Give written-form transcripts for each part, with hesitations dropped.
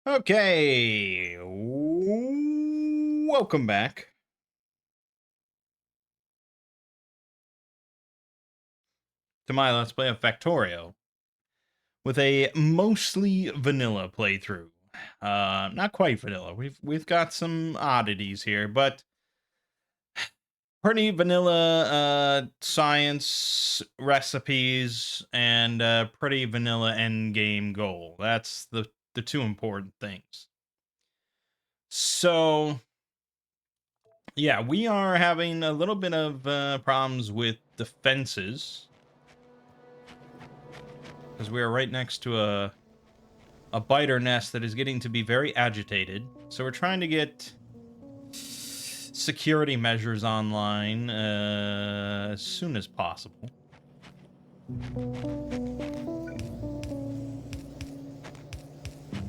Okay, welcome back to my Let's Play of Factorio with a mostly vanilla playthrough. Not quite vanilla. We've got some oddities here, but pretty vanilla science recipes and pretty vanilla end game goal. That's the two important things. So yeah, we are having a little bit of problems with defenses because we are right next to a biter nest that is getting to be very agitated. So we're trying to get security measures online as soon as possible.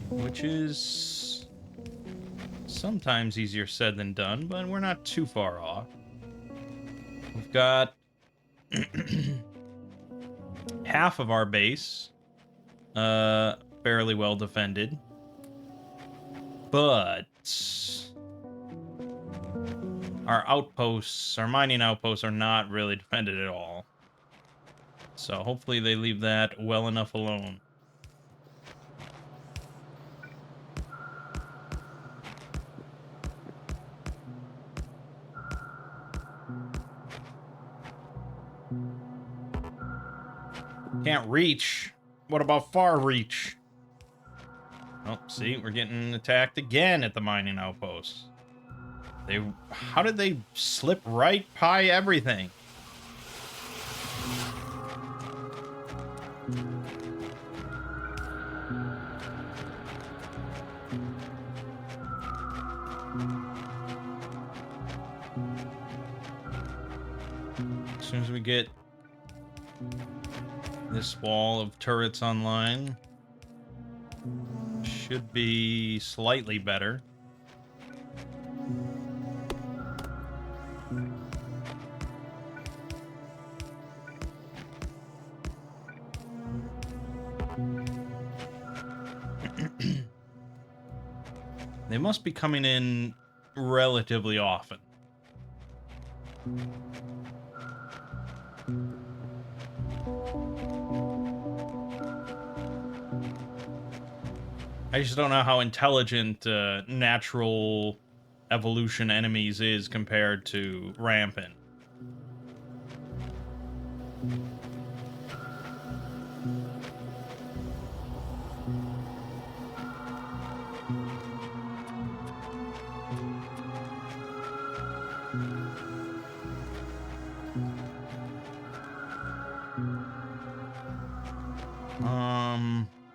Which is sometimes easier said than done, but we're not too far off. We've got half of our base fairly well defended. But our outposts, our mining outposts, are not really defended at all. So hopefully they leave that well enough alone. Can't reach. What about far reach? Oh, see, we're getting attacked again at the mining outposts. How did they slip right by everything? As soon as we get this wall of turrets online, should be slightly better. They must be coming in relatively often. I just don't know how intelligent natural evolution enemies is compared to rampant.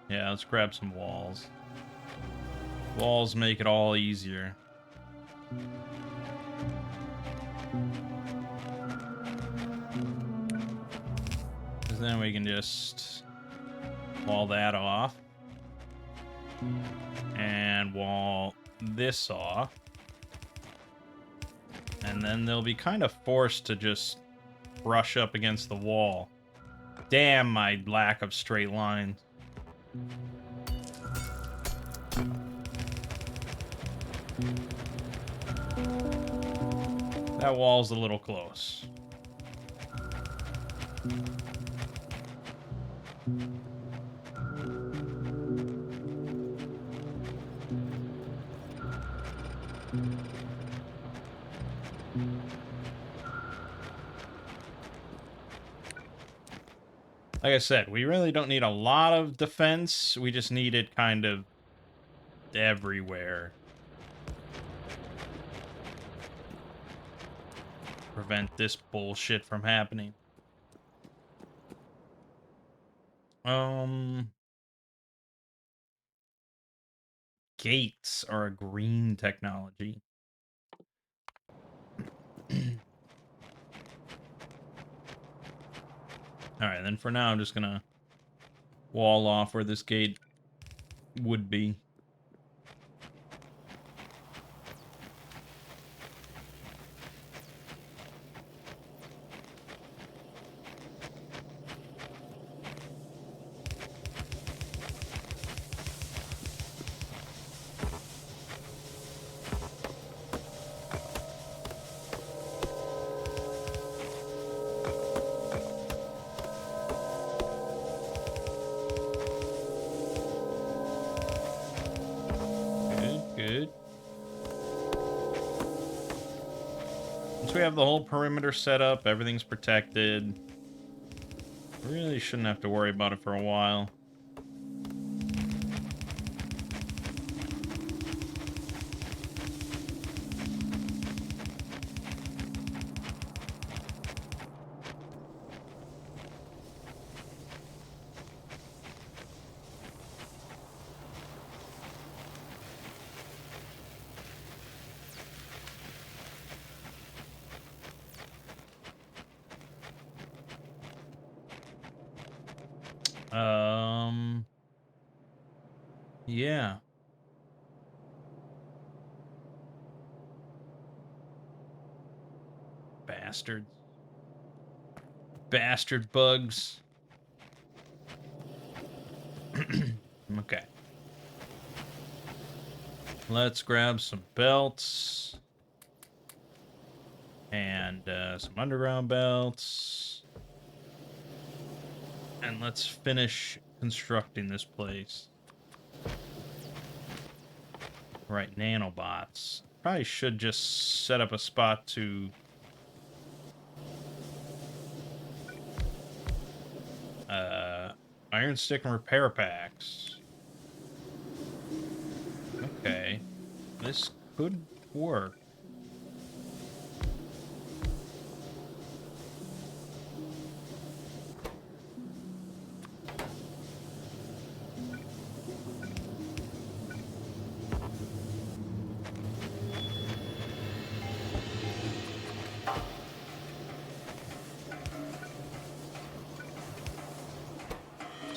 Yeah, let's grab some walls. Walls make it all easier. Because then we can just wall that off. And wall this off. And then they'll be kind of forced to just brush up against the wall. Damn my lack of straight lines. That wall's a little close. Like I said, we really don't need a lot of defense. We just need it kind of everywhere. Prevent this bullshit from happening. Gates are a green technology. Alright, then for now I'm just gonna wall off where this gate would be. we have the whole perimeter set up, everything's protected. Really shouldn't have to worry about it for a while. Yeah. Bastards. Bastard bugs. Okay. Let's grab some belts. And some underground belts. And let's finish constructing this place. Right, nanobots. Probably should just set up a spot to... iron stick and repair packs. Okay. This could work.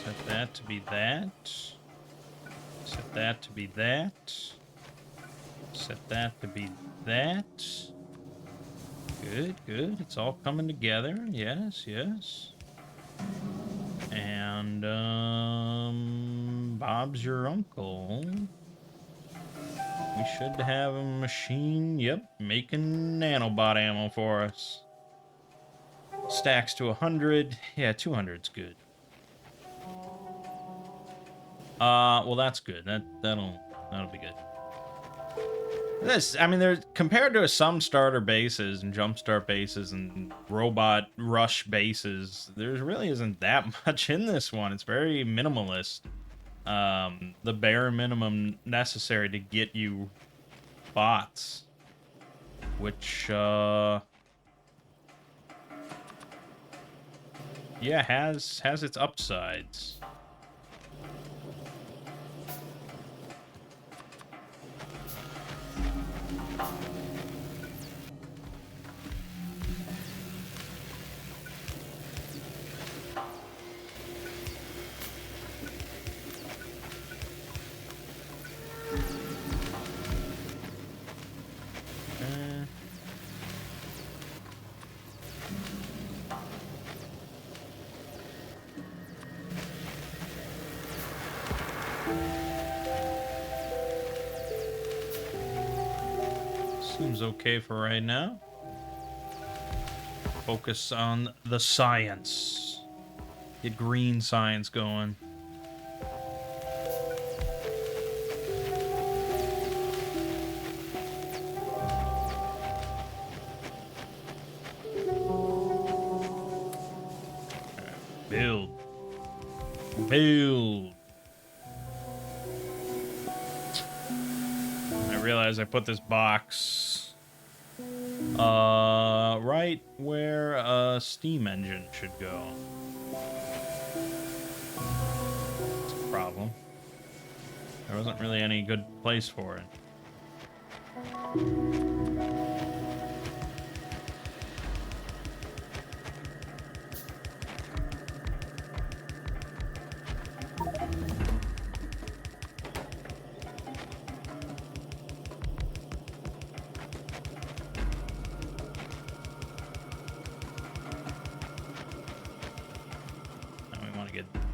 Set that to be that. Set that to be that. Set that to be that. Good, good. It's all coming together. Yes, yes. And, Bob's your uncle. We should have a machine, yep, making nanobot ammo for us. Stacks to 100. Yeah, 200's good. Well, that's good. That'll be good. This, I mean, there's compared to some starter bases and jumpstart bases and robot rush bases, there really isn't that much in this one. It's very minimalist. The bare minimum necessary to get you bots, which yeah, has its upsides. Seems okay for right now. Focus on the science. Get green science going. Build. Build. I realize I put this box right where a steam engine should go. That's a problem. There wasn't really any good place for it.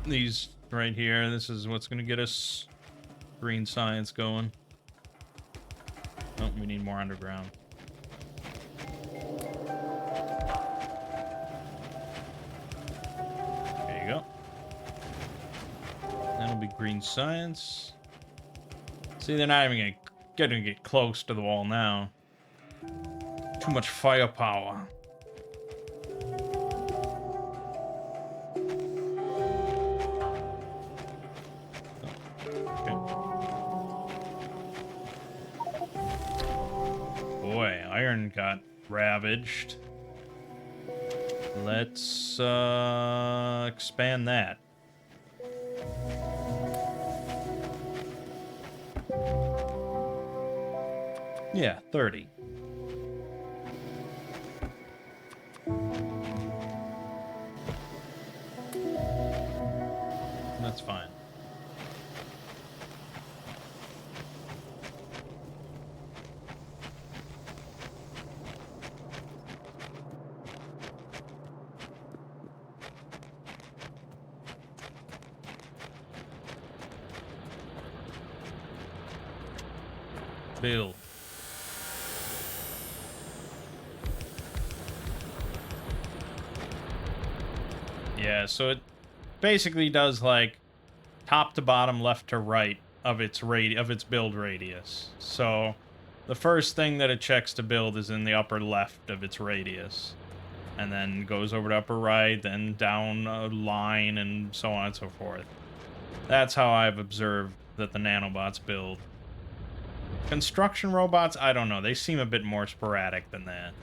These right here, this is what's going to get us green science going. Oh, we need more underground. There you go. That'll be green science. See, they're not even gonna get close to the wall now. Too much firepower. Okay. Boy, iron got ravaged. Let's expand that. Yeah, 30. That's fine. Build. Yeah, so it basically does like top to bottom, left to right of its build radius. So the first thing that it checks to build is in the upper left of its radius, and then goes over to upper right, then down a line, and so on and so forth. That's how I've observed that the nanobots build. Construction robots, I don't know. They seem a bit more sporadic than that.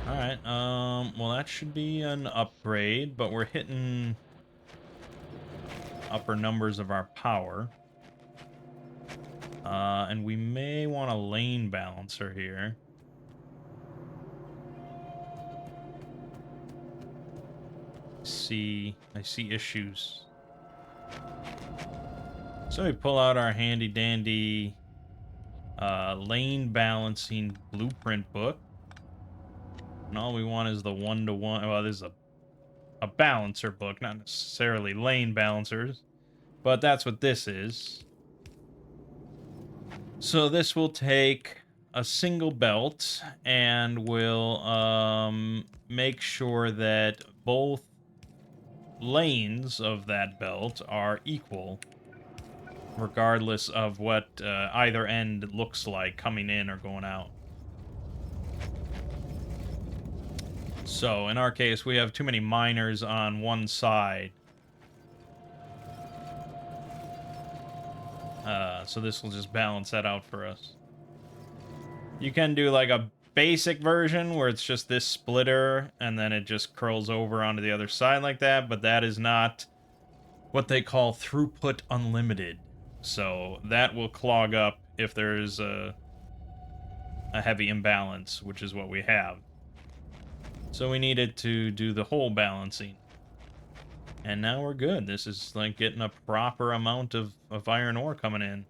Alright, well that should be an upgrade, but we're hitting upper numbers of our power. And we may want a lane balancer here. I see issues. So we pull out our handy dandy lane balancing blueprint book. And all we want is the one-to-one. Well, this is a balancer book, not necessarily lane balancers, but that's what this is. So this will take a single belt and will make sure that both lanes of that belt are equal, regardless of what either end looks like coming in or going out. So in our case, we have too many miners on one side. So this will just balance that out for us. You can do like a basic version where it's just this splitter and then it just curls over onto the other side like that, but that is not what they call throughput unlimited. So that will clog up if there's a heavy imbalance, which is what we have. So we needed to do the whole balancing. And now we're good. This is like getting a proper amount of iron ore coming in.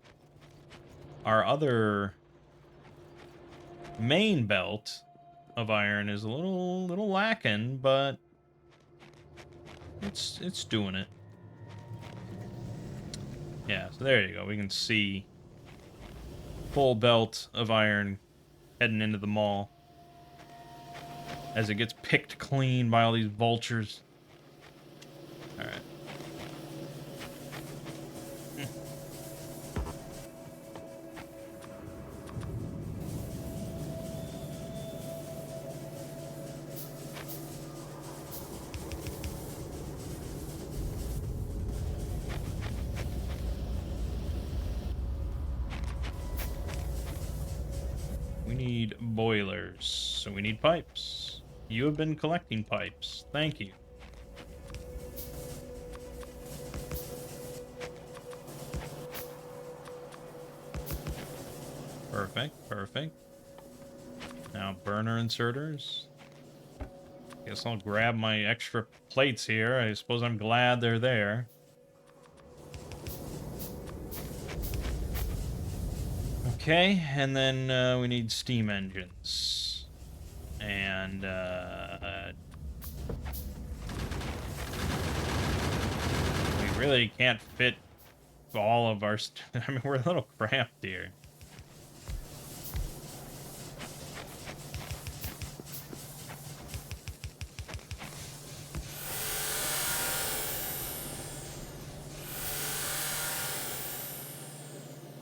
Our other main belt of iron is a little lacking, but it's doing it. Yeah, so there you go. We can see full belt of iron heading into the mall as it gets picked clean by all these vultures. All right. We need boilers, so we need pipes. You have been collecting pipes. Thank you. Perfect, perfect. Now burner inserters. Guess I'll grab my extra plates here. I suppose I'm glad they're there. Okay, and then we need steam engines. And we really can't fit all of our... I mean, we're a little cramped here.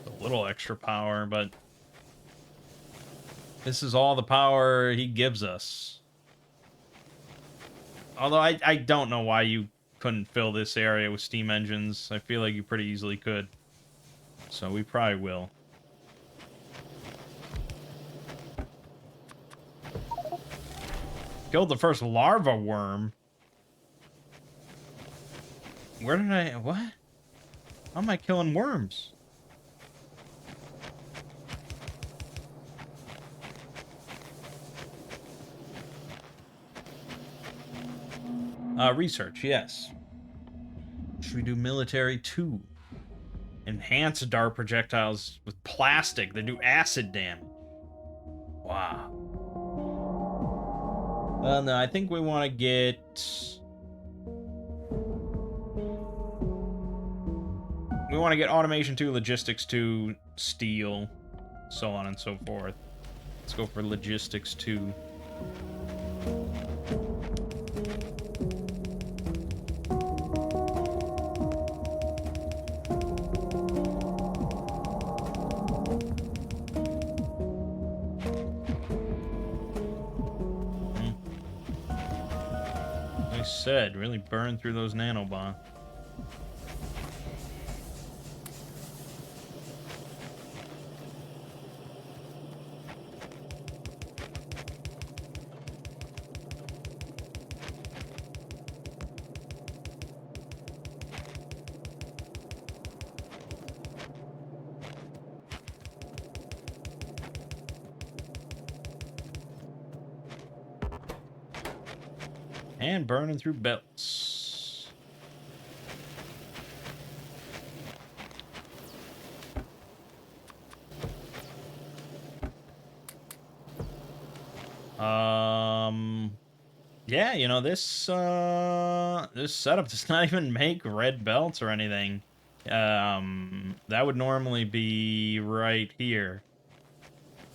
A little extra power, but This is all the power he gives us. Although I don't know why you couldn't fill this area with steam engines. I feel like you pretty easily could. So we probably will. Killed the first larva worm. Where did I... What? How am I killing worms? Research, yes. Should we do military too? Enhance dart projectiles with plastic that do acid damage. Wow. Well, no, I think we want to get... We want to get automation 2, logistics 2, steel, so on and so forth. Let's go for logistics 2. Like I said, really burn through those nanobots. And burning through belts. Yeah, you know, this setup does not even make red belts or anything. That would normally be right here.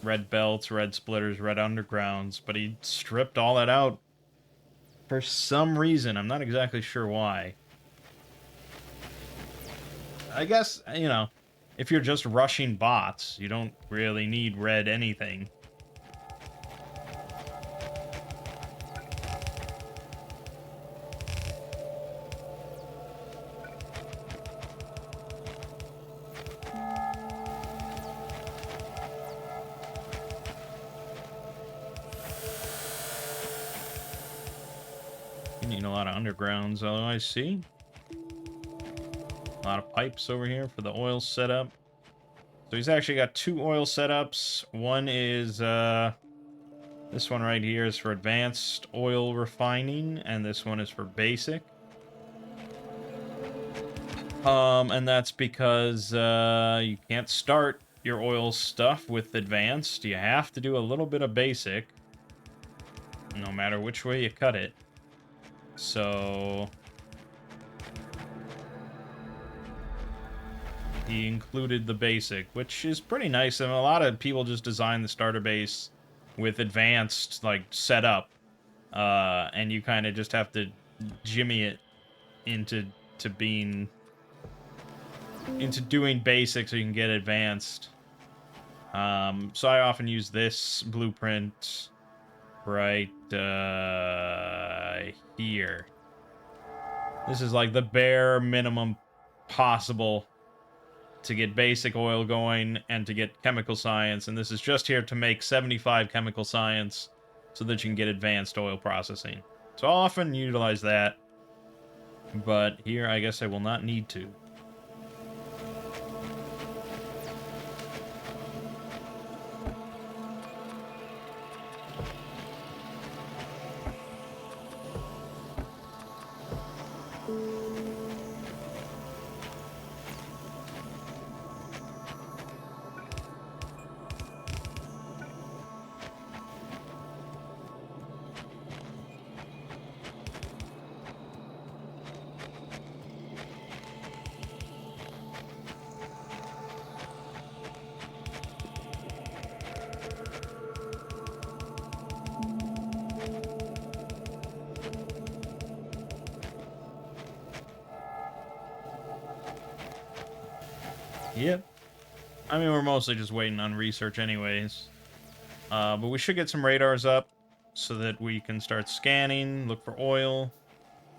Red belts, red splitters, red undergrounds, but he stripped all that out for some reason. I'm not exactly sure why. I guess, you know, if you're just rushing bots, you don't really need red anything. You need a lot of undergrounds, although I see. A lot of pipes over here for the oil setup. So he's actually got 2 oil setups. One is, this one right here is for advanced oil refining, and this one is for basic. And that's because, you can't start your oil stuff with advanced. You have to do a little bit of basic, no matter which way you cut it. So... he included the basic, which is pretty nice. And a lot of people just design the starter base with advanced, like, setup. And you kind of just have to jimmy it into doing basic so you can get advanced. So I often use this blueprint right here. This is like the bare minimum possible to get basic oil going and to get chemical science, and this is just here to make 75 chemical science so that you can get advanced oil processing. So I'll often utilize that, but here I guess I will not need to. Yep. I mean, we're mostly just waiting on research anyways. But we should get some radars up so that we can start scanning, look for oil,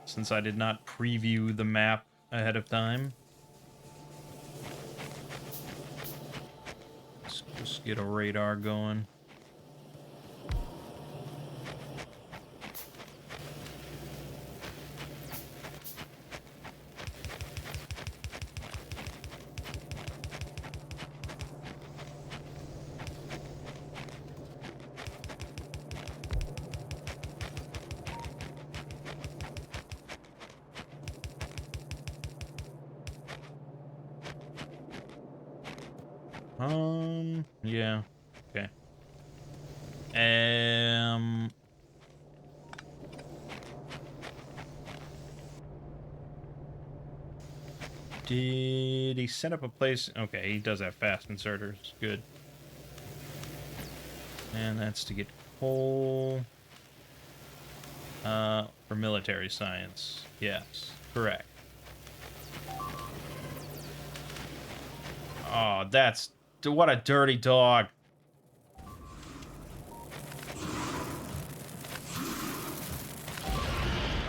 since I did not preview the map ahead of time. Let's just get a radar going. Yeah. Okay. Did he set up a place? Okay, he does have fast inserters. Good. And that's to get coal. For military science. Yes, correct. Oh, that's... What a dirty dog.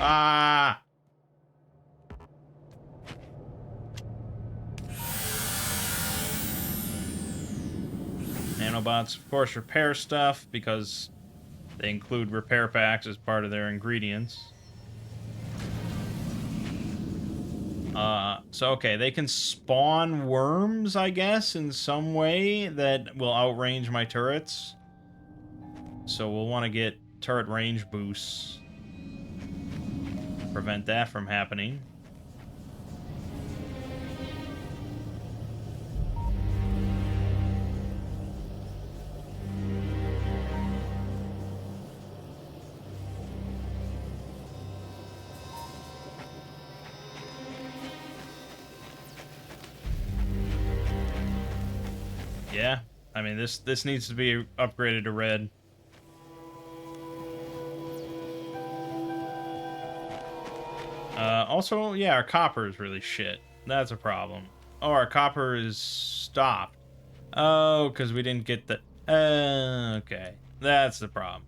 Ah! Nanobots, of course, repair stuff because they include repair packs as part of their ingredients. So okay, they can spawn worms, I guess, in some way that will outrange my turrets. So we'll want to get turret range boosts. Prevent that from happening. Yeah, I mean, this needs to be upgraded to red. Also, yeah, our copper is really shit. That's a problem. Oh, our copper is stopped. Oh, because we didn't get the... okay. That's the problem.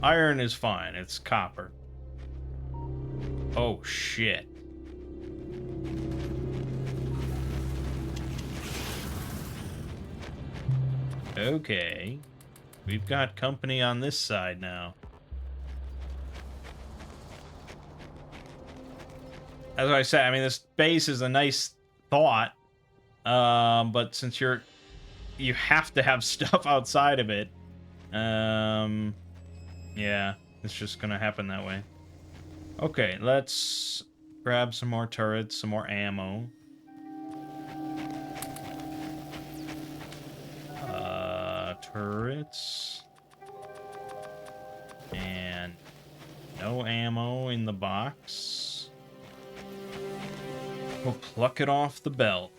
Iron is fine. It's copper. Oh, shit. Okay. We've got company on this side now. As I said, I mean, this base is a nice thought. But since you have to have stuff outside of it, yeah, it's just gonna happen that way. Okay, let's grab some more turrets, some more ammo. Turrets. And no ammo in the box. We'll pluck it off the belt.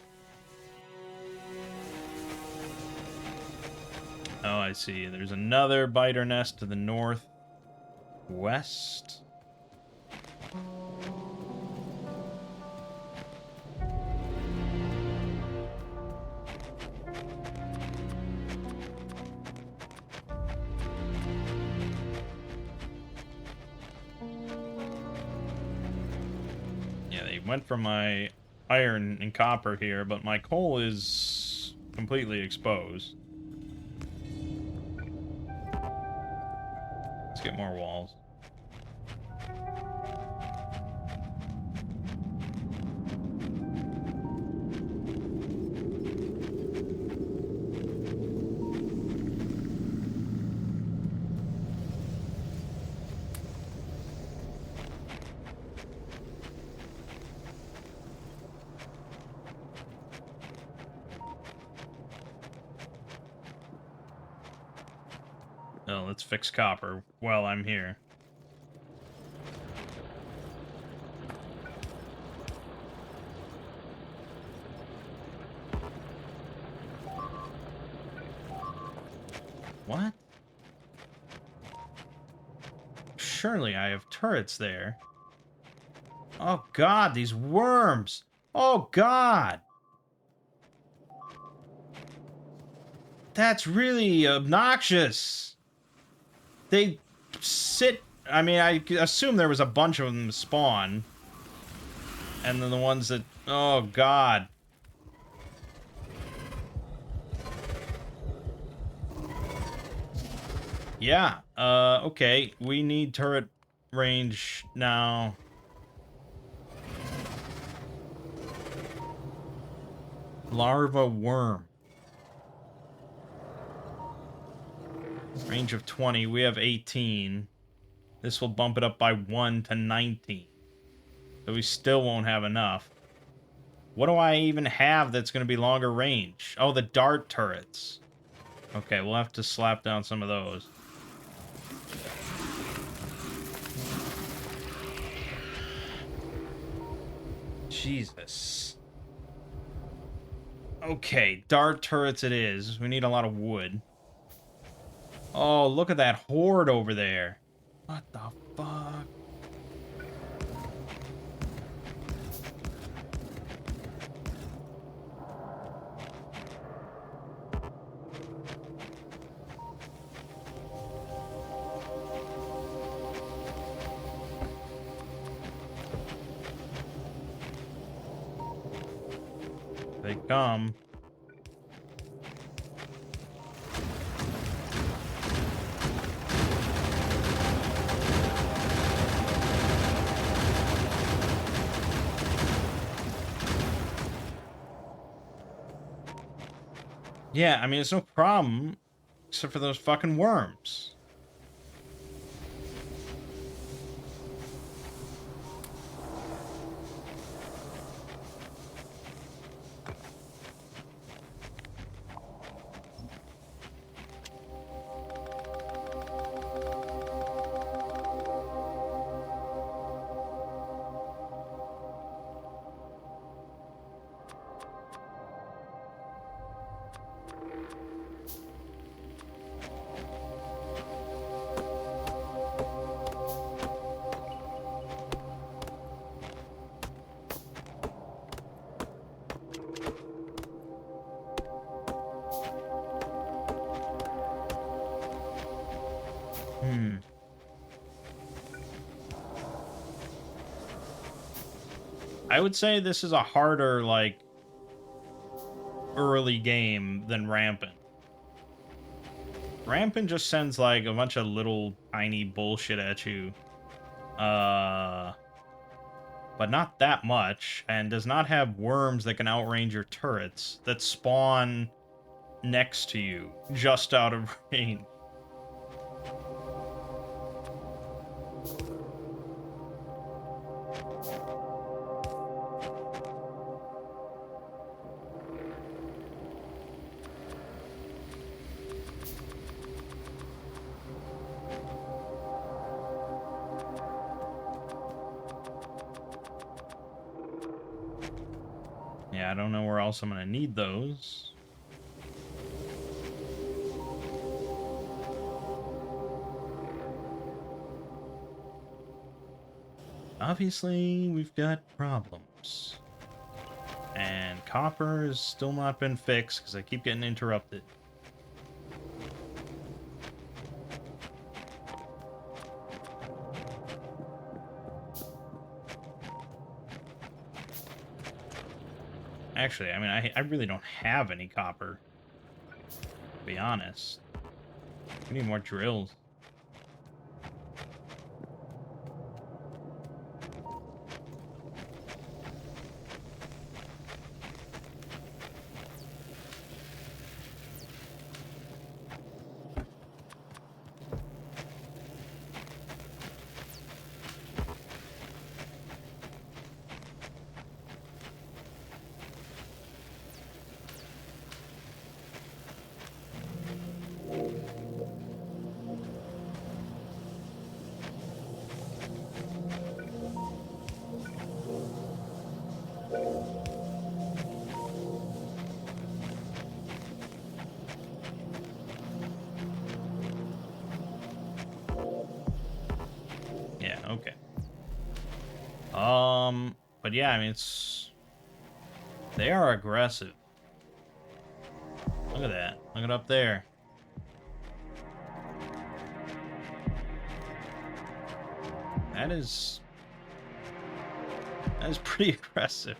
Oh, I see. There's another biter nest to the northwest. Yeah, they went for my iron and copper here, but my coal is completely exposed. Let's get more walls. Oh, let's fix copper while I'm here. What? Surely I have turrets there. Oh god, these worms! Oh god! That's really obnoxious. They sit... I mean, I assume there was a bunch of them spawn. And then the ones that... Oh, God. Yeah, okay. We need turret range now. Larva worm. Range of 20. We have 18. This will bump it up by 1 to 19. So we still won't have enough. What do I even have that's going to be longer range? Oh, the dart turrets. Okay, we'll have to slap down some of those. Jesus. Okay, dart turrets it is. We need a lot of wood. Oh, look at that horde over there. What the fuck? They come. Yeah, I mean, it's no problem, except for those fucking worms. I would say this is a harder, like, early game than Rampant. Rampant just sends, like, a bunch of little tiny bullshit at you. But not that much, and does not have worms that can outrange your turrets that spawn next to you, just out of range. Yeah, I don't know where else I'm gonna need those. Obviously, we've got problems. And copper has still not been fixed because I keep getting interrupted. Actually, I mean, I really don't have any copper, to be honest. We need more drills. Yeah, okay. But yeah, I mean, they are aggressive. Look at that. Look at up there. That is pretty aggressive.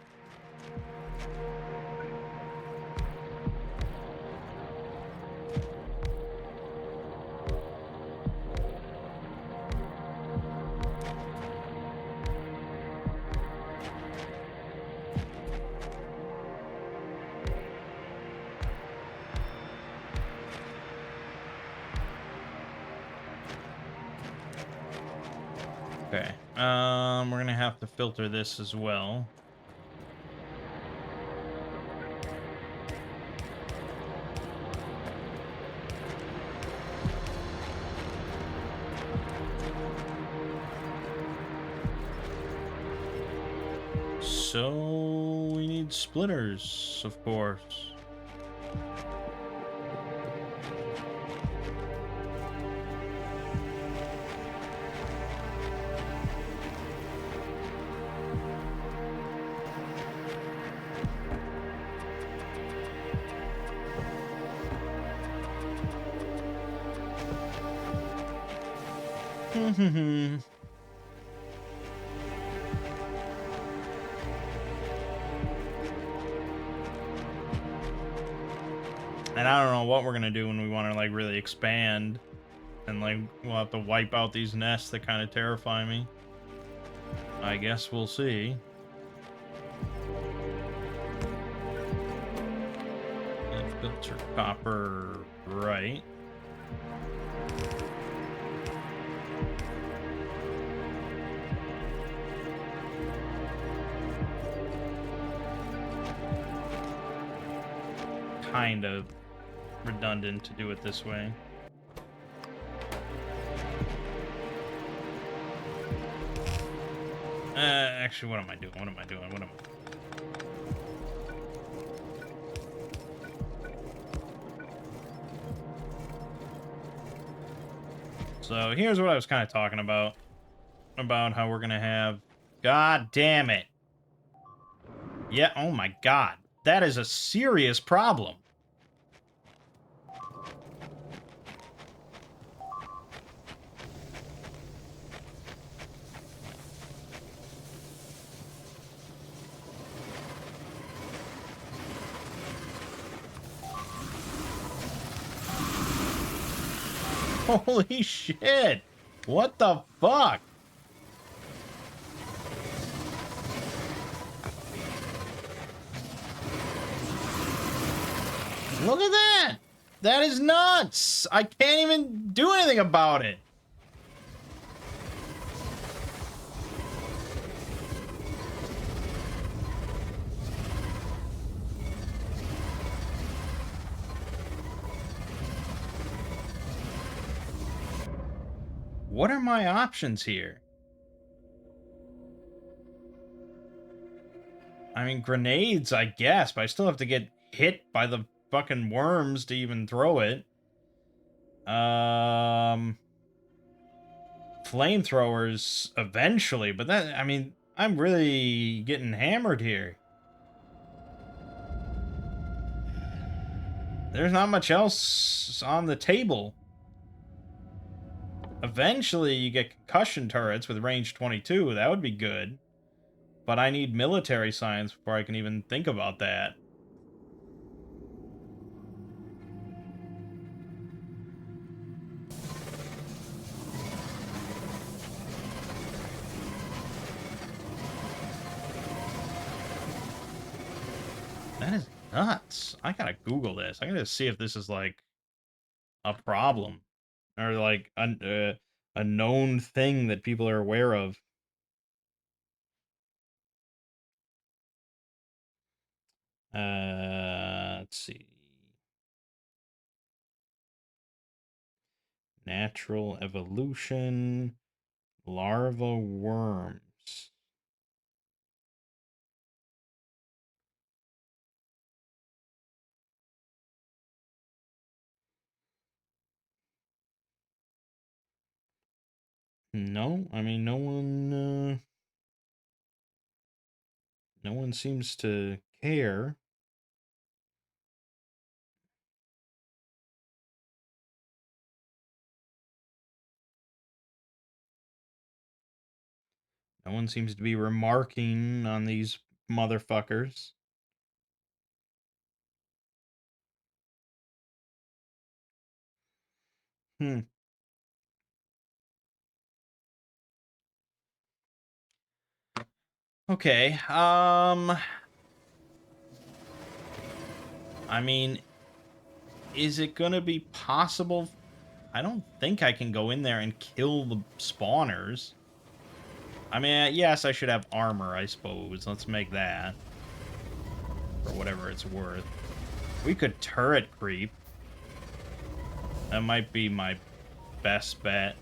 Okay. We're gonna have to filter this as well. So we need splitters, of course. And I don't know what we're gonna do when we want to like really expand, and like we'll have to wipe out these nests that kind of terrify me. I guess we'll see. Filter copper, right? Kind of redundant to do it this way. Actually, what am I doing? What am I doing? What am I? So here's what I was kind of talking about how we're gonna have. God damn it! Yeah. Oh my god, that is a serious problem. Holy shit! What the fuck? Look at that! That is nuts! I can't even do anything about it. What are my options here? I mean, grenades, I guess, but I still have to get hit by the fucking worms to even throw it. Flamethrowers eventually, but that, I mean, I'm really getting hammered here. There's not much else on the table. Eventually, you get concussion turrets with range 22. That would be good. But I need military science before I can even think about that. That is nuts. I gotta Google this. I gotta see if this is like a problem or like a known thing that people are aware of. Let's see. Natural evolution, larva worms. No, I mean no one seems to care. No one seems to be remarking on these motherfuckers. Hmm. Okay. I mean, is it gonna be possible? I don't think I can go in there and kill the spawners. I mean, yes, I should have armor, I suppose. Let's make that. For whatever it's worth. We could turret creep. That might be my best bet.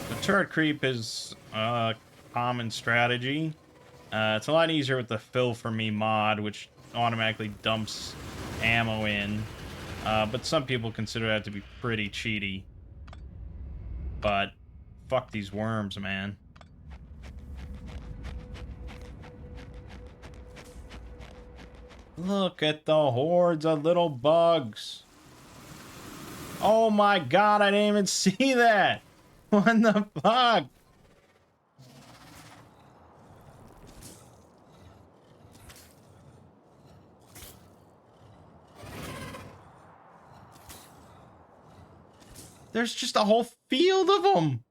The turret creep is a common strategy. It's a lot easier with the fill for me mod, which automatically dumps ammo in. But some people consider that to be pretty cheaty. But fuck these worms, man. Look at the hordes of little bugs. Oh my god, I didn't even see that. What the fuck? There's just a whole field of them.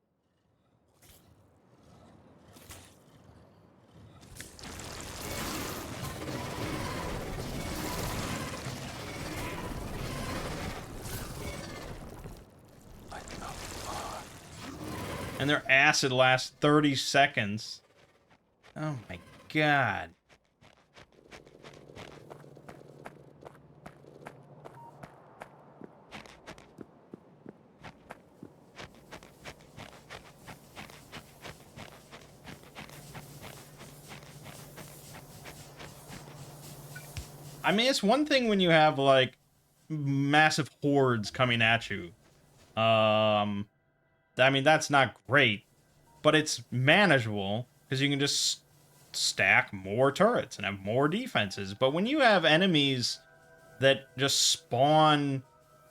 And their acid lasts 30 seconds. Oh my god. I mean, it's one thing when you have, like, massive hordes coming at you. I mean, that's not great, but it's manageable, because you can just stack more turrets and have more defenses. But when you have enemies that just spawn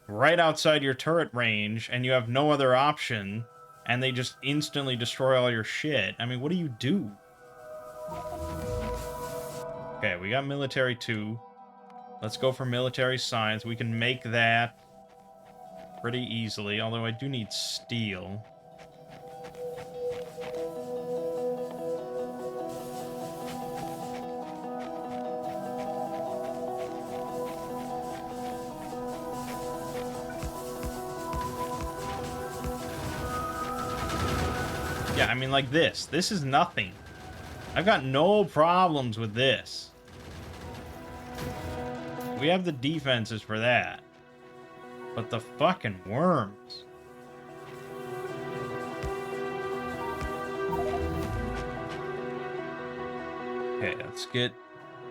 right outside your turret range, and you have no other option, and they just instantly destroy all your shit, I mean, what do you do? Okay, we got military 2. Let's go for military science. We can make that pretty easily, although I do need steel. Yeah, I mean, like this. This is nothing. I've got no problems with this. We have the defenses for that. But the fucking worms. Okay, let's get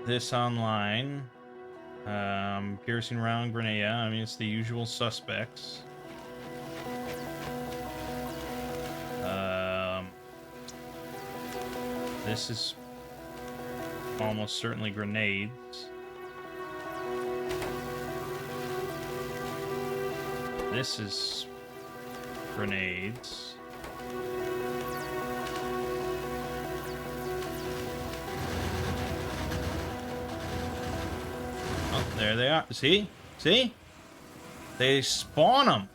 this online. Piercing round grenade. Yeah, I mean, it's the usual suspects. This is almost certainly grenades. This is grenades. Oh, there they are. See? See? They spawn them.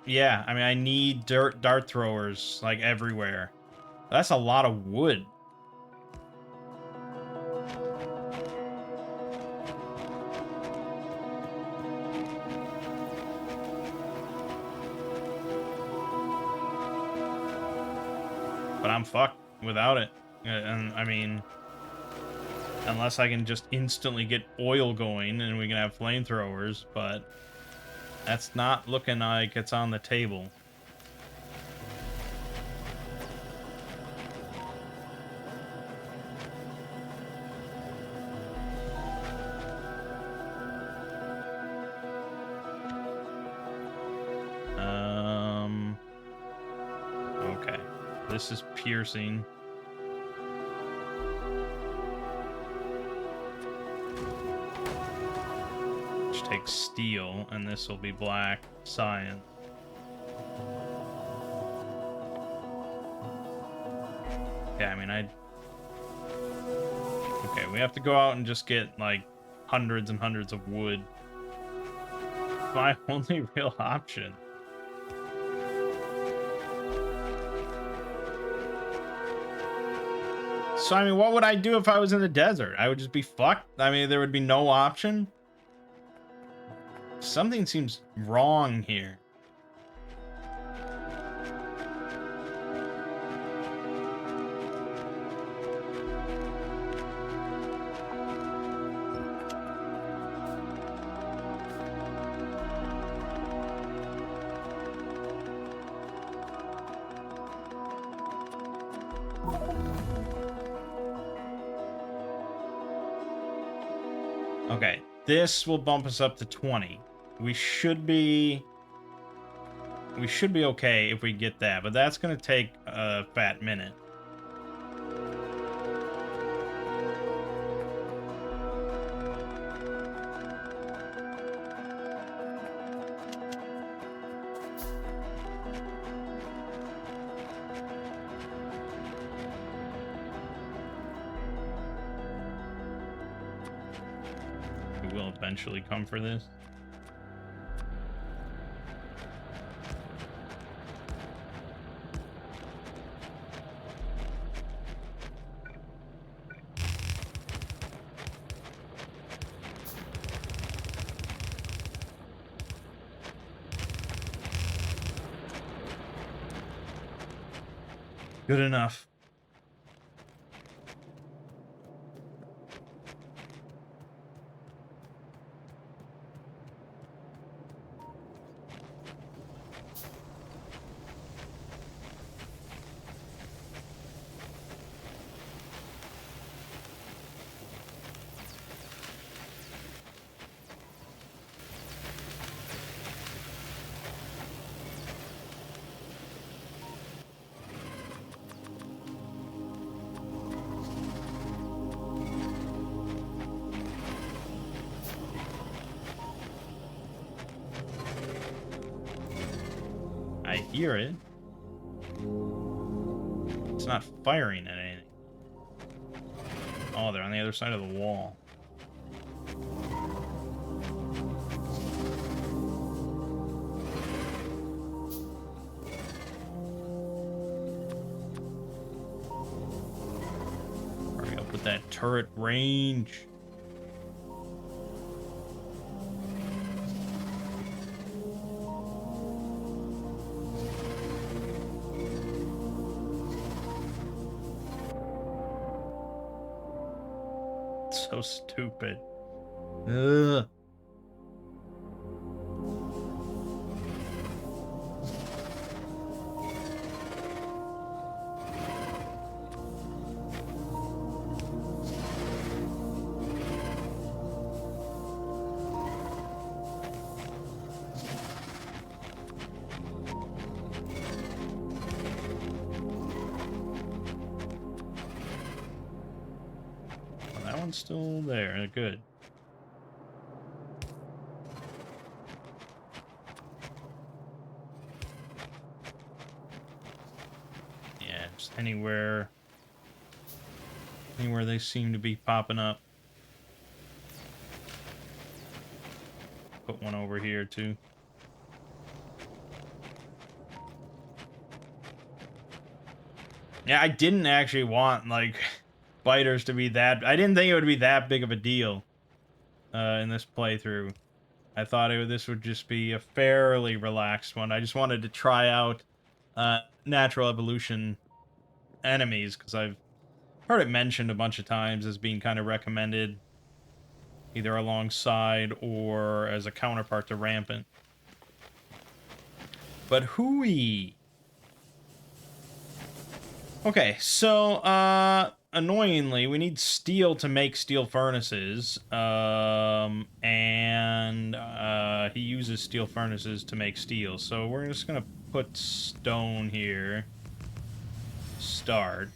Yeah, I mean, I need dart throwers, like, everywhere. That's a lot of wood. But I'm fucked without it. And, I mean, unless I can just instantly get oil going and we can have flamethrowers, but that's not looking like it's on the table. this is piercing. Which takes steel, and this will be black science. Yeah, I mean, okay, we have to go out and just get, like, hundreds and hundreds of wood. My only real option. So, I mean, what would I do if I was in the desert? I would just be fucked? I mean, there would be no option? Something seems wrong here. Okay, this will bump us up to 20. We should be okay if we get that, but that's gonna take a fat minute. We will eventually come for this. Good enough. I hear it. It's not firing at anything. Oh, they're on the other side of the wall. Hurry up with that turret range. So stupid. Ugh. Still there. Good. Yeah, just anywhere they seem to be popping up. Put one over here too. Yeah, I didn't actually want, like, biters to be that... I didn't think it would be that big of a deal in this playthrough. I thought this would just be a fairly relaxed one. I just wanted to try out natural evolution enemies, because I've heard it mentioned a bunch of times as being kind of recommended, either alongside or as a counterpart to Rampant. But hooey! Okay, so, annoyingly, we need steel to make steel furnaces, and he uses steel furnaces to make steel, so we're just gonna put stone here. start.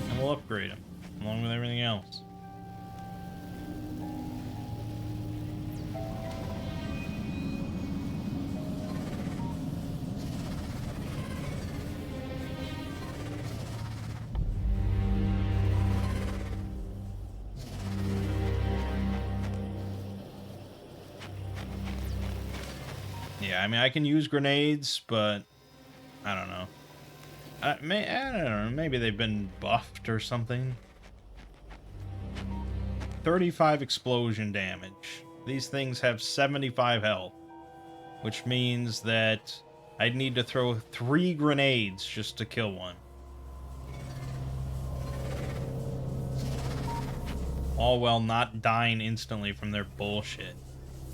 And we'll upgrade them, along with everything else. Yeah, I mean, I can use grenades, but I don't know. I don't know. Maybe they've been buffed or something. 35 explosion damage. These things have 75 health, which means that I'd need to throw 3 grenades just to kill one. All while not dying instantly from their bullshit.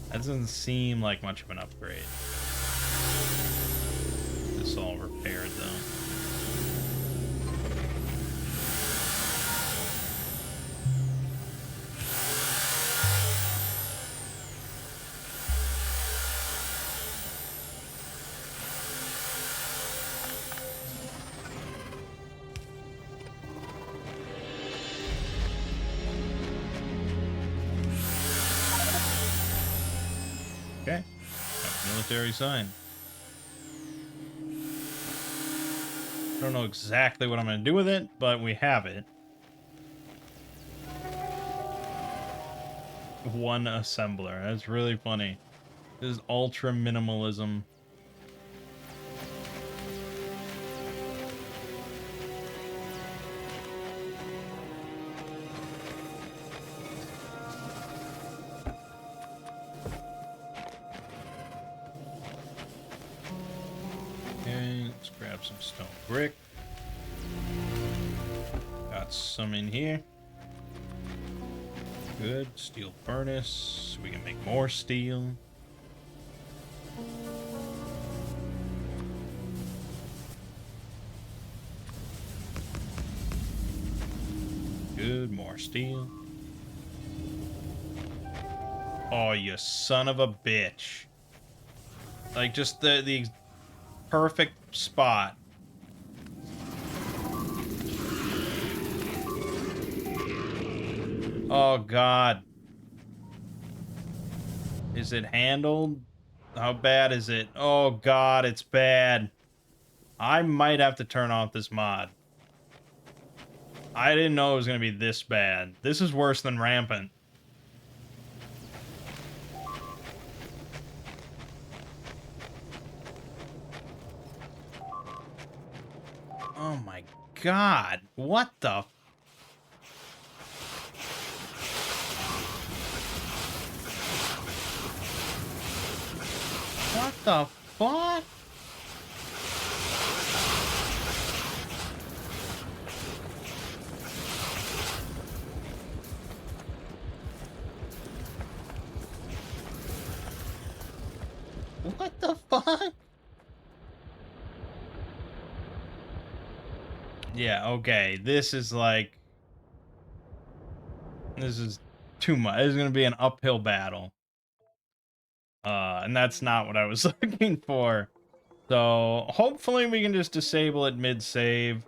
That doesn't seem like much of an upgrade. This all repaired, though. Okay. Military sign. Don't know exactly what I'm going to do with it, but we have it. One assembler. That's really funny. This is ultra minimalism. Okay, let's grab some stone brick. Got some in here. Good. Steel furnace. We can make more steel. Good. More steel. Oh, you son of a bitch. Like, just the perfect spot. Oh, God. Is it handled? How bad is it? Oh, God, it's bad. I might have to turn off this mod. I didn't know it was going to be this bad. This is worse than Rampant. Oh, my God. What the... What the fuck? What the fuck? Yeah, okay. This is like... This is too much. This is going to be an uphill battle. And that's not what I was looking for. So, hopefully we can just disable it mid-save.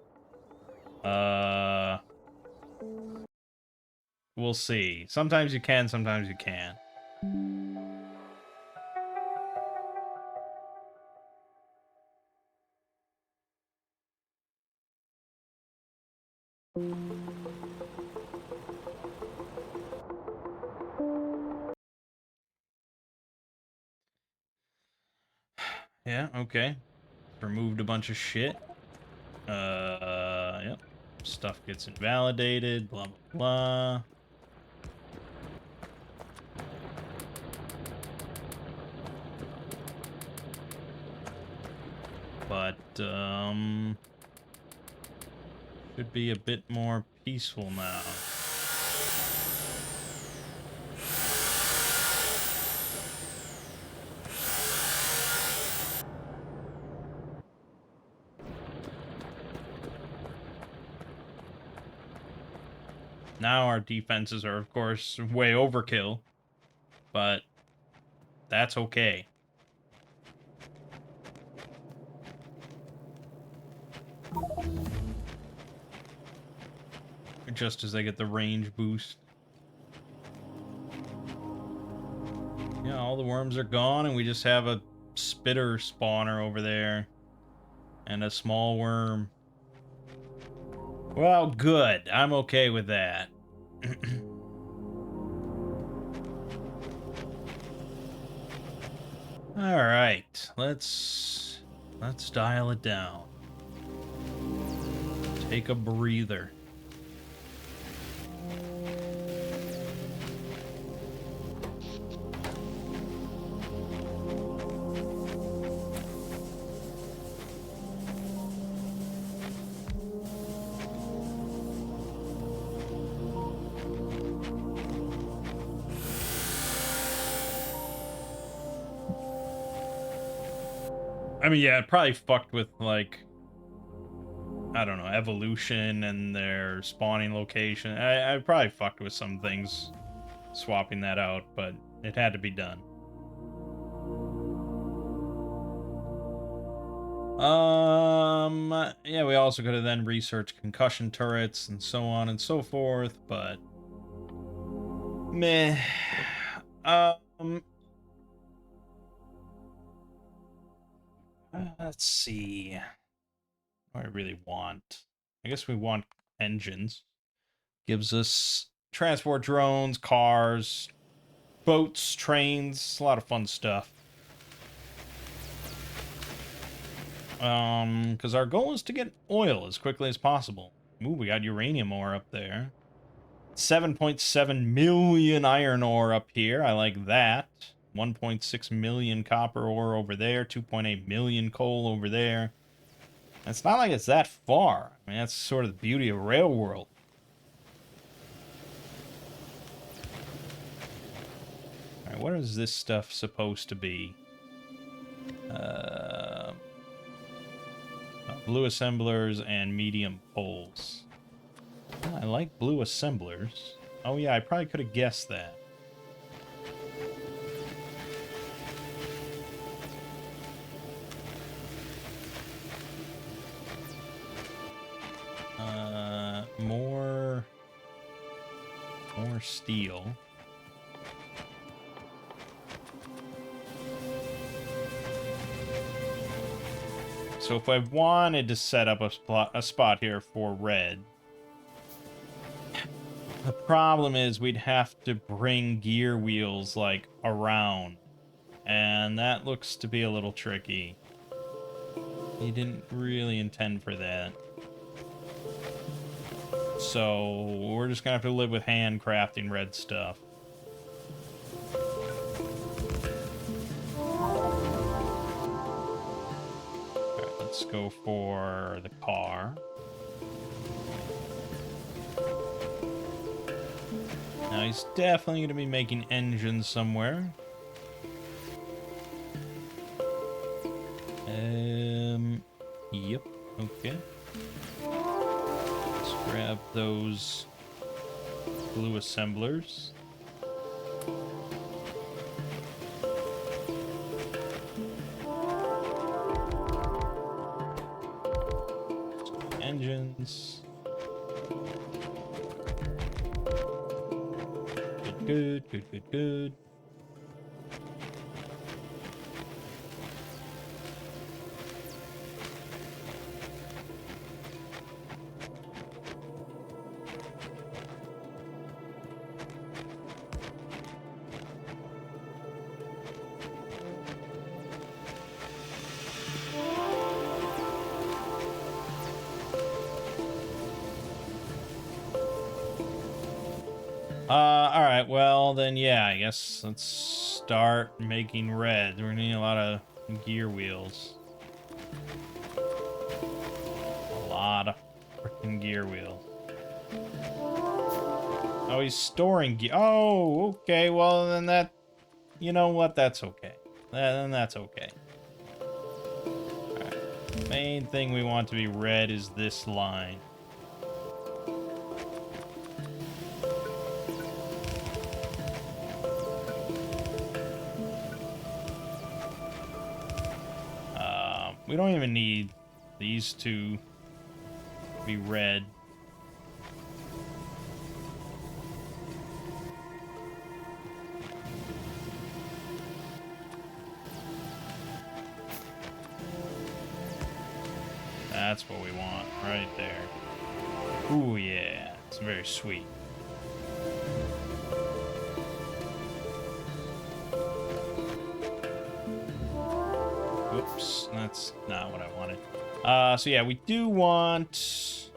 We'll see. Sometimes you can, sometimes you can't. Yeah, okay. Removed a bunch of shit. Yep. Stuff gets invalidated, blah, blah, blah. But, should be a bit more peaceful now. Now our defenses are, of course, way overkill. But That's okay. Just as they get the range boost. Yeah, all the worms are gone, and we just have a spitter spawner over there. And a small worm. Well, good. I'm okay with that. All right, let's dial it down. Take a breather. I mean, yeah, it probably fucked with, like, I don't know, evolution and their spawning location. I probably fucked with some things swapping that out, but it had to be done. Yeah, we also could have then researched concussion turrets and so on and so forth, but meh. Let's see. What do I really want? I guess we want engines. Gives us transport drones, cars, boats, trains, a lot of fun stuff. Because our goal is to get oil as quickly as possible. Ooh, we got uranium ore up there. 7.7 million iron ore up here. I like that. 1.6 million copper ore over there. 2.8 million coal over there. It's not like it's that far. I mean, that's sort of the beauty of rail world. Alright, what is this stuff supposed to be? Blue assemblers and medium poles. I like blue assemblers. Oh yeah, I probably could have guessed that. More steel. So if I wanted to set up a spot here for red, the problem is we'd have to bring gear wheels, like, around. And that looks to be a little tricky. He didn't really intend for that. So we're just gonna have to live with handcrafting red stuff. Alright, let's go for the car. Now he's definitely gonna be making engines somewhere. Yep, okay. Let's grab those blue assemblers. Engines. Good, good, good, good. Alright, well, then, yeah, I guess let's start making red. We're gonna need a lot of gear wheels. A lot of freaking gear wheels. Oh, he's storing gear. Oh, okay, well, then that... You know what? That's okay. Then that's okay. Alright. Main thing we want to be red is this line. We don't even need these two to be red. That's what we want right there. Ooh, yeah. It's very sweet. Oops, that's not what I wanted. So yeah, we do want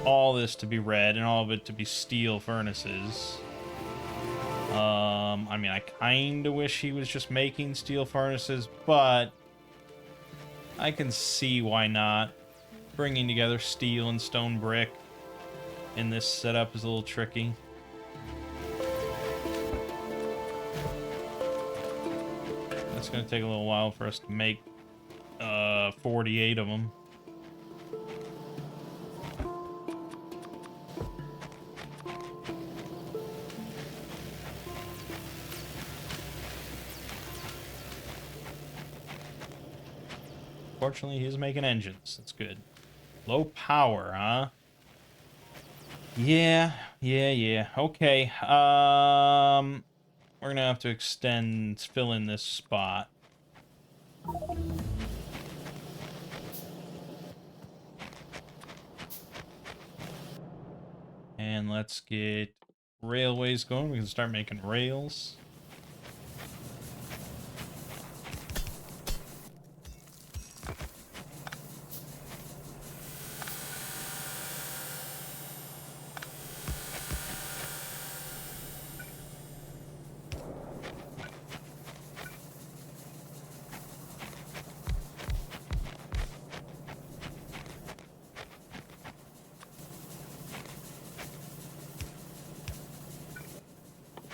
all this to be red and all of it to be steel furnaces. I mean, I kind of wish he was just making steel furnaces, but I can see why not. Bringing together steel and stone brick in this setup is a little tricky. It's going to take a little while for us to make 48 of them. Fortunately, he's making engines. That's good. Low power, huh? Yeah. Okay. We're gonna have to fill in this spot. And let's get railways going. We can start making rails.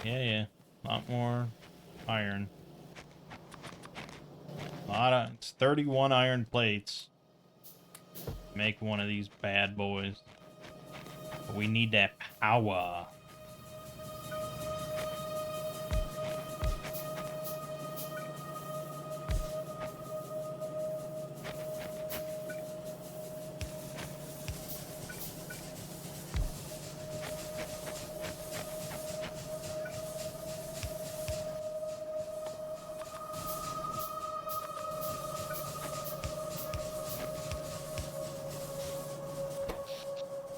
Yeah. A lot more iron. It's 31 iron plates. Make one of these bad boys. But we need that power.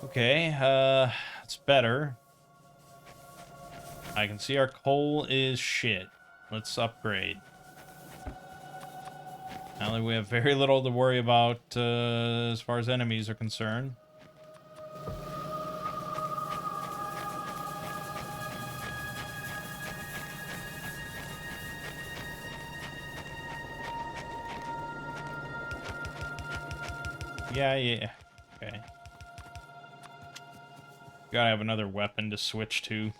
Okay, it's better. I can see our coal is shit. Let's upgrade. Now that we have very little to worry about as far as enemies are concerned. Yeah. Okay. Gotta have another weapon to switch to.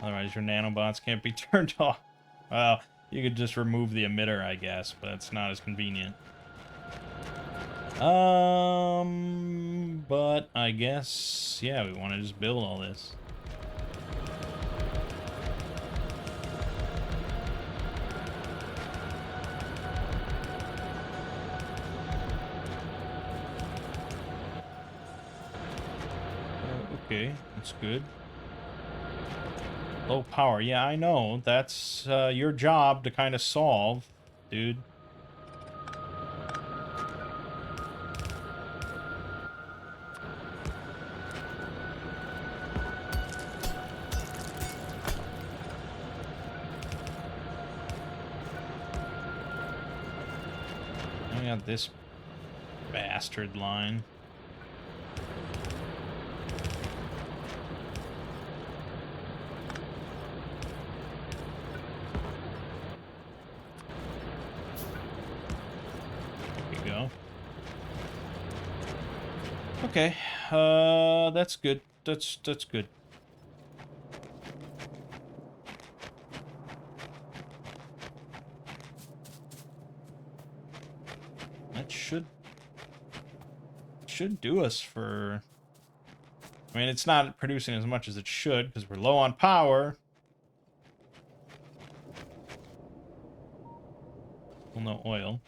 Otherwise your nanobots can't be turned off. Well, you could just remove the emitter, I guess, but it's not as convenient. But I guess, yeah, we want to just build all this. Okay, that's good. Low power. Yeah, I know. That's your job to kind of solve, dude. I got this bastard line. There we go. Okay, that's good. That's good. That should do us for... I mean, it's not producing as much as it should because we're low on power. Well, no oil.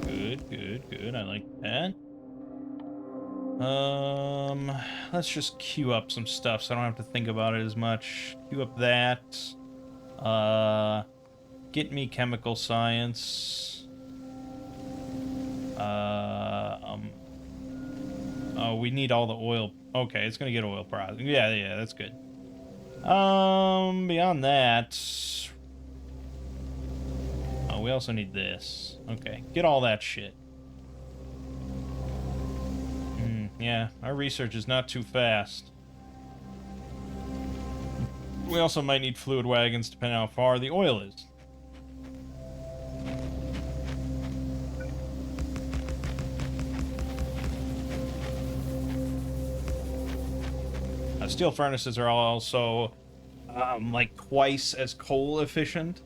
Good, good, good. I like that. Let's just queue up some stuff so I don't have to think about it as much. Queue up that. Uh, get me chemical science. Oh, we need all the oil. Okay, it's gonna get oil processing. Yeah, yeah, that's good. Beyond that, oh, we also need this. Okay, get all that shit. Yeah, our research is not too fast. We also might need fluid wagons depending on how far the oil is. Steel furnaces are also like twice as coal efficient.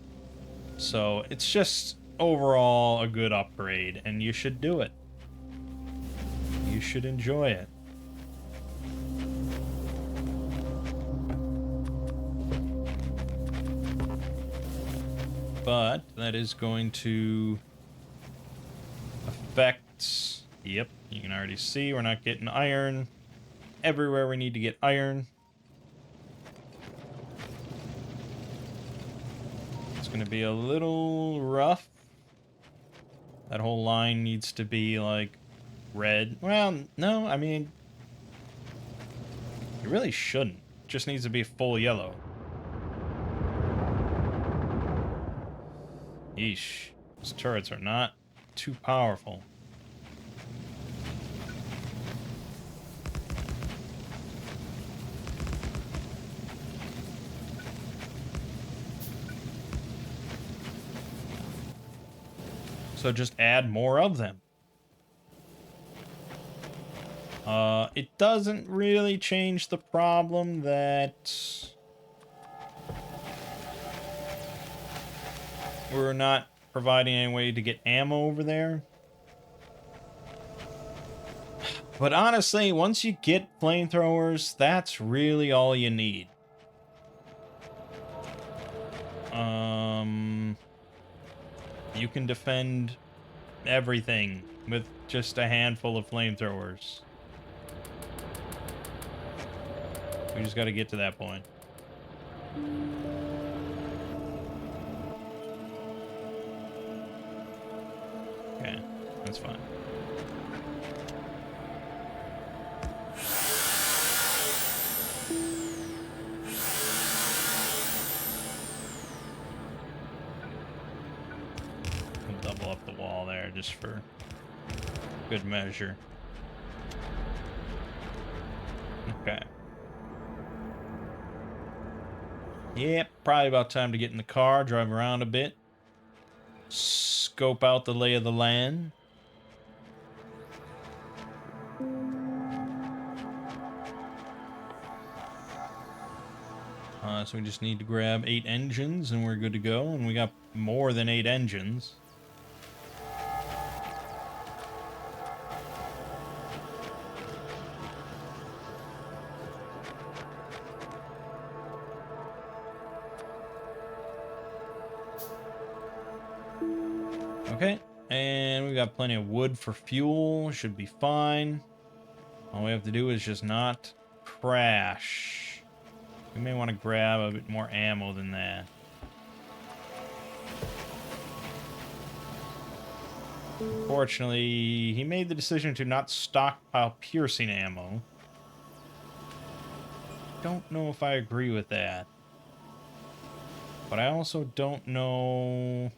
So it's just overall a good upgrade, and you should do it. You should enjoy it. But that is going to affect... Yep, you can already see we're not getting iron. Everywhere we need to get iron. It's going to be a little rough. That whole line needs to be, like, red. Well, no, I mean... It really shouldn't. It just needs to be full yellow. Yeesh. Those turrets are not too powerful. So just add more of them. It doesn't really change the problem that we're not providing any way to get ammo over there. But honestly, once you get flamethrowers, that's really all you need. You can defend everything with just a handful of flamethrowers. We just got to get to that point. Okay, that's fine. We'll double up the wall there just for good measure. Okay. Yep, probably about time to get in the car, drive around a bit, scope out the lay of the land. So we just need to grab 8 engines and we're good to go, and we got more than 8 engines. Okay, and we got plenty of wood for fuel, should be fine. All we have to do is just not crash. We may want to grab a bit more ammo than that. Fortunately, he made the decision to not stockpile piercing ammo. Don't know if I agree with that. But I also don't know...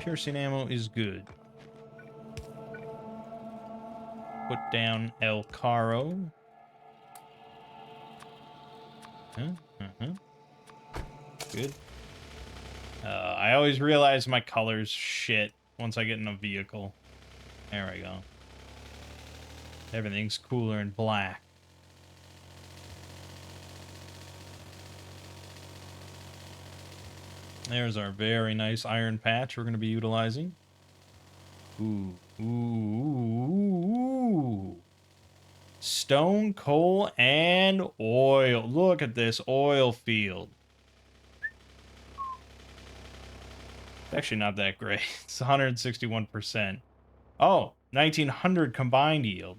piercing ammo is good. Put down El Caro. Good. I always realize my color's shit once I get in a vehicle. There we go. Everything's cooler in black. There's our very nice iron patch we're going to be utilizing. Ooh, ooh, ooh, ooh. Stone, coal, and oil. Look at this oil field. It's actually not that great. It's 161%. Oh, 1900 combined yield.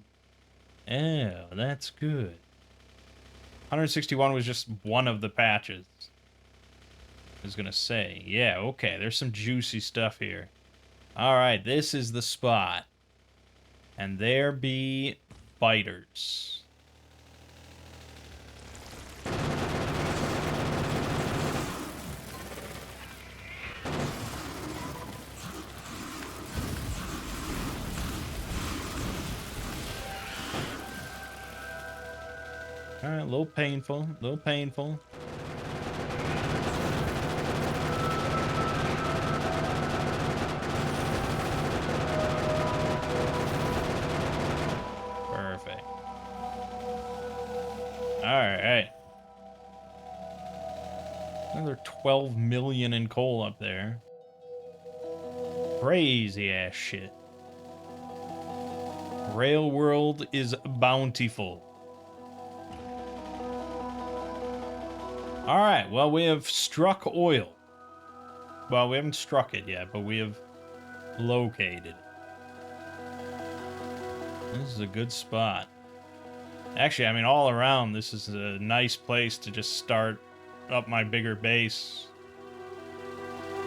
Oh, that's good. 161 was just one of the patches. I was gonna say, yeah, okay, there's some juicy stuff here. Alright, this is the spot. And there be fighters. Alright, a little painful, a little painful. Perfect. Alright. Another 12 million in coal up there. Crazy ass shit. Rail world is bountiful. Alright, well, we have struck oil. Well, we haven't struck it yet, but we have located it. This is a good spot. Actually, I mean, all around, this is a nice place to just start up my bigger base.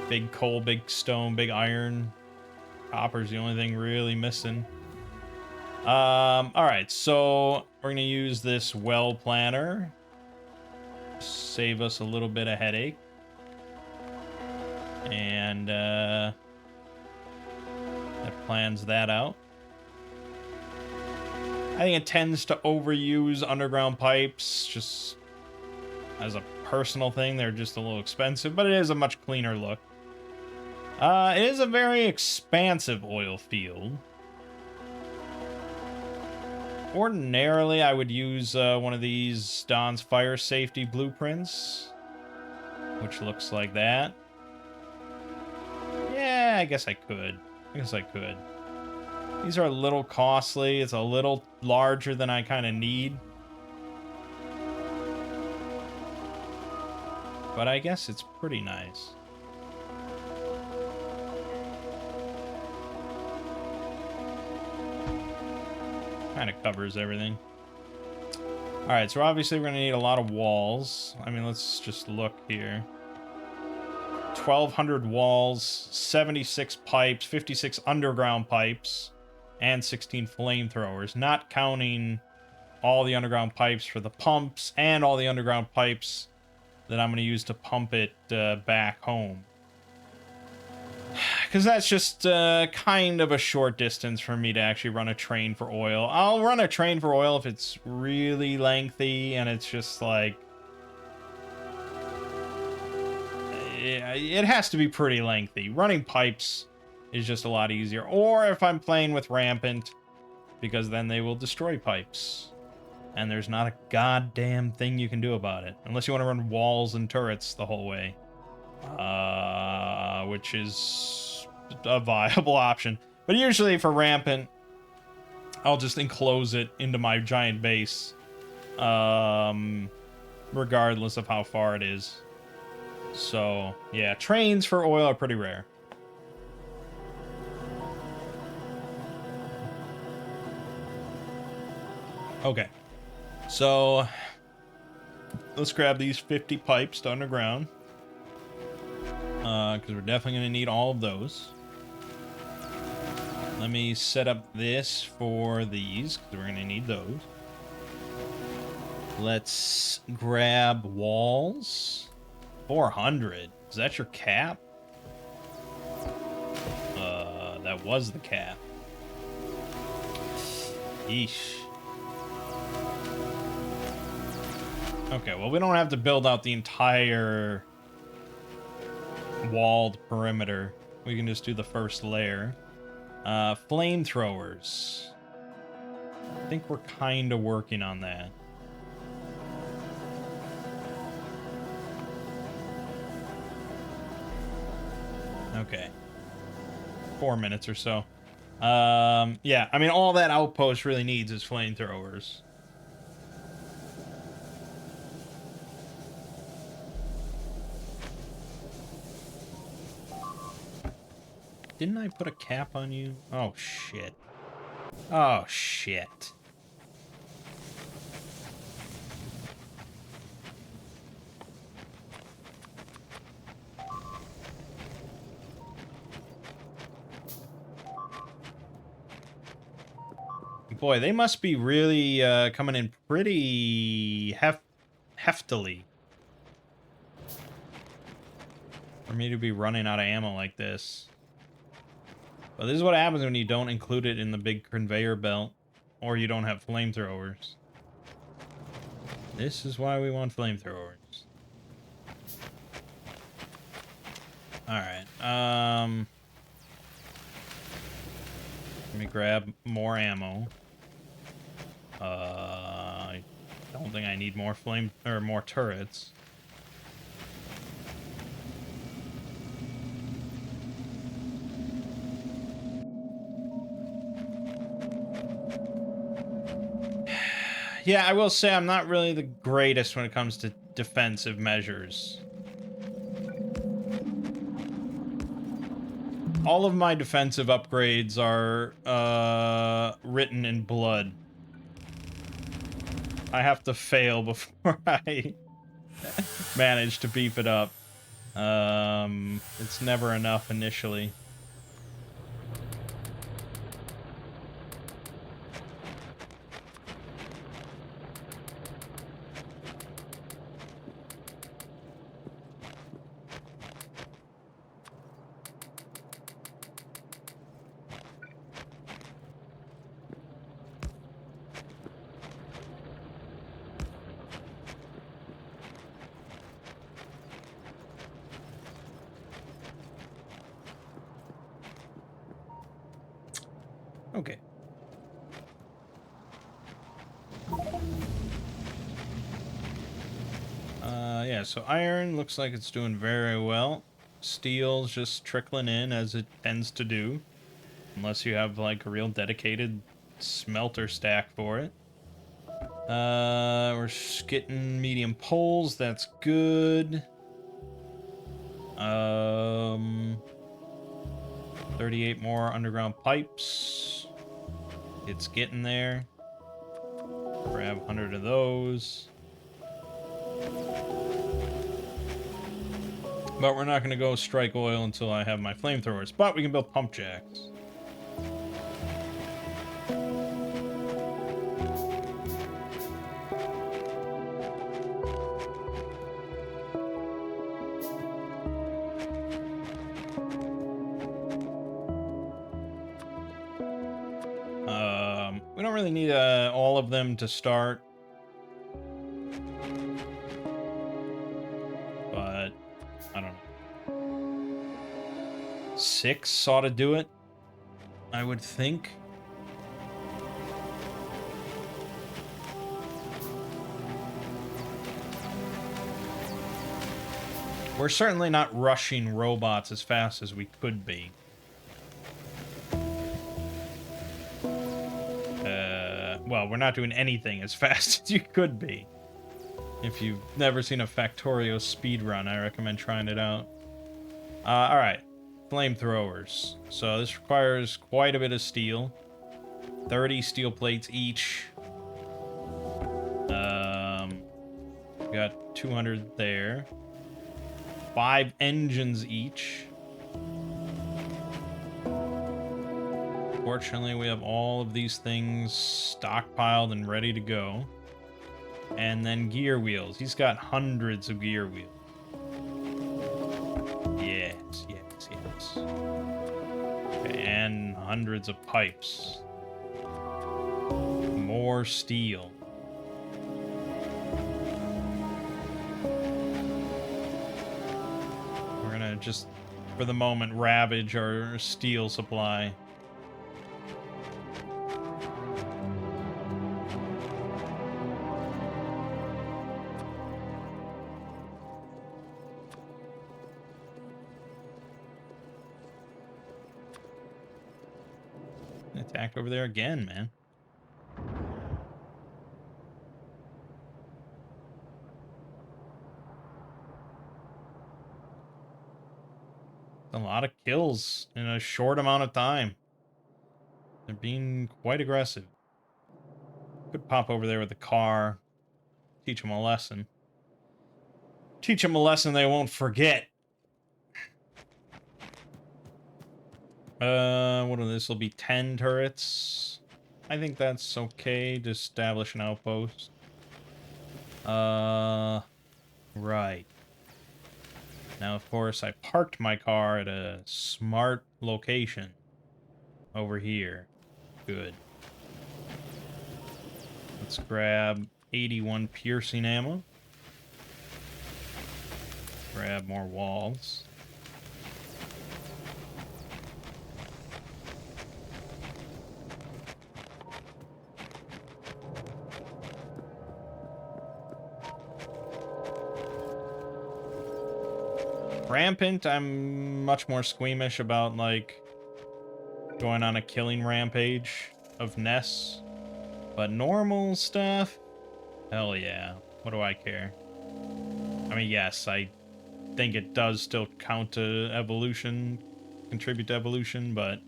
Big coal, big stone, big iron. Copper's the only thing really missing. Alright, so we're gonna use this well planner. Save us a little bit of headache. And, that plans that out. I think it tends to overuse underground pipes, just as a personal thing. They're just a little expensive, but it is a much cleaner look. It is a very expansive oil field. Ordinarily, I would use one of these Don's fire safety blueprints, which looks like that. Yeah, I guess I could. These are a little costly. It's a little larger than I kind of need. But I guess it's pretty nice. Kind of covers everything. Alright, so obviously we're going to need a lot of walls. I mean, let's just look here. 1,200 walls, 76 pipes, 56 underground pipes, and 16 flamethrowers. Not counting all the underground pipes for the pumps and all the underground pipes that I'm going to use to pump it back home. Because that's just kind of a short distance for me to actually run a train for oil. I'll run a train for oil if it's really lengthy and it's just like... it has to be pretty lengthy. Running pipes is just a lot easier. Or if I'm playing with Rampant, because then they will destroy pipes. And there's not a goddamn thing you can do about it. Unless you want to run walls and turrets the whole way. Which is a viable option. But usually for Rampant, I'll just enclose it into my giant base. Regardless of how far it is. So, yeah, trains for oil are pretty rare. Okay. So, let's grab these 50 pipes to underground. Because we're definitely going to need all of those. Let me set up this for these, because we're going to need those. Let's grab walls. 400. Is that your cap? that was the cap. Yeesh. Okay, well, we don't have to build out the entire walled perimeter. We can just do the first layer. Flamethrowers. I think we're kind of working on that. Okay. 4 minutes or so. Yeah, I mean, all that outpost really needs is flamethrowers. Didn't I put a cap on you? Oh, shit. Oh, shit. Boy, they must be really coming in pretty heftily for me to be running out of ammo like this. But this is what happens when you don't include it in the big conveyor belt, or you don't have flamethrowers. This is why we want flamethrowers. Alright, let me grab more ammo. I don't think I need more more turrets. Yeah, I will say I'm not really the greatest when it comes to defensive measures. All of my defensive upgrades are written in blood. I have to fail before I manage to beef it up. It's never enough initially. Okay. Yeah, so iron looks like it's doing very well. Steel's just trickling in as it tends to do. Unless you have, like, a real dedicated smelter stack for it. We're getting medium poles, that's good. 38 more underground pipes. It's getting there. Grab 100 of those. But we're not going to go strike oil until I have my flamethrowers. But we can build pump jacks. We don't really need all of them to start. But, I don't know. 6 ought to do it, I would think. We're certainly not rushing robots as fast as we could be. Well, we're not doing anything as fast as you could be. If you've never seen a Factorio speedrun, I recommend trying it out. Alright. Flamethrowers. So this requires quite a bit of steel. 30 steel plates each. We got 200 there. 5 engines each. Fortunately, we have all of these things stockpiled and ready to go. And then gear wheels. He's got hundreds of gear wheels. Yes, yes, yes. Okay, and hundreds of pipes. More steel. We're gonna just, for the moment, ravage our steel supply. Attack over there again, man. A lot of kills in a short amount of time. They're being quite aggressive. Could pop over there with the car. Teach them a lesson. Teach them a lesson they won't forget. What are this? Will be 10 turrets. I think that's okay to establish an outpost. Right. Now, of course, I parked my car at a smart location. Over here. Good. Let's grab 81 piercing ammo. Grab more walls. Rampant, I'm much more squeamish about, like, going on a killing rampage of nests. But normal stuff? Hell yeah. What do I care? I mean, yes, I think it does still count to evolution, contribute to evolution, but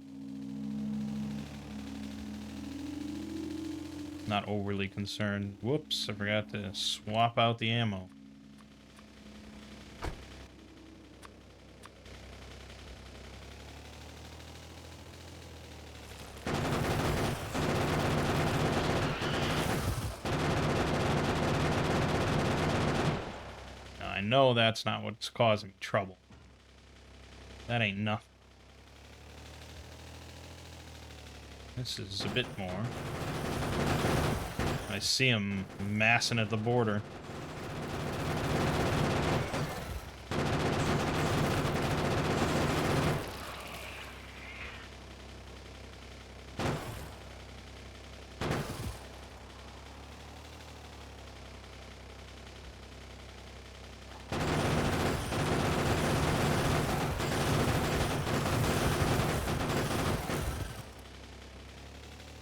not overly concerned. Whoops, I forgot to swap out the ammo. I know that's not what's causing me trouble. That ain't nothing. This is a bit more. I see him massing at the border.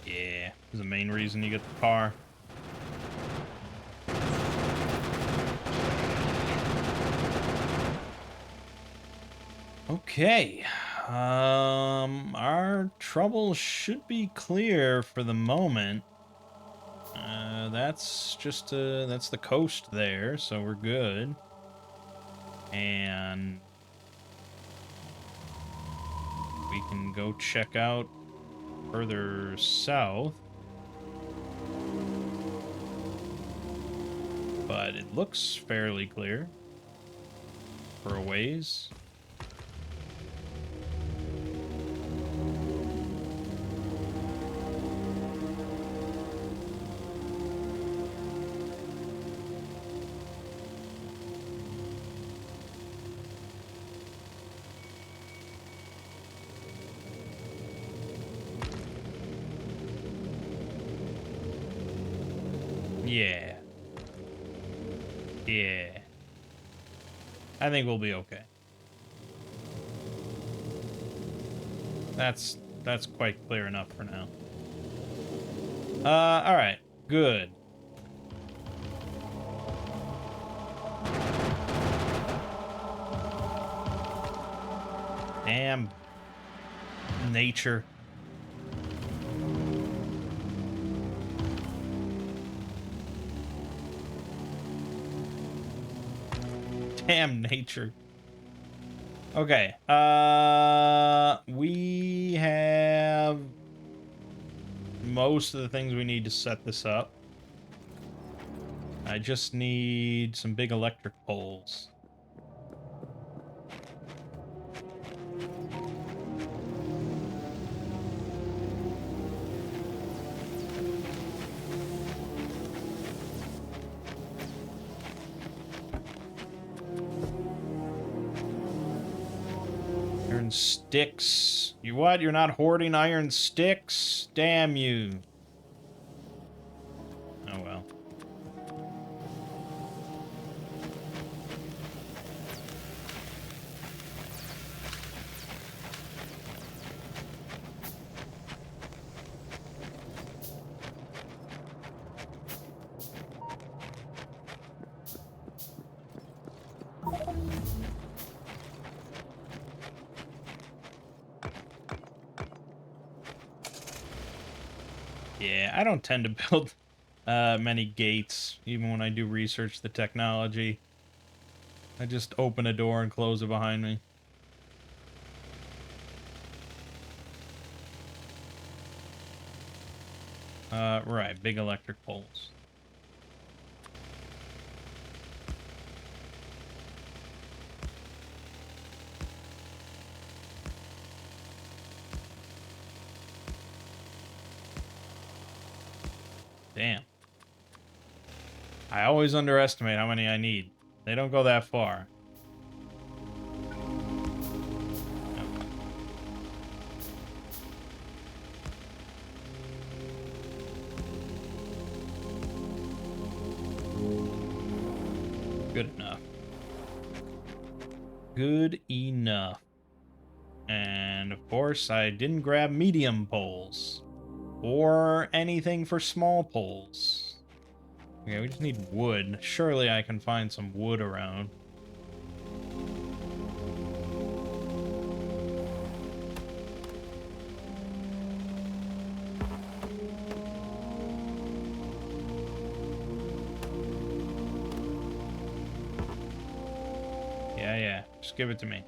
Yeah, this is the main reason you get the car. Okay. Our trouble should be clear for the moment. That's just, that's the coast there, so we're good. And we can go check out further south. But it looks fairly clear for a ways. Yeah. Yeah. I think we'll be okay. That's quite clear enough for now. Alright. Good. Damn. Nature. Damn nature. Okay. We have most of the things we need to set this up. I just need some big electric poles. Iron sticks. You what? You're not hoarding iron sticks? Damn you. Oh well. Yeah, I don't tend to build many gates, even when I do research the technology. I just open a door and close it behind me. Right, big electric poles. Damn. I always underestimate how many I need. They don't go that far. Good enough. Good enough. And of course, I didn't grab medium poles. Or anything for small poles. Okay, we just need wood. Surely I can find some wood around. Yeah. Just give it to me.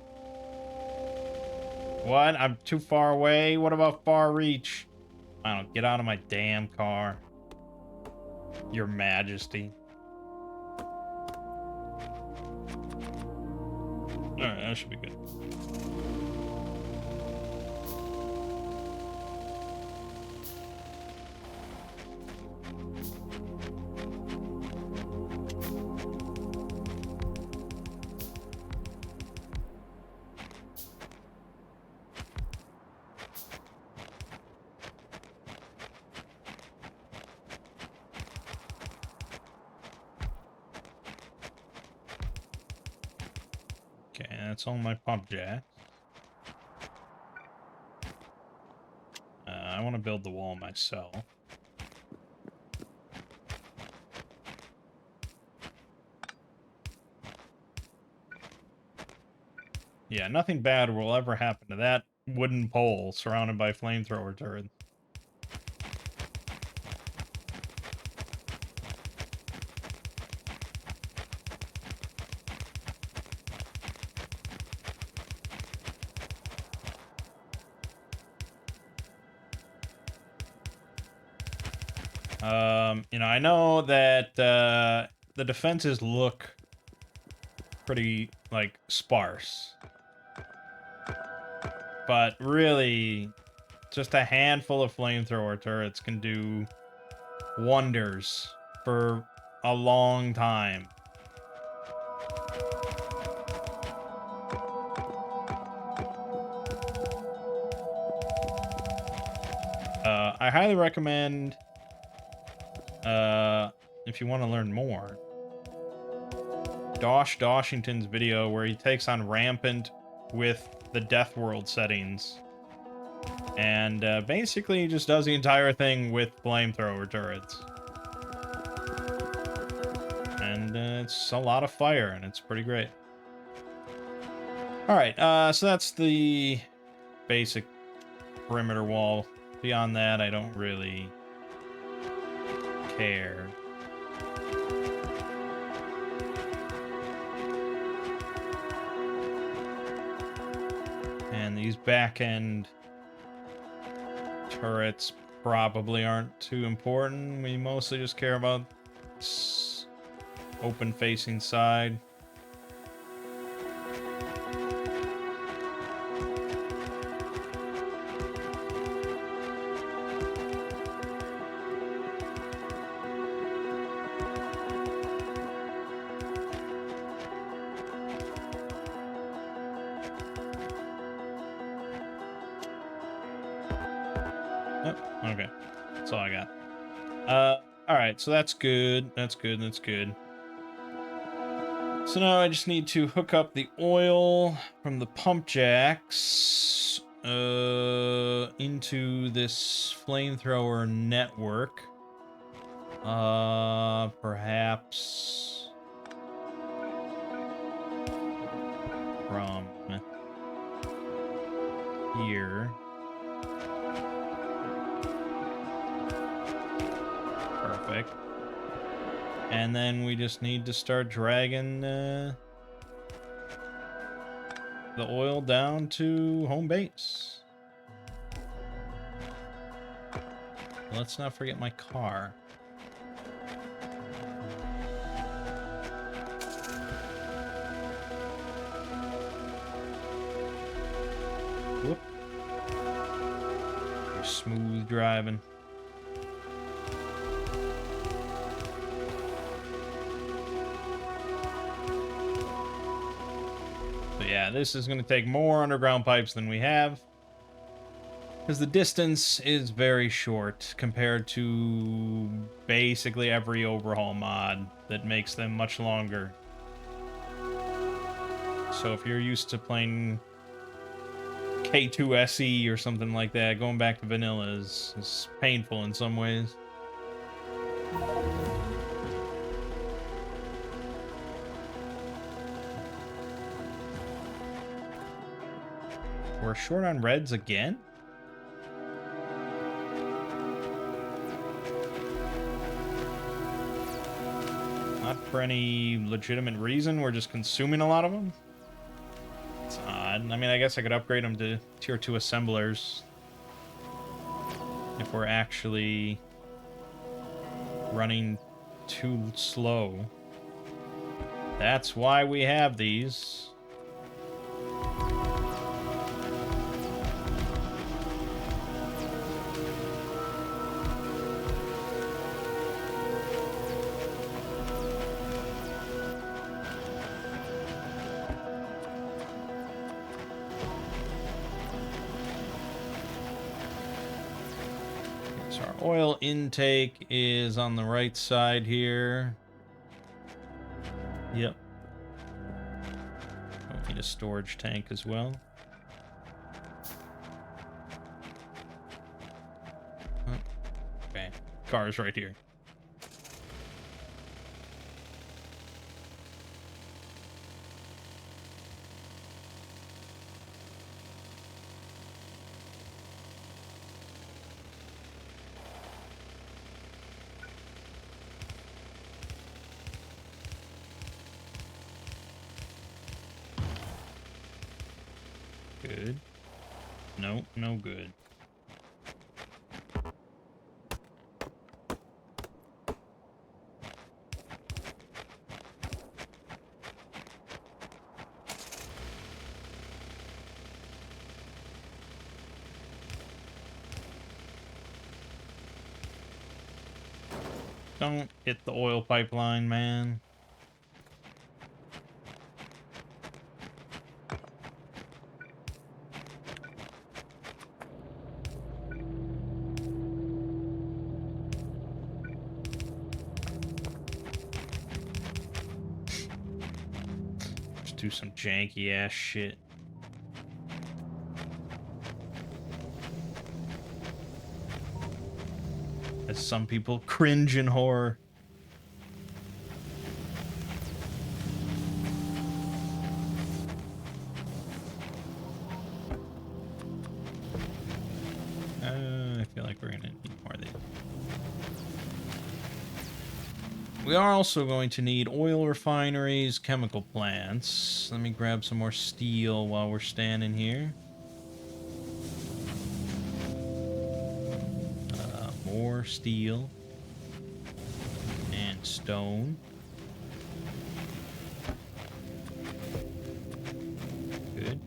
What? I'm too far away? What about far reach? I don't get out of my damn car. Your Majesty. Alright, that should be good. Okay, that's all my pump jacks. I want to build the wall myself. Yeah, nothing bad will ever happen to that wooden pole surrounded by flamethrower turrets. You know, I know that the defenses look pretty, like, sparse. But really, just a handful of flamethrower turrets can do wonders for a long time. I highly recommend, if you want to learn more, Doshington's video where he takes on Rampant with the Death World settings. And basically he just does the entire thing with flamethrower turrets. And it's a lot of fire, and it's pretty great. Alright, so that's the basic perimeter wall. Beyond that, I don't really care. And these back-end turrets probably aren't too important. We mostly just care about this open-facing side. Okay. That's all I got. All right. So that's good. That's good. That's good. So now I just need to hook up the oil from the pump jacks into this flamethrower network. Perhaps from here. Perfect. And then we just need to start dragging the oil down to home base. Let's not forget my car. Whoop. Very smooth driving. So yeah, this is going to take more underground pipes than we have, because the distance is very short compared to basically every overhaul mod that makes them much longer. So if you're used to playing K2 SE or something like that, going back to vanilla is painful in some ways. We're short on reds again? Not for any legitimate reason, we're just consuming a lot of them? It's odd. I mean, I guess I could upgrade them to tier 2 assemblers if we're actually running too slow. That's why we have these. So our oil intake is on the right side here. Yep. Don't need a storage tank as well. Okay. Car's right here. Good. Nope, no good. Don't hit the oil pipeline, man. Just do some janky ass shit. As some people cringe in horror. I feel like we're gonna need more of these. We are also going to need oil refineries, chemical plants. Let me grab some more steel while we're standing here. More steel and stone. Good.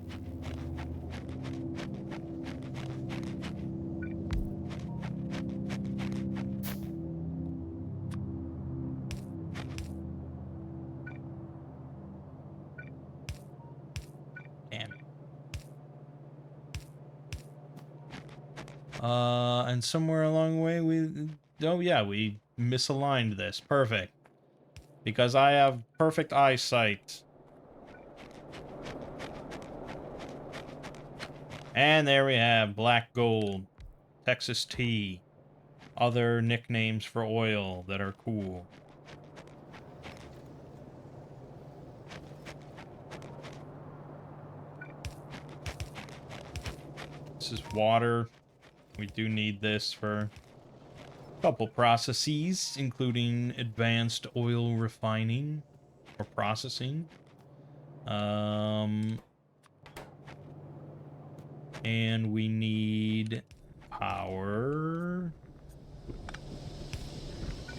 Damn. And somewhere along the way, oh yeah, we misaligned this. Perfect. Because I have perfect eyesight. And there we have black gold, Texas tea, other nicknames for oil that are cool. This is water. We do need this for a couple processes, including advanced oil refining or processing. And we need power.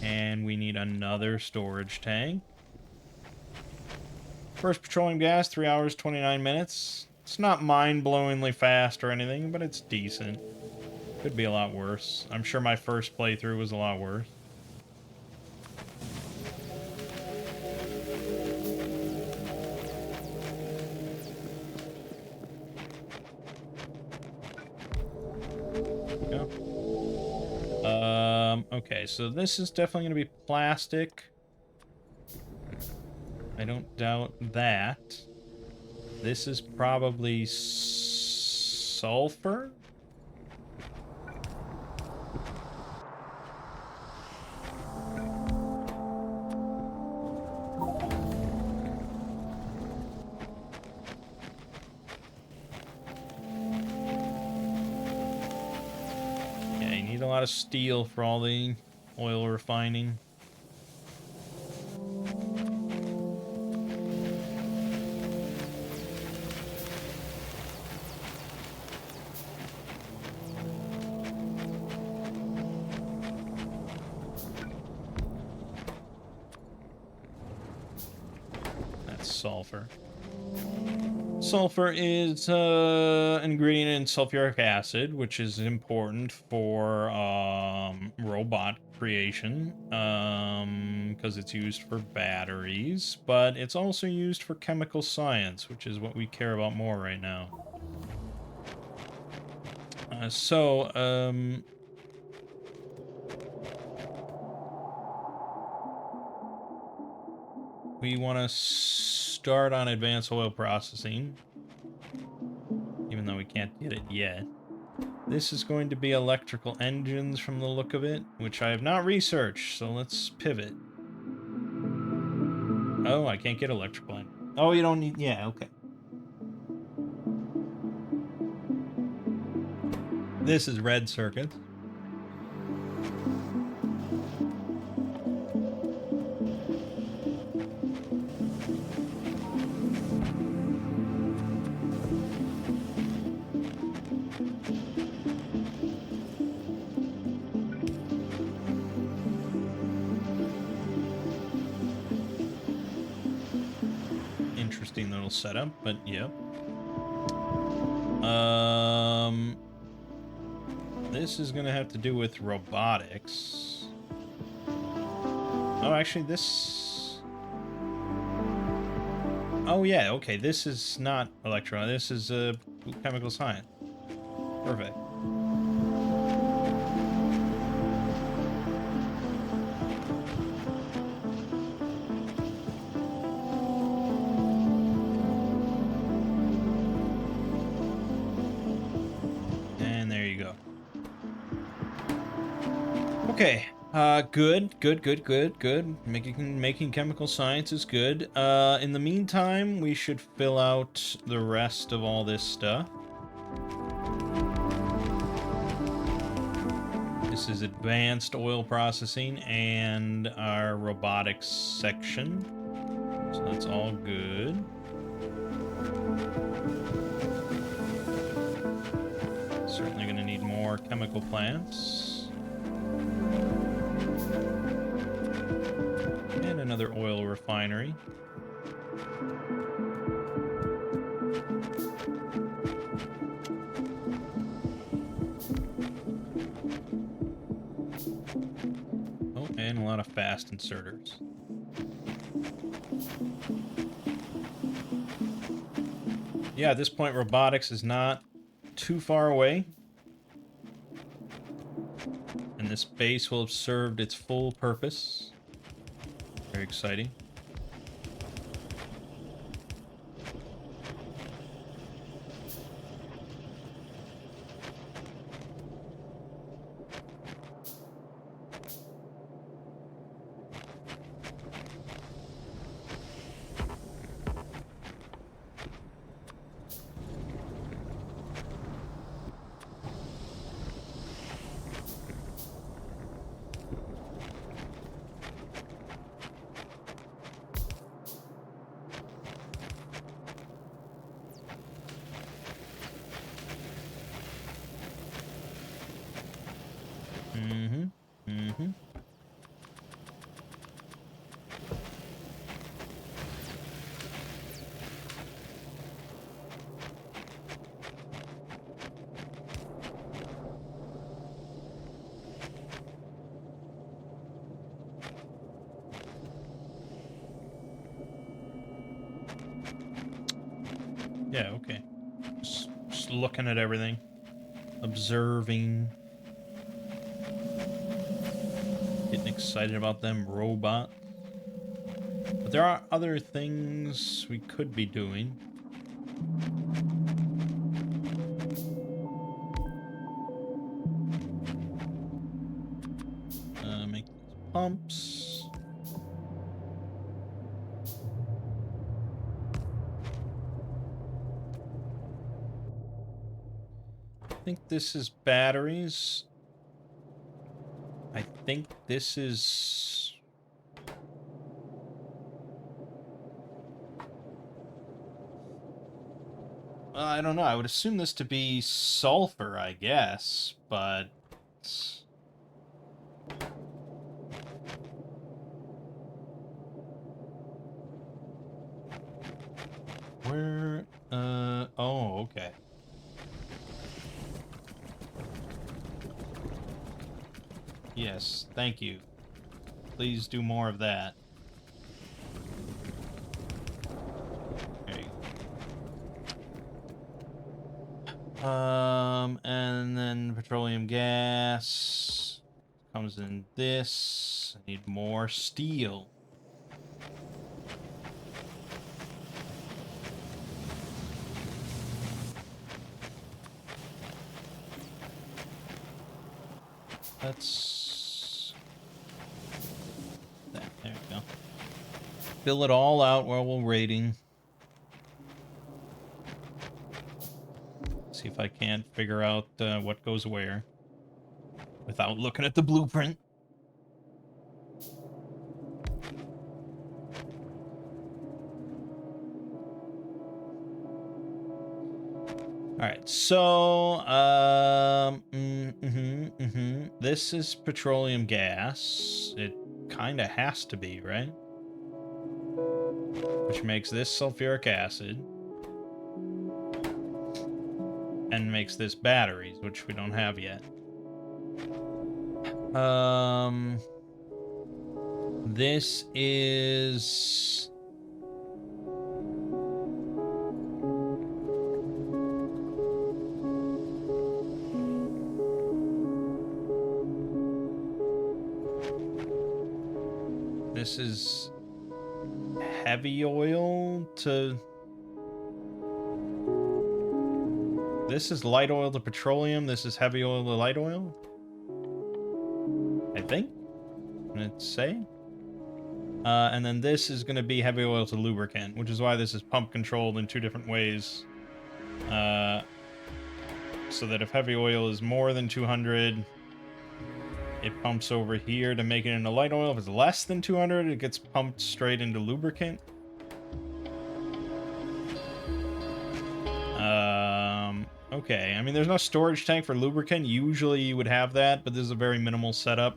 And we need another storage tank. First petroleum gas, 3 hours, 29 minutes. It's not mind-blowingly fast or anything, but it's decent. Could be a lot worse. I'm sure my first playthrough was a lot worse. Okay, so this is definitely going to be plastic. I don't doubt that. This is probably sulfur? Yeah, you need a lot of steel for all the oil refining. Sulfur. Sulfur is an ingredient in sulfuric acid, which is important for robot creation because it's used for batteries, but it's also used for chemical science, which is what we care about more right now. We want to start on advanced oil processing, even though we can't get it yet. This is going to be electrical engines from the look of it, which I have not researched, so let's pivot. Oh, I can't get electrical engines. Oh, you don't need... Yeah, okay. This is red circuits. Interesting little setup, but yeah. This is gonna have to do with robotics. Oh, actually, this... Oh, yeah, okay, this is not electron. This is chemical science. Perfect. And there you go. Okay. Good. Making chemical science is good. In the meantime, we should fill out the rest of all this stuff. This is advanced oil processing and our robotics section. So that's all good. Certainly going to need more chemical plants. And another oil refinery. Oh, and a lot of fast inserters. Yeah, at this point, robotics is not too far away. this base will have served its full purpose. Very exciting. Yeah, okay. Just looking at everything. Observing. Getting excited about them robots. But there are other things we could be doing. Make these pumps. I think this is batteries. I think this is... I don't know. I would assume this to be sulfur, I guess, but... Where... oh, okay. Yes, thank you. Please do more of that. There you go. And then petroleum gas comes in this. I need more steel. Let's... There we go. Fill it all out while we're waiting. See if I can't figure out what goes where without looking at the blueprint. Alright, so, this is petroleum gas. It kind of has to be, right? Which makes this sulfuric acid. And makes this batteries, which we don't have yet. This is... This is heavy oil to... This is light oil to petroleum. This is heavy oil to light oil. I think. Let's say. And then this is going to be heavy oil to lubricant, which is why this is pump controlled in two different ways. So that if heavy oil is more than 200, it pumps over here to make it into light oil. If it's less than 200, it gets pumped straight into lubricant. Okay, I mean, there's no storage tank for lubricant. Usually you would have that, but this is a very minimal setup.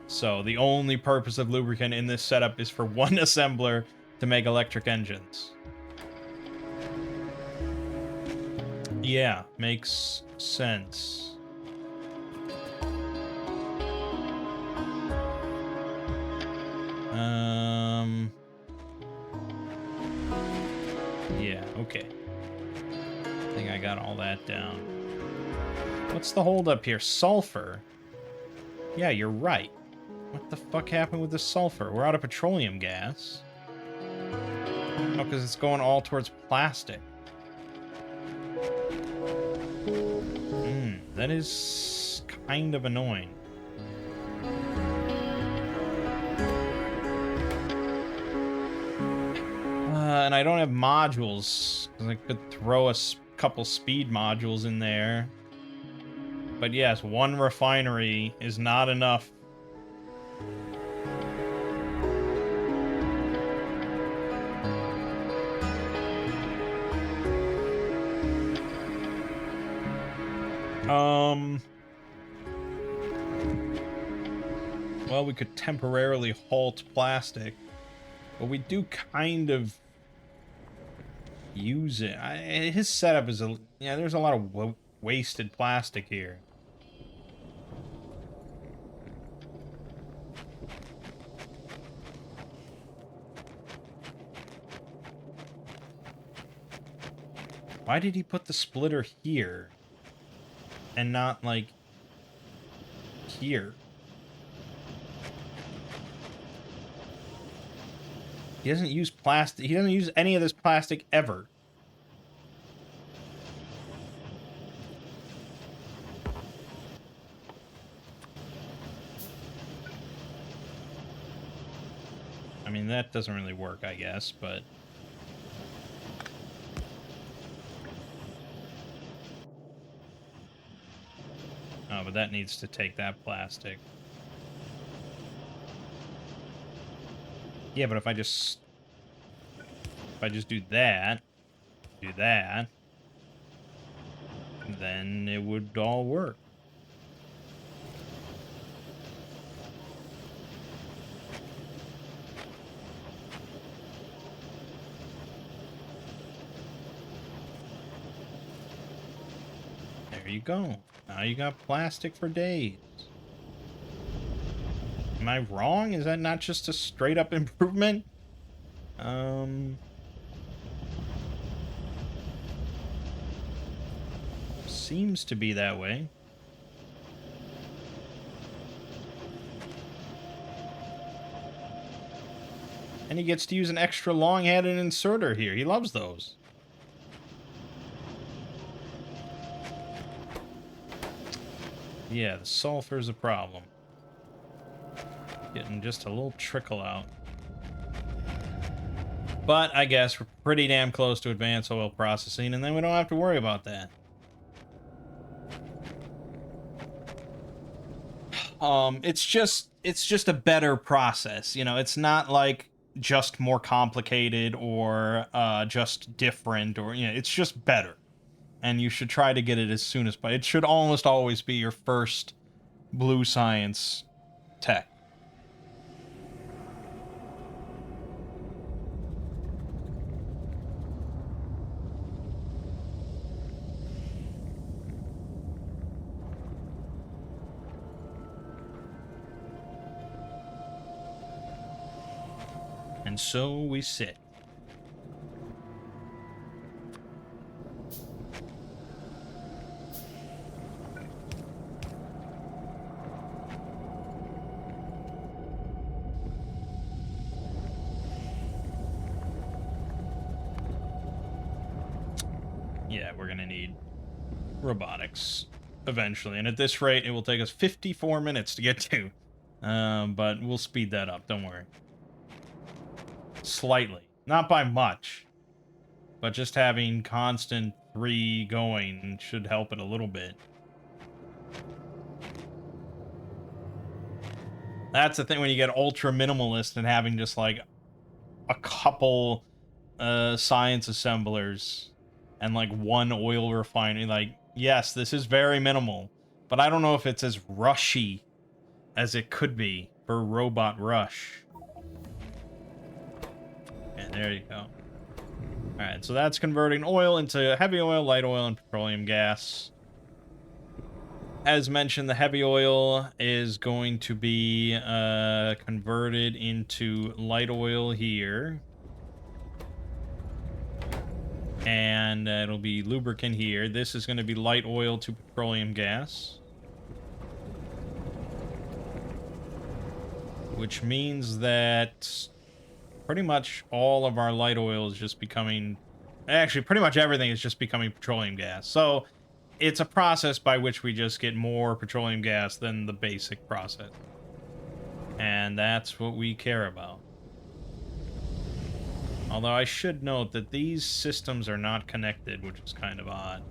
So the only purpose of lubricant in this setup is for one assembler to make electric engines. Yeah, makes sense. Yeah, okay. I think I got all that down. What's the holdup here? Sulfur. Yeah, you're right. What the fuck happened with the sulfur? We're out of petroleum gas. Oh, because it's going all towards plastic. That is kind of annoying. And I don't have modules, because I could throw a couple speed modules in there. But yes, one refinery is not enough. Well, we could temporarily halt plastic, but we do kind of use it. His setup is yeah, there's a lot of wasted plastic here. Why did he put the splitter here and not, like, here? He doesn't use plastic. He doesn't use any of this plastic ever. I mean, that doesn't really work, I guess, but... Oh, but that needs to take that plastic. Yeah, but if I just do that, then it would all work. There you go. Now you got plastic for days. Am I wrong? Is that not just a straight up improvement? Seems to be that way. And he gets to use an extra long-handed inserter here. He loves those. Yeah, the sulfur's a problem. Getting just a little trickle out. But I guess we're pretty damn close to advanced oil processing, and then we don't have to worry about that. It's just a better process, you know. It's not like just more complicated or just different, or, you know, it's just better. And you should try to get it as soon as possible. It should almost always be your first blue science tech. And so we sit. Yeah, we're gonna need robotics eventually, and at this rate, it will take us 54 minutes to get to. But we'll speed that up, don't worry. Slightly. Not by much. But just having constant 3 going should help it a little bit. That's the thing when you get ultra minimalist and having just, like, a couple science assemblers and, like, one oil refinery. Like, yes, this is very minimal, but I don't know if it's as rushy as it could be for Robot Rush. And there you go. Alright, so that's converting oil into heavy oil, light oil, and petroleum gas. As mentioned, the heavy oil is going to be converted into light oil here. And it'll be lubricant here. This is going to be light oil to petroleum gas. which means that pretty much all of our light oil is just becoming, actually pretty much everything is just becoming petroleum gas. So it's a process by which we just get more petroleum gas than the basic process. And that's what we care about. Although I should note that these systems are not connected, which is kind of odd.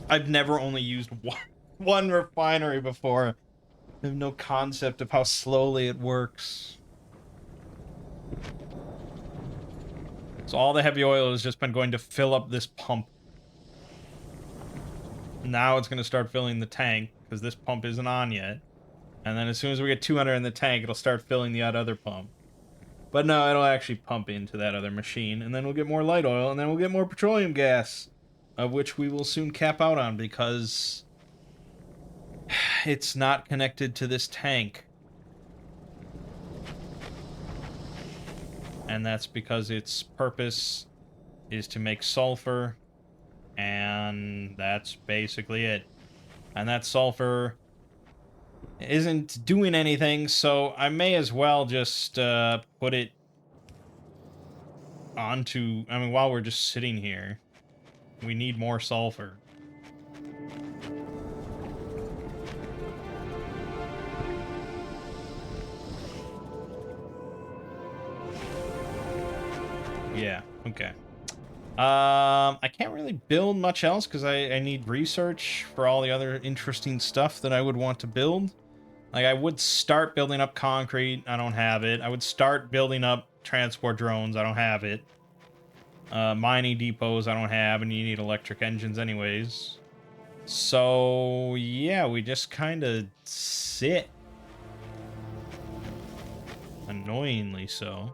I've never only used one refinery before. I have no concept of how slowly it works. So all the heavy oil has just been going to fill up this pump. Now it's going to start filling the tank, because this pump isn't on yet. And then as soon as we get 200 in the tank, it'll start filling the other pump. But no, it'll actually pump into that other machine, and then we'll get more light oil, and then we'll get more petroleum gas, of which we will soon cap out on, because it's not connected to this tank. And that's because its purpose is to make sulfur, and that's basically it. And that sulfur isn't doing anything, so I may as well just put it onto, I mean, while we're just sitting here, we need more sulfur. Yeah, okay. I can't really build much else because I need research for all the other interesting stuff that I would want to build. Like, I would start building up concrete. I don't have it. I would start building up transport drones. I don't have it. Mining depots I don't have, and you need electric engines anyways. So, yeah, we just kind of sit. Annoyingly so.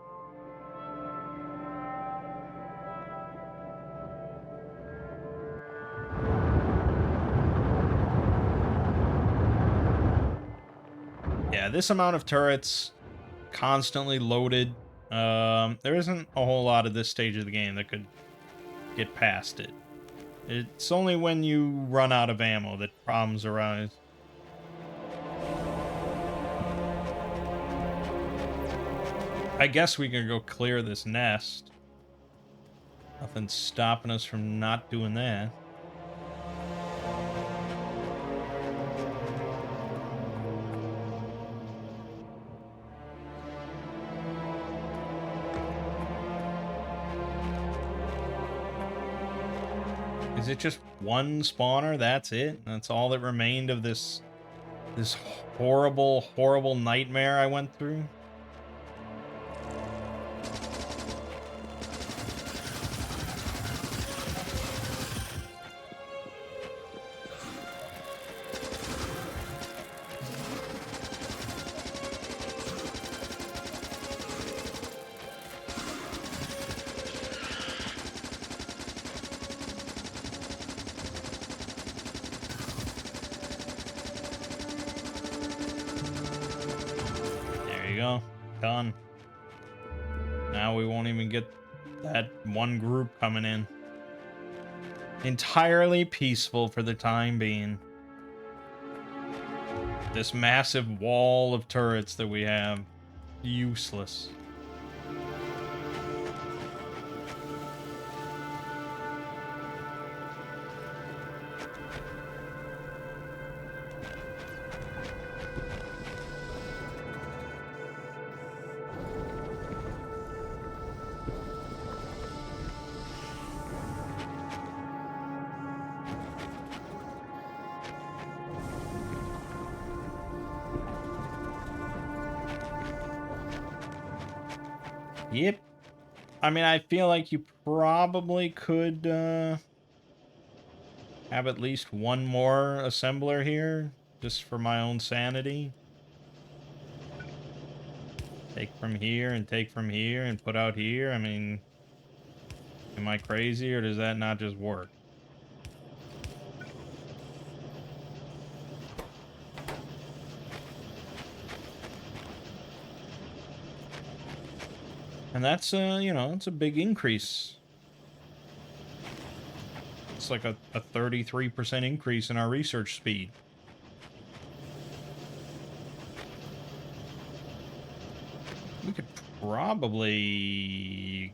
Yeah, this amount of turrets, constantly loaded. There isn't a whole lot of this stage of the game that could get past it. It's only when you run out of ammo that problems arise. I guess we can go clear this nest. Nothing's stopping us from not doing that. Is it just one spawner? That's it? That's all that remained of this horrible, horrible nightmare I went through? Go. Done. Now we won't even get that one group coming in. Entirely peaceful for the time being. This massive wall of turrets that we have. Useless. Yep. I mean, I feel like you probably could have at least one more assembler here, just for my own sanity. Take from here and take from here and put out here. I mean, am I crazy or does that not just work? And that's, you know, it's a big increase. It's like a 33% increase in our research speed. We could probably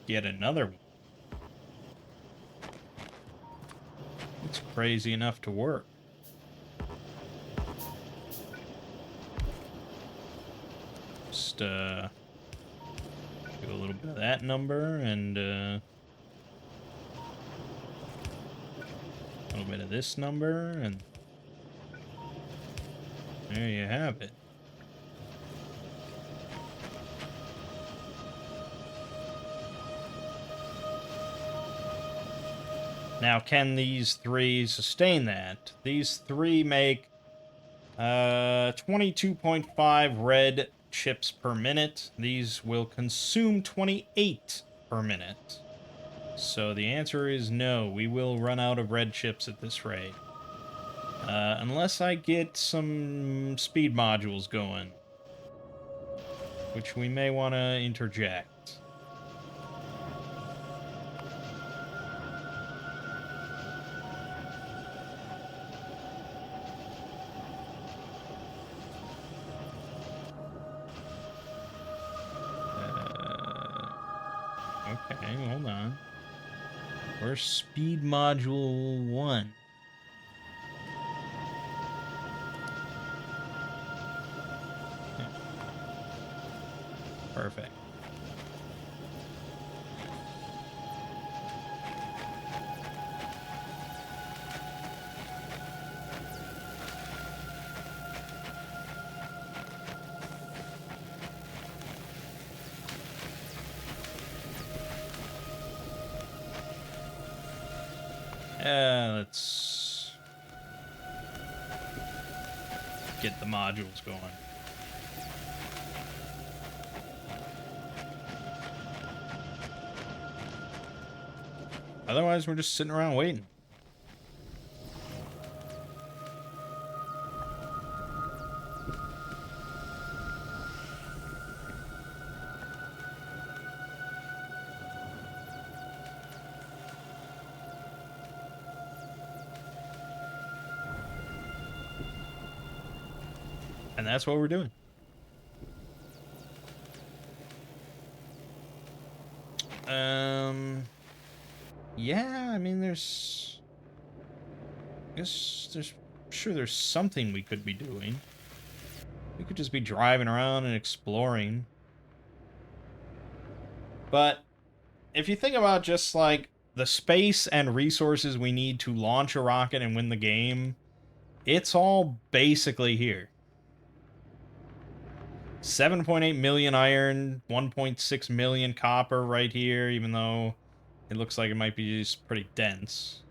get another one. It's crazy enough to work. Just, do a little bit of that number and, a little bit of this number, and there you have it. Now, can these three sustain that? These three make 22.5 red chips per minute. These will consume 28 per minute. So the answer is no. We will run out of red chips at this rate. Unless I get some speed modules going, which we may want to interject. Okay, hold on. Where's speed module 1? Yeah. Perfect. Let's get the modules going. Otherwise, we're just sitting around waiting. And that's what we're doing. Yeah, I mean, there's... I guess there's something we could be doing. We could just be driving around and exploring. But if you think about just, like, the space and resources we need to launch a rocket and win the game, it's all basically here. 7.8 million iron, 1.6 million copper right here, even though it looks like it might be just pretty dense.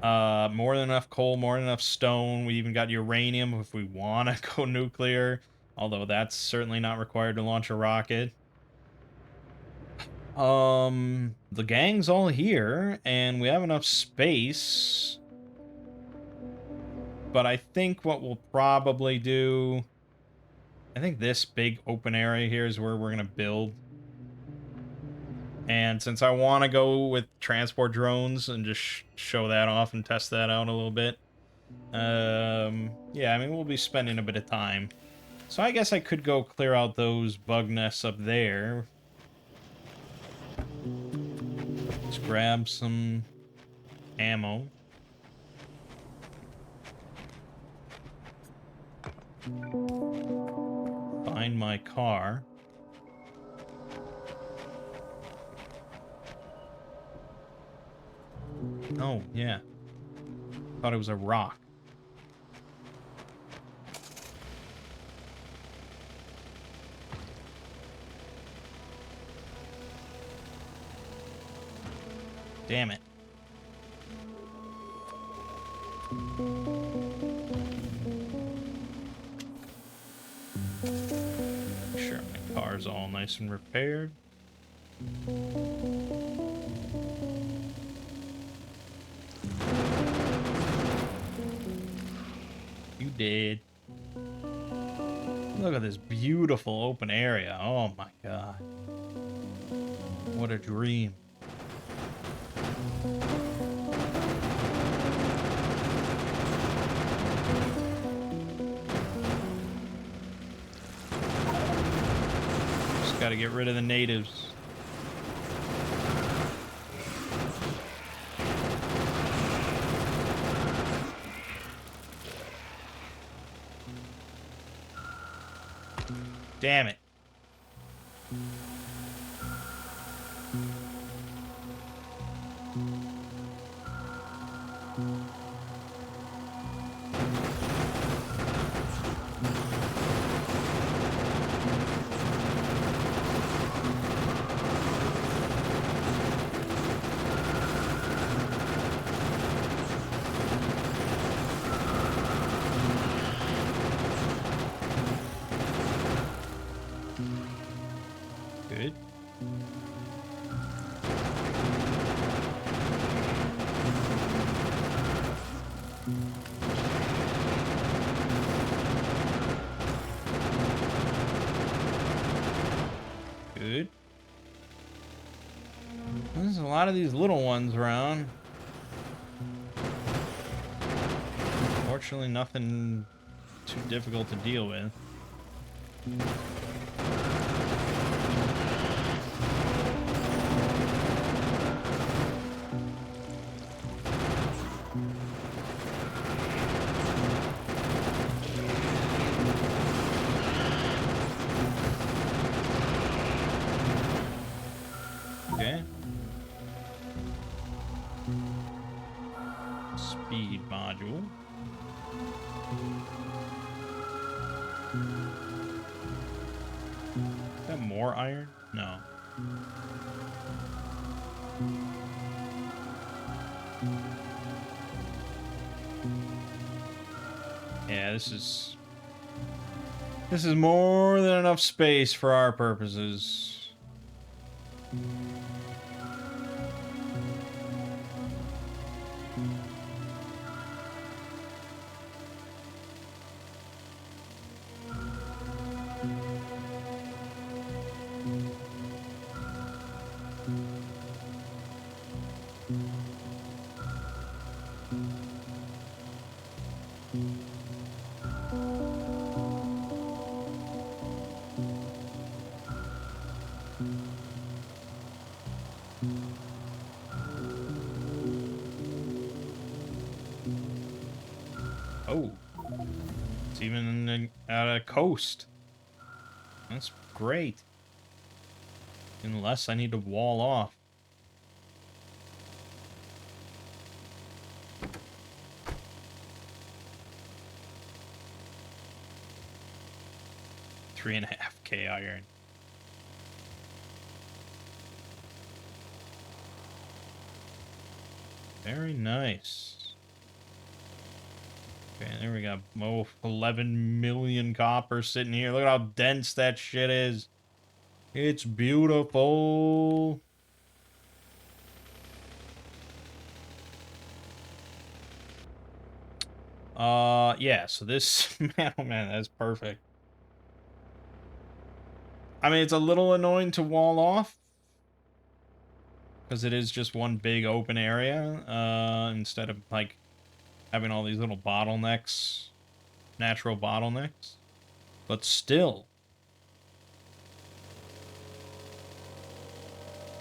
More than enough coal, more than enough stone. We even got uranium if we want to go nuclear, although that's certainly not required to launch a rocket. The gang's all here, and we have enough space. But I think what we'll probably do... I think this big open area here is where we're going to build. And since I want to go with transport drones and just show that off and test that out a little bit, yeah, I mean, we'll be spending a bit of time. So I guess I could go clear out those bug nests up there. Just grab some ammo. Find my car. Oh, yeah. Thought it was a rock. Damn it. Make sure my car's all nice and repaired. You did. Look at this beautiful open area. Oh my god. What a dream. Just gotta get rid of the natives. Damn it. Good. Good. There's a lot of these little ones around. Fortunately, nothing too difficult to deal with. Okay. Speed module. Is that more iron? No. Yeah, this is more than enough space for our purposes. Oh, it's even at a coast. That's great. Unless I need to wall off. $3.5K iron. Very nice. Okay, there we go. Oh, 11 million copper sitting here. Look at how dense that shit is. It's beautiful. Yeah, so this, man, oh man, that's perfect. I mean, it's a little annoying to wall off, because it is just one big open area, instead of, like, having all these little bottlenecks, natural bottlenecks. But still,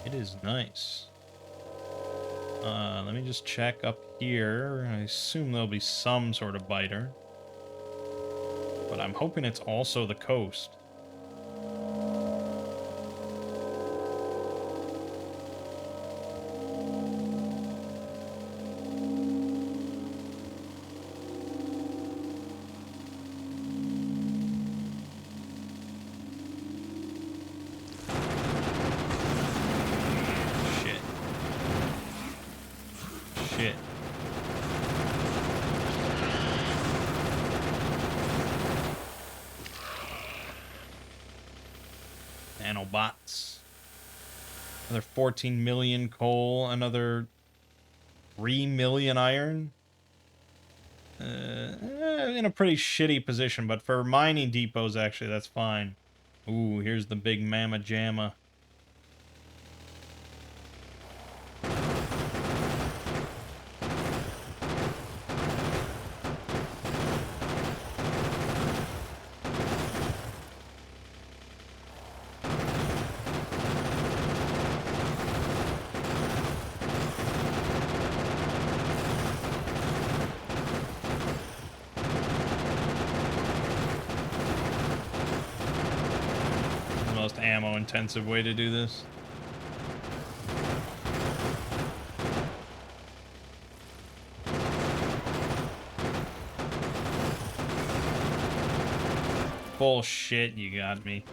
it is nice. Let me just check up here. I assume there'll be some sort of biter. But I'm hoping it's also the coast. Shit. Nanobots. Another 14 million coal. Another 3 million iron. In a pretty shitty position, but for mining depots, actually, that's fine. Ooh, here's the big mamma jamma. ammo-intensive way to do this. Bullshit, you got me.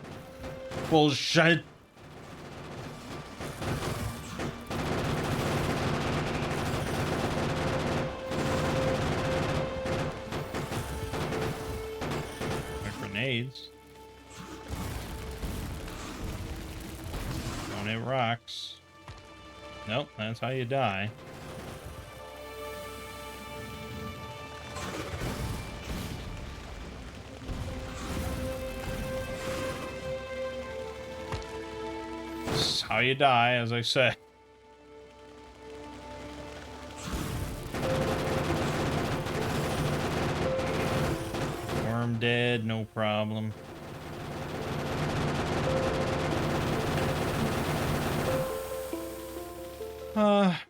Bullshit. Grenades. Don't hit rocks. Nope, that's how you die. That's how you die, as I said. Worm dead, no problem.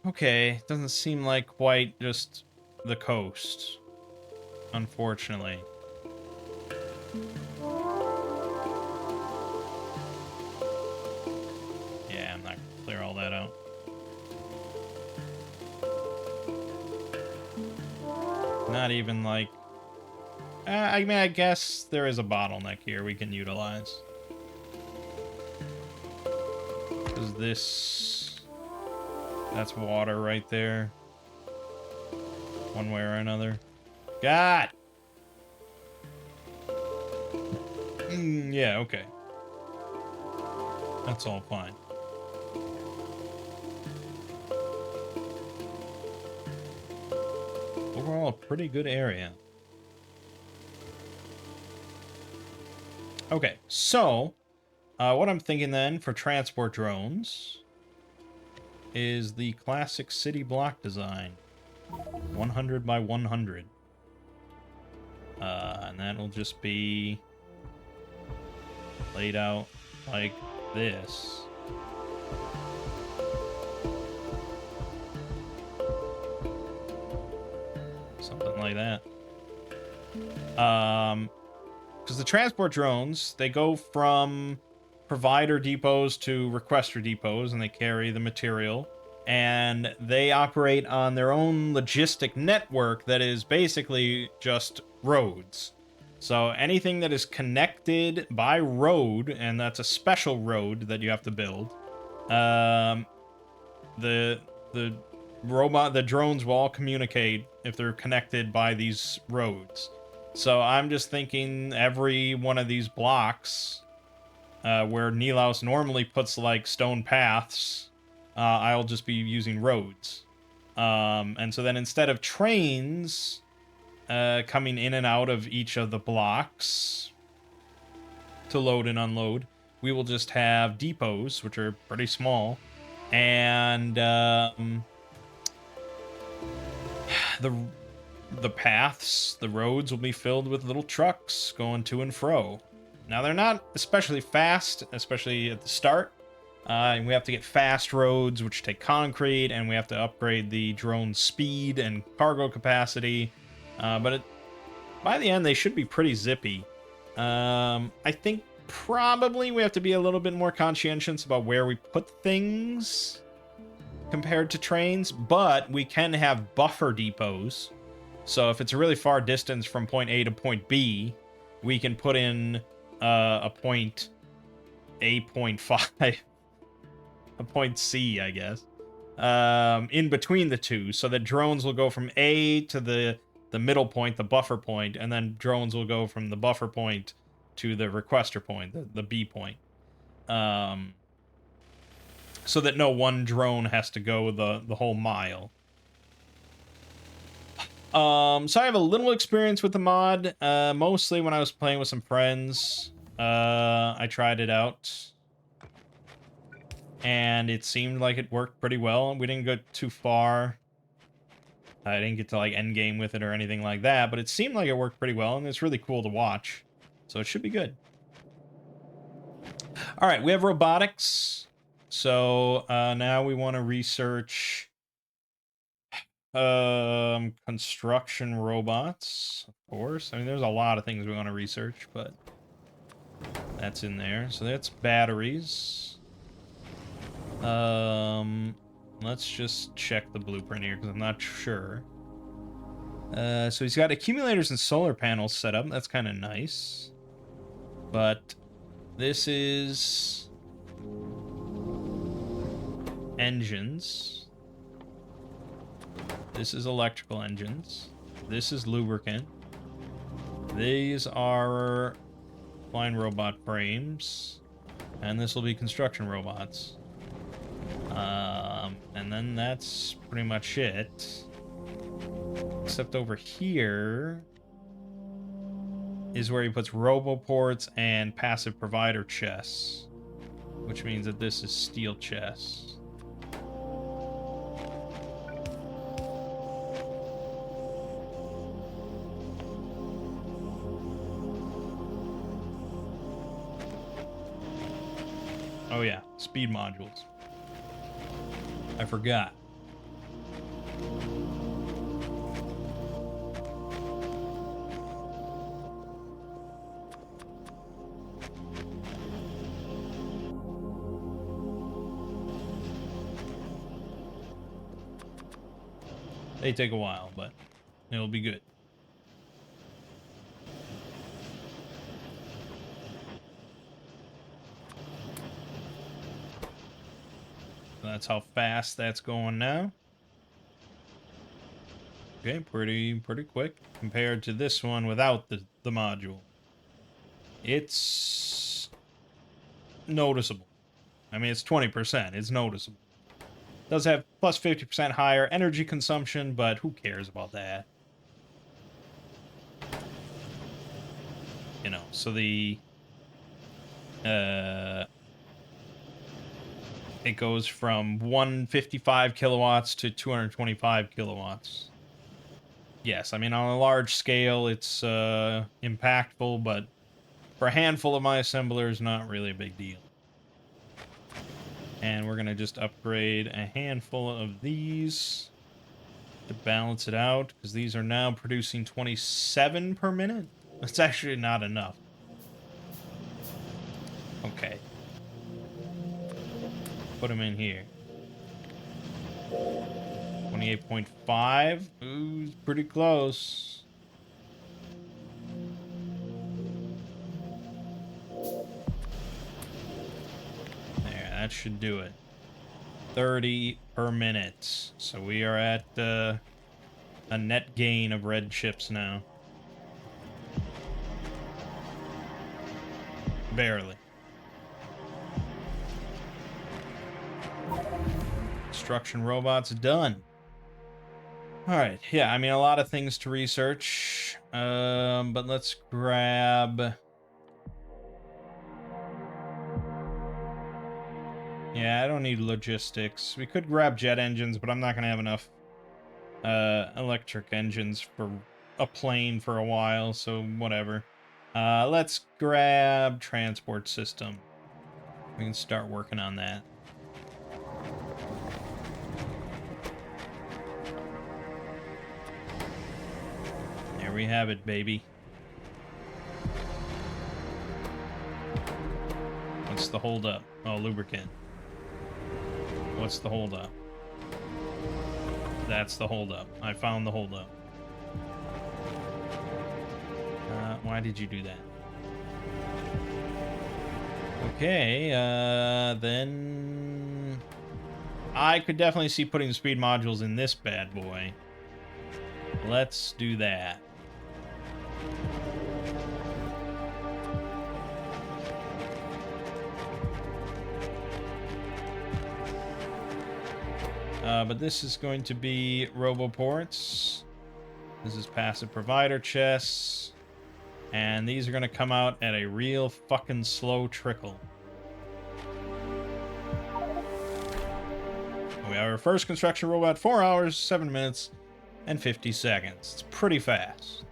Okay. Doesn't seem like quite just the coast, unfortunately. Yeah, I'm not gonna clear all that out. Not even like... I mean, I guess there is a bottleneck here we can utilize. Because this... That's water right there. One way or another. God! Yeah, okay. That's all fine. Overall, a pretty good area. Okay, so... what I'm thinking then for transport drones is the classic city block design. 100 by 100. And that'll just be laid out like this. Something like that. Because the transport drones, they go from provider depots to requester depots, and they carry the material. And they operate on their own logistic network that is basically just roads. So anything that is connected by road, and that's a special road that you have to build, the drones will all communicate if they're connected by these roads. So I'm just thinking every one of these blocks, where Nilaus normally puts like stone paths, I'll just be using roads. And so then instead of trains coming in and out of each of the blocks to load and unload, we will just have depots, which are pretty small, and the paths, the roads will be filled with little trucks going to and fro. Now, they're not especially fast, especially at the start. And we have to get fast roads, which take concrete, and we have to upgrade the drone's speed and cargo capacity. But by the end, they should be pretty zippy. I think probably we have to be a little bit more conscientious about where we put things compared to trains, but we can have buffer depots. So if it's a really far distance from point A to point B, we can put in a point A.5, a point C, I guess, in between the two, so that drones will go from A to the middle point, the buffer point, and then drones will go from the buffer point to the requester point, the B point. So that no one drone has to go the whole mile. So I have a little experience with the mod, mostly when I was playing with some friends. I tried it out, and it seemed like it worked pretty well. We didn't go too far. I didn't get to like end game with it or anything like that, but it seemed like it worked pretty well, and it's really cool to watch. So it should be good. All right, we have robotics. So now we want to research construction robots, of course. I mean, there's a lot of things we want to research, but That's in there. So that's batteries. Let's just check the blueprint here because I'm not sure. So he's got accumulators and solar panels set up. That's kind of nice. But this is engines. This is electrical engines. This is lubricant. These are flying robot frames. And this will be construction robots. And then that's pretty much it. Except over here is where he puts roboports and passive provider chests. Which means that this is steel chests. Oh yeah, speed modules. I forgot. They take a while, but it'll be good. That's how fast that's going now. Okay, pretty quick compared to this one without the module. It's noticeable. I mean, it's 20%. It's noticeable. Does have plus 50% higher energy consumption, but who cares about that? You know, so the it goes from 155 kilowatts to 225 kilowatts. Yes, I mean, on a large scale, it's impactful, but for a handful of my assemblers, not really a big deal. And we're going to just upgrade a handful of these to balance it out, because these are now producing 27 per minute. That's actually not enough. Okay. Put them in here. 28.5. Ooh, pretty close. There, that should do it. 30 per minute. So we are at a net gain of red chips now. Barely. Construction robots done. Alright, yeah, I mean, a lot of things to research. But let's grab... Yeah, I don't need logistics. We could grab jet engines, but I'm not going to have enough electric engines for a plane for a while, so whatever. Let's grab transport system. We can start working on that. There we have it, baby. What's the holdup? Oh, lubricant. What's the holdup? That's the holdup. I found the holdup. Why did you do that? Okay, then... I could definitely see putting speed modules in this bad boy. Let's do that. But this is going to be roboports. This is passive provider chests. And these are going to come out at a real fucking slow trickle. We have our first construction robot, 4 hours, 7 minutes, and 50 seconds. It's pretty fast.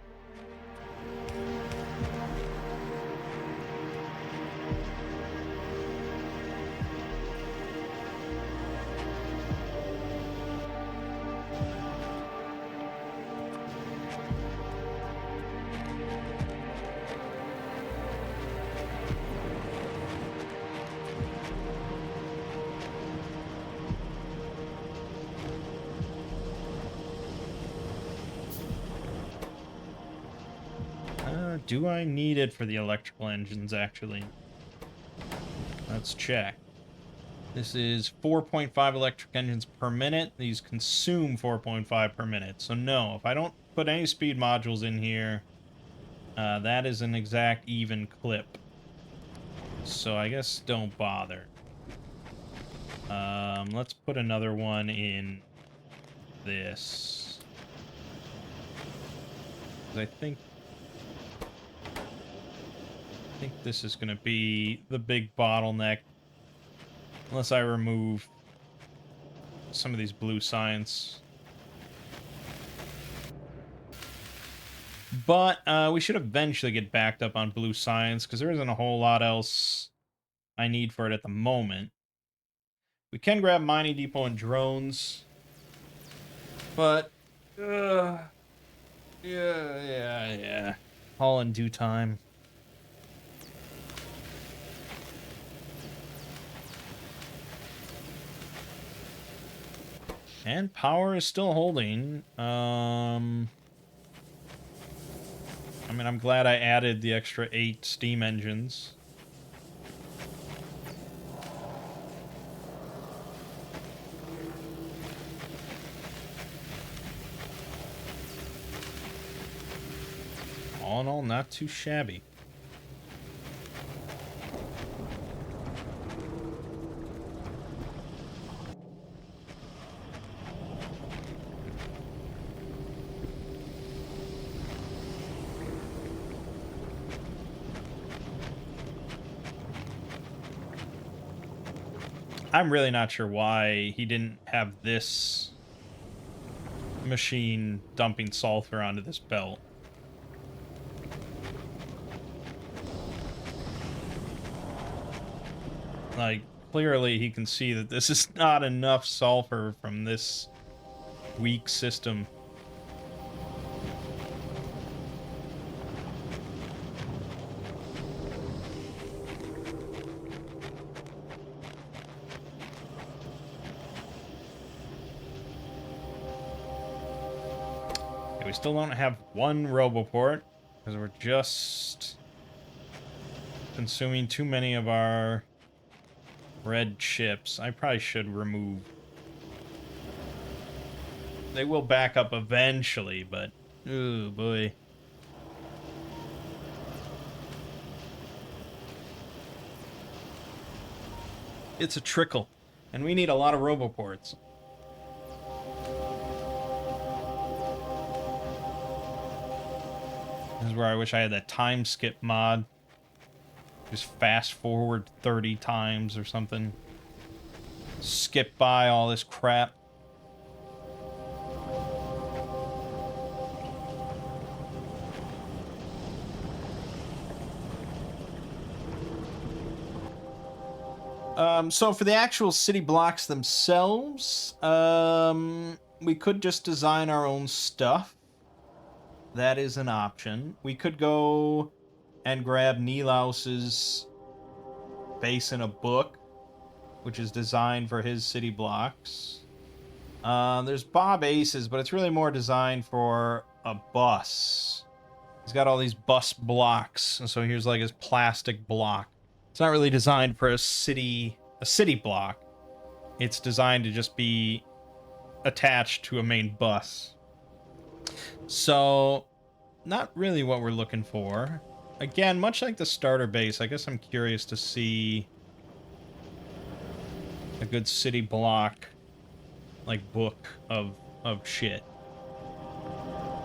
do I need it for the electrical engines, actually? Let's check. This is 4.5 electric engines per minute. These consume 4.5 per minute. So no, if I don't put any speed modules in here, that is an exact even clip. So I guess don't bother. Let's put another one in this. 'Cause I think this is going to be the big bottleneck. Unless I remove some of these blue science. But we should eventually get backed up on blue science, because there isn't a whole lot else I need for it at the moment. We can grab mining depot and drones. But, yeah. All in due time. And power is still holding. I mean, I'm glad I added the extra 8 steam engines. All in all, not too shabby. I'm really not sure why he didn't have this machine dumping sulfur onto this belt. Like, clearly he can see that this is not enough sulfur from this weak system. Okay, we still don't have one Roboport, because we're just consuming too many of our red chips. I probably should remove. They will back up eventually, but oh boy. It's a trickle, and we need a lot of Roboports. This is where I wish I had that time skip mod. Just fast forward 30 times or something. Skip by all this crap. So for the actual city blocks themselves, we could just design our own stuff. That is an option. We could go and grab Nilaus's base in a book, which is designed for his city blocks. There's Bob Ace's, but it's really more designed for a bus. He's got all these bus blocks, and so here's like his plastic block. It's not really designed for a city block. It's designed to just be attached to a main bus. So, not really what we're looking for. Again, much like the starter base, I guess I'm curious to see a good city block, like, book of shit.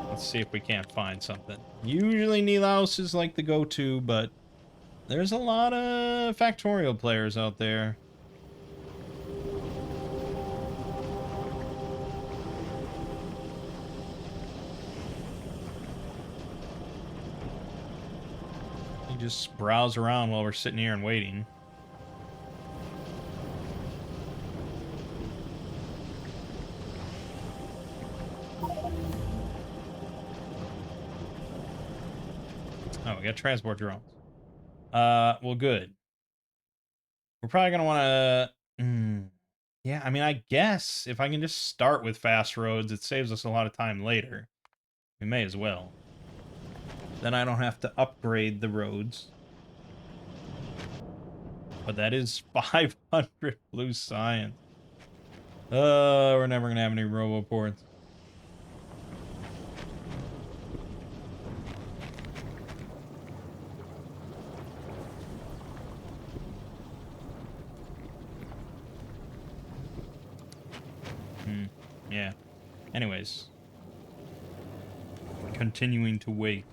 Let's see if we can't find something. Usually Nilaus is like the go-to, but there's a lot of Factorio players out there. You just browse around while we're sitting here and waiting. Oh, we got transport drones. Well, good. We're probably gonna want to. Yeah, I mean, I guess if I can just start with fast roads, it saves us a lot of time later. We may as well. Then I don't have to upgrade the roads. But that is 500 blue science. We're never gonna have any roboports. Yeah. Anyways. Continuing to wait.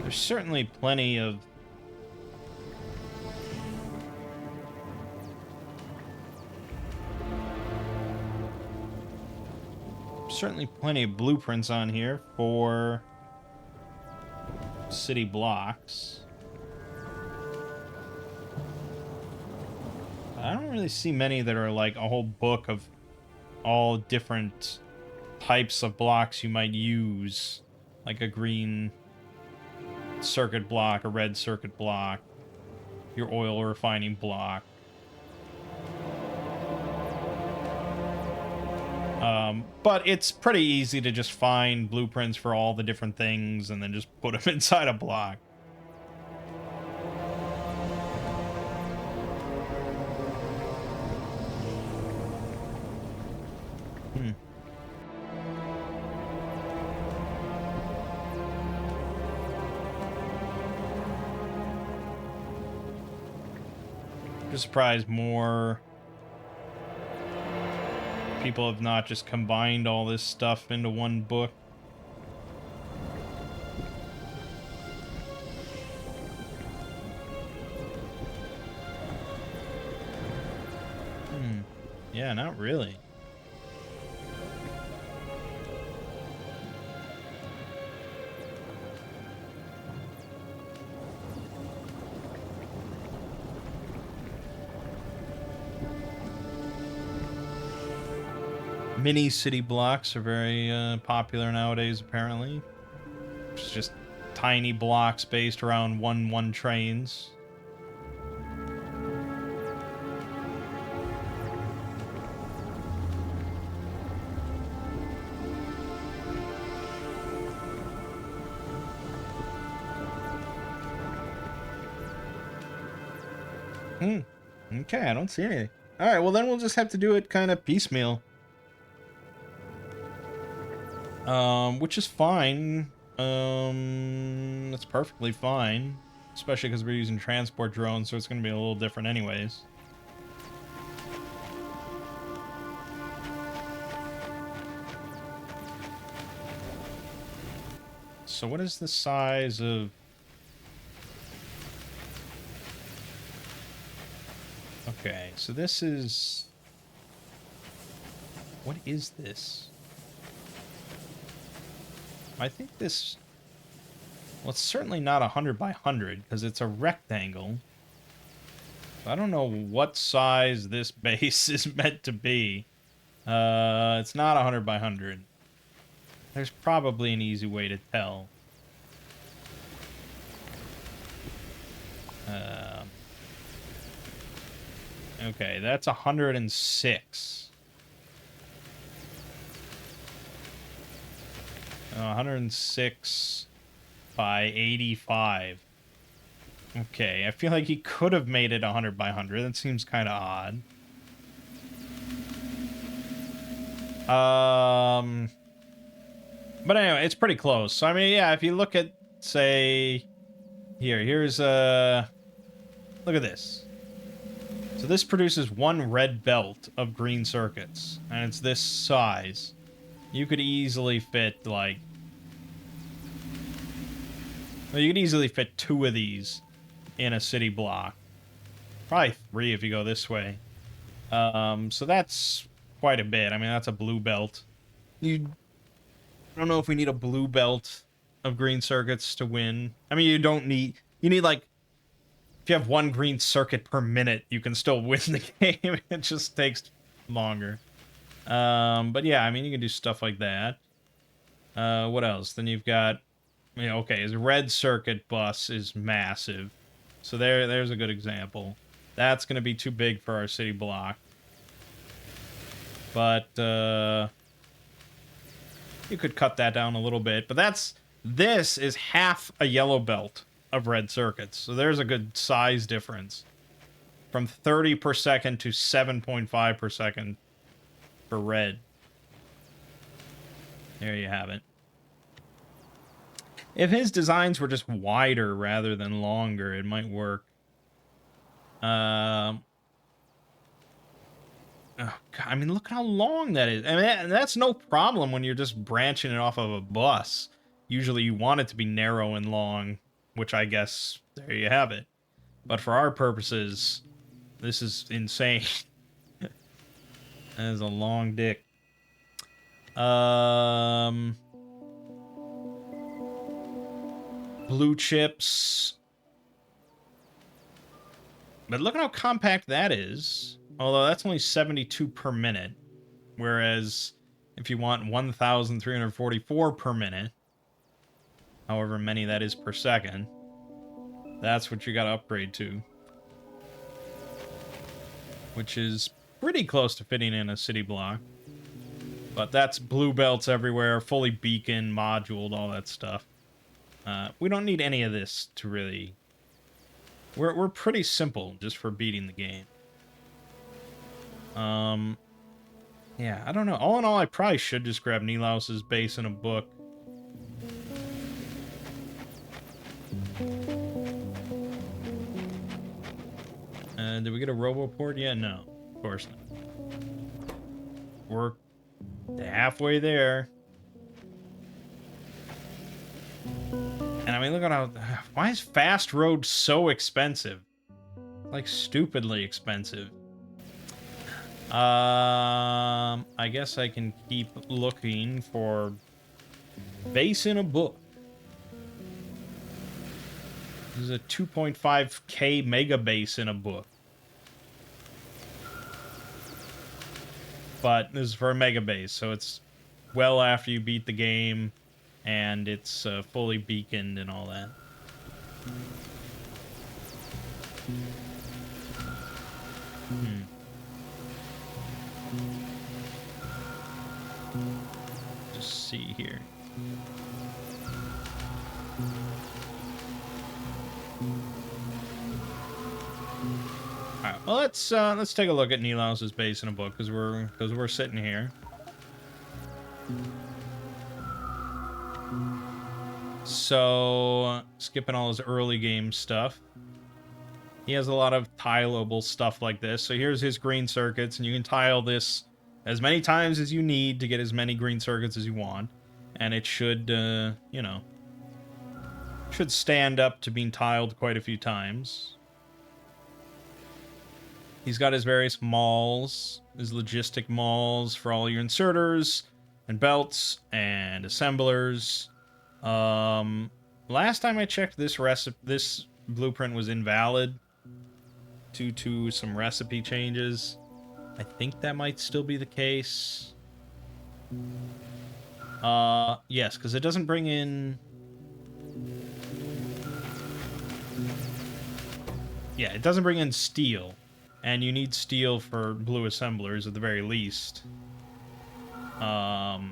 There's certainly plenty of blueprints on here for city blocks. I don't really see many that are like a whole book of all different types of blocks you might use, like a green circuit block, a red circuit block, your oil refining block. But it's pretty easy to just find blueprints for all the different things and then just put them inside a block. Just surprised more people have not just combined all this stuff into one book. Yeah, not really. Mini city blocks are very popular nowadays, apparently. It's just tiny blocks based around one trains. Okay, I don't see anything. Alright, well then we'll just have to do it kind of piecemeal. Which is fine. That's perfectly fine. Especially because we're using transport drones, so it's going to be a little different anyways. So what is the size of... Okay, so this is... What is this? I think this... Well, it's certainly not 100 by 100, because it's a rectangle. I don't know what size this base is meant to be. It's not 100 by 100. There's probably an easy way to tell. Okay, that's 106. 106 by 85. Okay, I feel like he could have made it 100 by 100. That seems kind of odd. But anyway, it's pretty close. So, I mean, yeah, if you look at, say... Here's a... Look at this. So this produces one red belt of green circuits. And it's this size. You could easily fit, like... Well, you could easily fit 2 of these in a city block. Probably 3 if you go this way. So that's quite a bit. I mean, that's a blue belt. I don't know if we need a blue belt of green circuits to win. I mean, you don't need... You need, like... if you have one green circuit per minute, you can still win the game. It just takes longer. But yeah, I mean, you can do stuff like that. What else? Then you've got, you know, okay, his red circuit bus is massive. So there's a good example. That's going to be too big for our city block. But you could cut that down a little bit. But this is half a yellow belt of red circuits. So there's a good size difference. From 30 per second to 7.5 per second for red. There you have it. If his designs were just wider rather than longer, it might work. Oh, God, I mean, look how long that is. I mean, that's no problem when you're just branching it off of a bus. Usually you want it to be narrow and long, which I guess, there you have it. But for our purposes, this is insane. That is a long dick. Blue chips. But look at how compact that is. Although that's only 72 per minute. Whereas if you want 1,344 per minute, however many that is per second, that's what you gotta upgrade to. Which is pretty close to fitting in a city block. But that's blue belts everywhere, fully beacon, moduled, all that stuff. We don't need any of this to really... We're pretty simple just for beating the game. Yeah, I don't know. All in all, I probably should just grab Nilaus's base in a book. Did we get a roboport yet? No, of course not. We're halfway there. And I mean, look at how... Why is Fast Road so expensive? Like, stupidly expensive. I guess I can keep looking for base in a book. This is a 2.5k mega base in a book. But this is for a mega base, so it's well after you beat the game, and it's fully beaconed and all that. Just see here. Alright, well let's take a look at Nilaus's base in a book because we're sitting here. So skipping all his early game stuff. He has a lot of tileable stuff like this. So here's his green circuits, and you can tile this as many times as you need to get as many green circuits as you want. And it should, you know, should stand up to being tiled quite a few times. He's got his various malls, his logistic malls for all your inserters and belts and assemblers. Last time I checked, this blueprint was invalid due to some recipe changes. I think that might still be the case. Yes, because it doesn't bring in... Yeah, it doesn't bring in steel. And you need steel for blue assemblers at the very least. Yeah,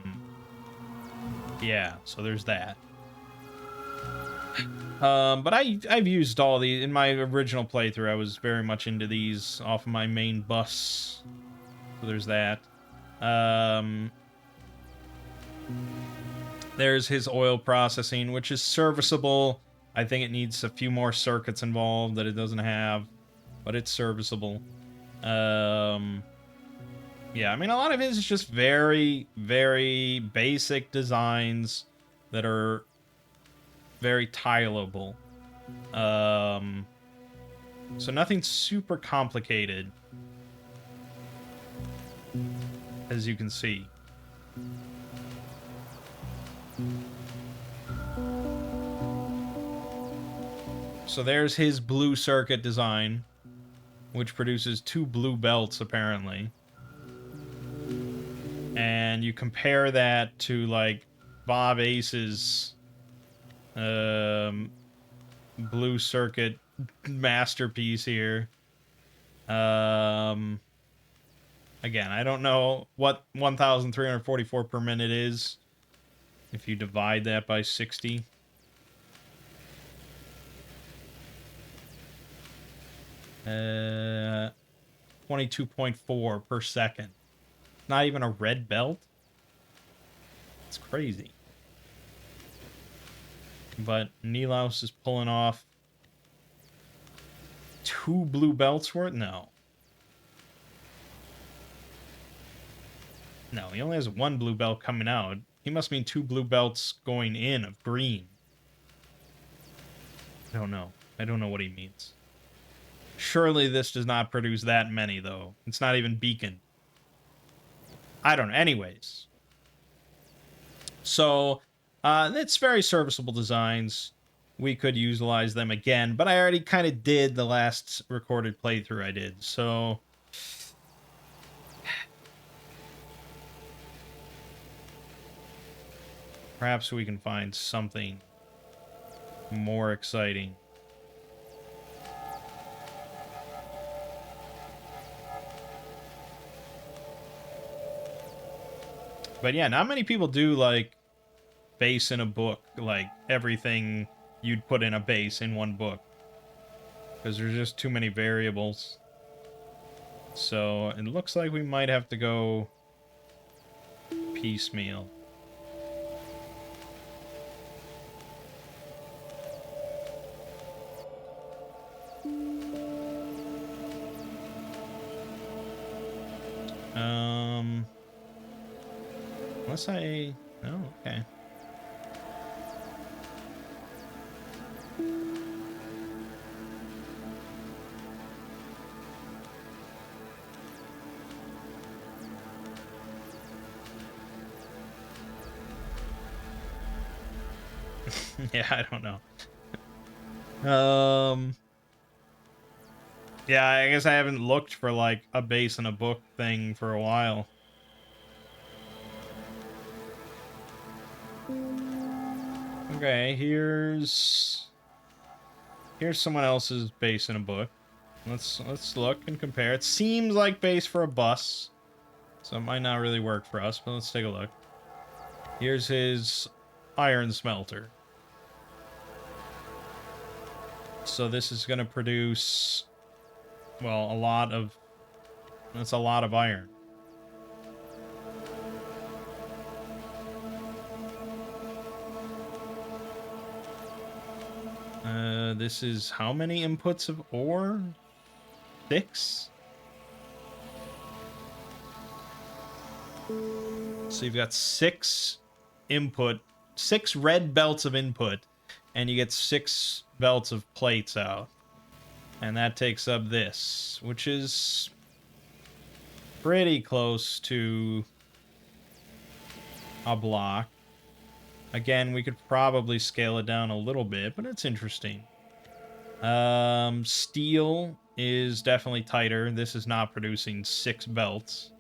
so there's that. But I've used all these. In my original playthrough, I was very much into these off of my main bus. So there's that. There's his oil processing, which is serviceable. I think it needs a few more circuits involved that it doesn't have. But it's serviceable. Yeah, I mean, a lot of it is just very, very basic designs that are very tileable. So nothing super complicated, as you can see. So there's his blue circuit design, which produces 2 blue belts, apparently. And you compare that to, like, Bob Ace's blue circuit masterpiece here. Again, I don't know what 1,344 per minute is if you divide that by 60. 22.4 per second. Not even a red belt? It's crazy. But Nilaus is pulling off 2 blue belts worth? No. No, he only has 1 blue belt coming out. He must mean 2 blue belts going in of green. I don't know. I don't know what he means. Surely this does not produce that many, though. It's not even beacon. I don't know. Anyways. So, it's very serviceable designs. We could utilize them again, but I already kind of did the last recorded playthrough I did, so... Perhaps we can find something more exciting. But yeah, not many people do, like, base in a book, like, everything you'd put in a base in one book. Because there's just too many variables. So, it looks like we might have to go piecemeal. Unless I... Oh, okay. Yeah, I don't know. Yeah, I guess I haven't looked for, like, a base in a book thing for a while. Okay, here's someone else's base in a book. Let's look and compare. It seems like base for a bus, so it might not really work for us, but let's take a look. Here's his iron smelter. So this is going to produce, well, that's a lot of iron. This is how many inputs of ore? 6? So you've got 6 red belts of input, and you get 6 belts of plates out. And that takes up this, which is pretty close to a block. Again, we could probably scale it down a little bit, but it's interesting. Steel is definitely tighter. This is not producing 6 belts.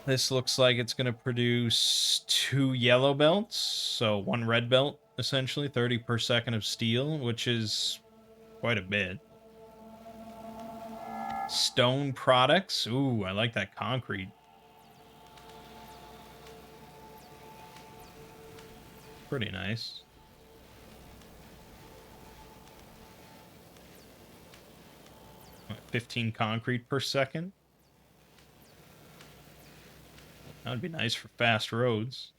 This looks like it's going to produce 2 yellow belts, so 1 red belt, essentially, 30 per second of steel, which is quite a bit. Stone products. Ooh, I like that concrete. Pretty nice. What, 15 concrete per second? That would be nice for fast roads.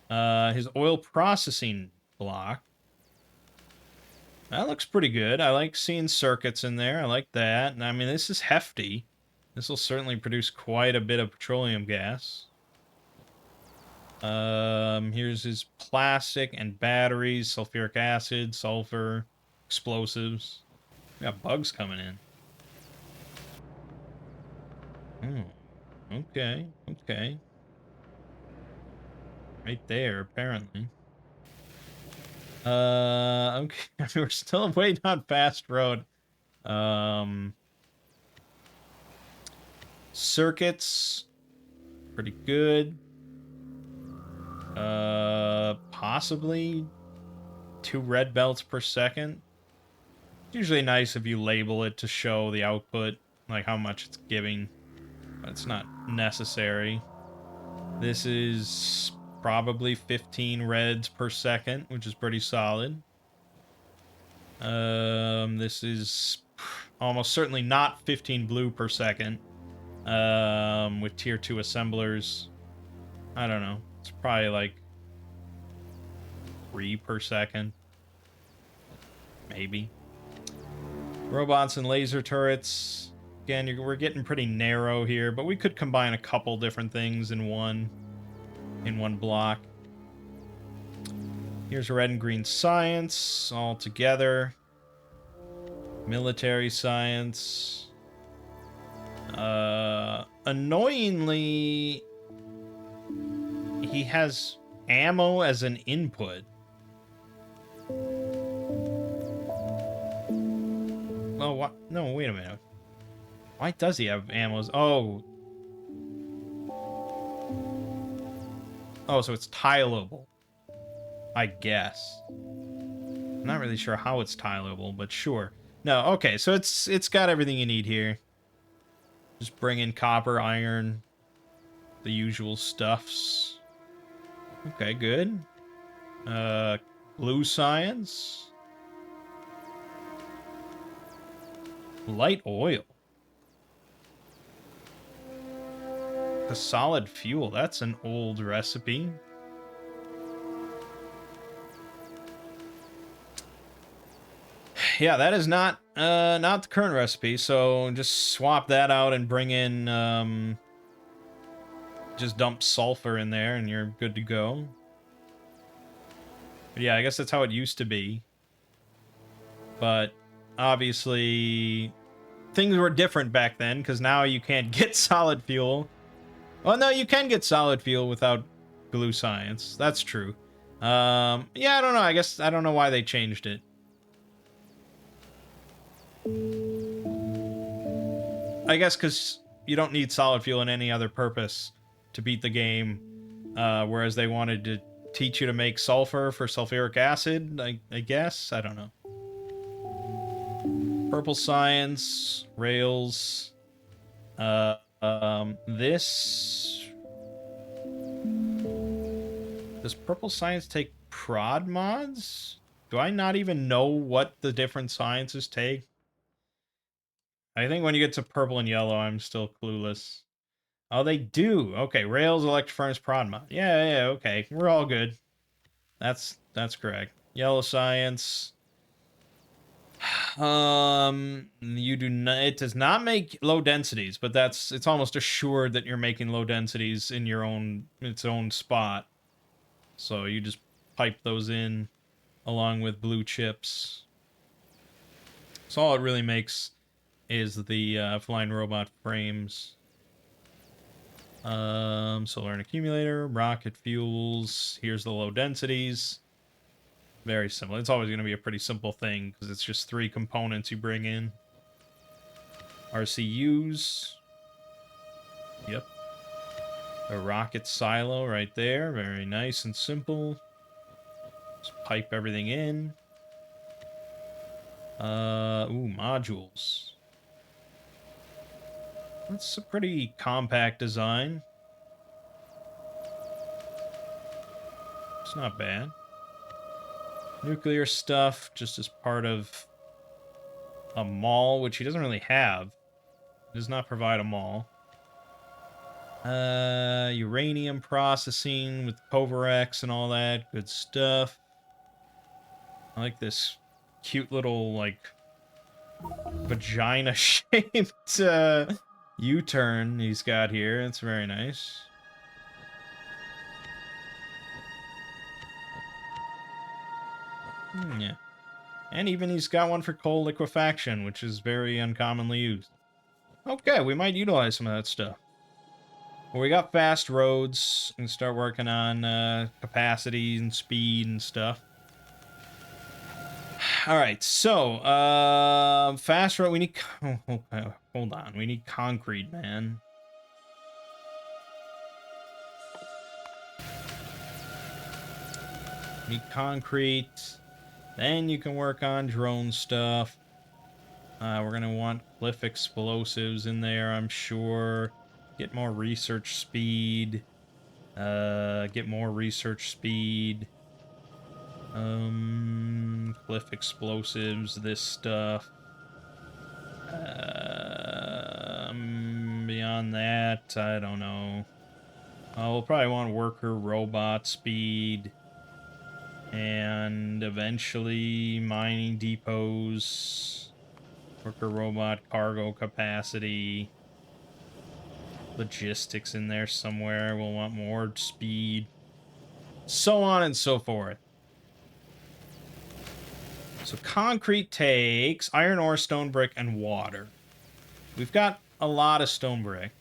His oil processing block. That looks pretty good. I like seeing circuits in there. I like that. And I mean, this is hefty. This will certainly produce quite a bit of petroleum gas. Here's his plastic and batteries, sulfuric acid, sulfur, explosives. We got bugs coming in. Oh, okay, okay. Right there, apparently. Okay. We're still waiting on fast road. Circuits, pretty good. Possibly 2 red belts per second. It's usually nice if you label it to show the output, like how much it's giving, but it's not necessary. This is probably 15 reds per second, which is pretty solid. This is almost certainly not 15 blue per second. With tier 2 assemblers, I don't know. It's probably like 3 per second. Maybe. Robots and laser turrets. Again, we're getting pretty narrow here, but we could combine a couple different things in one block. Here's red and green science all together. Military science. Annoyingly, he has ammo as an input. Oh, what? No, wait a minute. Why does he have ammos? Oh. Oh, so it's tileable. I guess. I'm not really sure how it's tileable, but sure. No, okay, so it's got everything you need here. Just bring in copper, iron, the usual stuffs. Okay, good. Blue science. Light oil. The solid fuel. That's an old recipe. Yeah, that is not the current recipe, so just swap that out and bring in just dump sulfur in there and you're good to go. But yeah, I guess that's how it used to be. But obviously things were different back then because now you can't get solid fuel. Well, no, you can get solid fuel without glue science. That's true. Yeah, I don't know. I guess I don't know why they changed it. I guess because you don't need solid fuel in any other purpose to beat the game, whereas they wanted to teach you to make sulfur for sulfuric acid, I guess? I don't know. Purple science, rails, this... Does purple science take prod mods? Do I not even know what the different sciences take? I think when you get to purple and yellow, I'm still clueless. Oh, they do. Okay, rails, electric furnace, prod mod. Yeah, okay. We're all good. That's correct. Yellow science. You do not. It does not make low densities, but it's almost assured that you're making low densities in its own spot. So you just pipe those in along with blue chips. So all it really makes is the flying robot frames. Solar and accumulator, rocket fuels. Here's the low densities. Very similar. It's always going to be a pretty simple thing because it's just 3 components you bring in. RCUs. Yep. A rocket silo right there. Very nice and simple. Just pipe everything in. Ooh, modules. That's a pretty compact design. It's not bad. Nuclear stuff, just as part of a mall, which he doesn't really have. He does not provide a mall. Uranium processing with Poverex and all that. Good stuff. I like this cute little, like, vagina-shaped U-turn he's got here. It's very nice. Yeah. And even he's got one for coal liquefaction, which is very uncommonly used. Okay, we might utilize some of that stuff. Well, we got fast roads. We can start working on capacity and speed and stuff. All right, so fast road. We need. Hold on, we need concrete, man. We need concrete. Then you can work on drone stuff. We're gonna want cliff explosives in there, I'm sure. Get more research speed. Get more research speed. Cliff explosives, this stuff. Beyond that, I don't know. We'll probably want worker robot speed. And eventually mining depots. Worker robot cargo capacity. Logistics in there somewhere. We'll want more speed. So on and so forth. So concrete takes iron ore, stone brick, and water. We've got a lot of stone brick.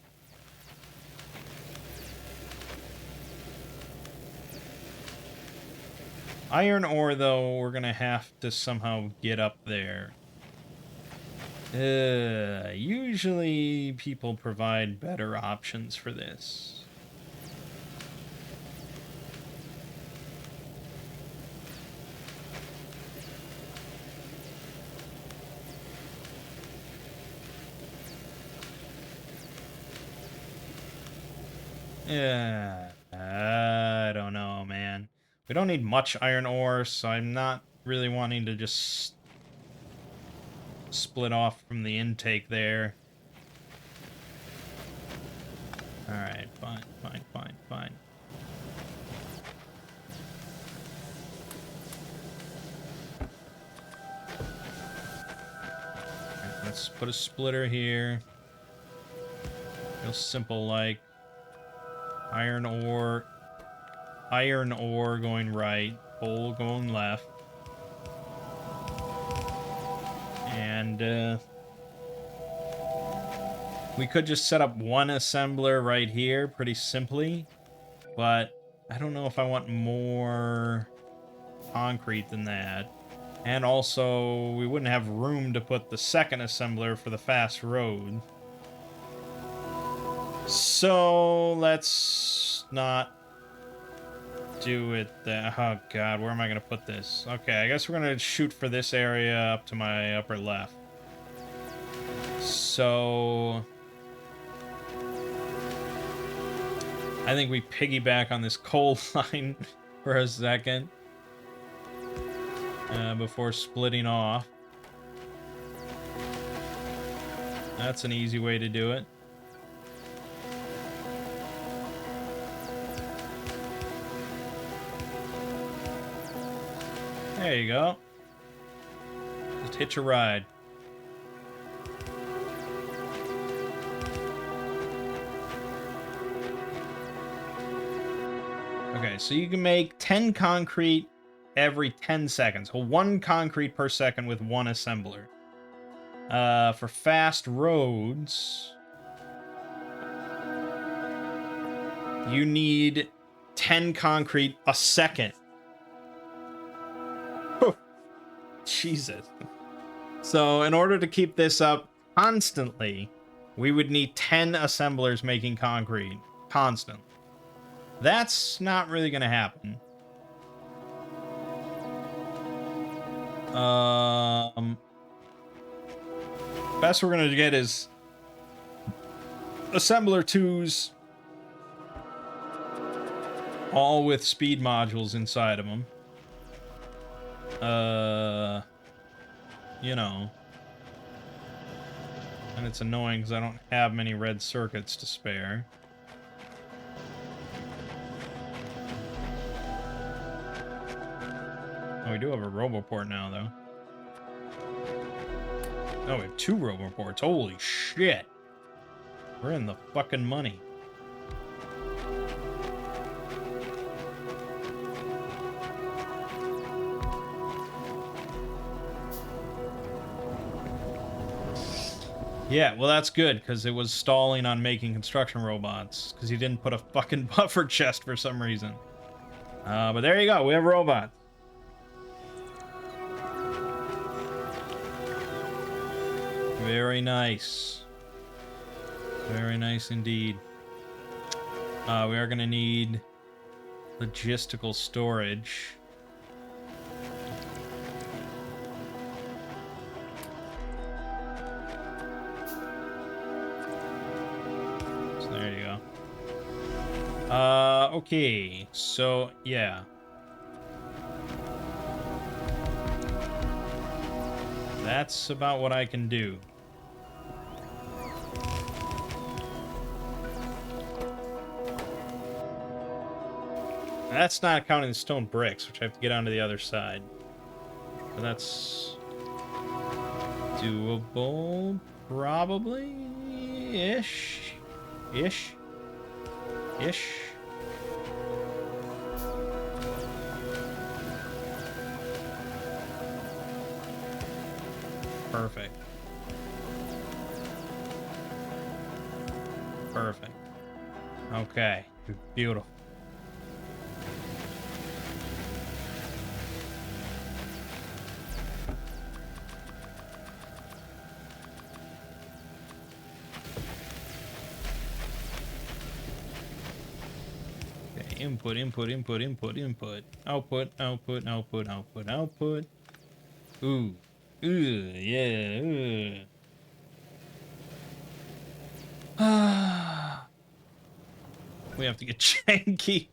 Iron ore, though, we're going to have to somehow get up there. Usually people provide better options for this. Yeah, I don't know, man. We don't need much iron ore, so I'm not really wanting to just split off from the intake there. Alright, fine. Alright, let's put a splitter here. Real simple, like iron ore going right, coal going left. And we could just set up one assembler right here pretty simply, but I don't know if I want more concrete than that. And also, we wouldn't have room to put the second assembler for the fast road. So let's not do it there. Oh god, where am I going to put this? Okay, I guess we're going to shoot for this area up to my upper left. So I think we piggyback on this coal line for a second before splitting off. That's an easy way to do it. There you go. Just hitch a ride. Okay, so you can make 10 concrete every 10 seconds. Well, 1 concrete per second with 1 assembler. For fast roads, you need 10 concrete a second. Jesus. So in order to keep this up constantly, we would need 10 assemblers making concrete constantly. That's not really going to happen. Best we're going to get is assembler 2s, all with speed modules inside of them. You know. And it's annoying because I don't have many red circuits to spare. Oh, we do have a roboport now, though. Oh, we have 2 roboports. Holy shit. We're in the fucking money. Yeah, well, that's good, because it was stalling on making construction robots, because he didn't put a fucking buffer chest for some reason. But there you go, we have robots. Very nice. Very nice indeed. We are going to need logistical storage. So there you go. Okay. So, yeah. That's about what I can do. That's not counting the stone bricks, which I have to get onto the other side. But that's doable, probably? Ish. Ish. Ish. Perfect. Perfect. Okay. Beautiful. Okay, input, input, input, input, input. Output, output, output, output, output. Ooh. Ooh, yeah, ooh. We have to get janky.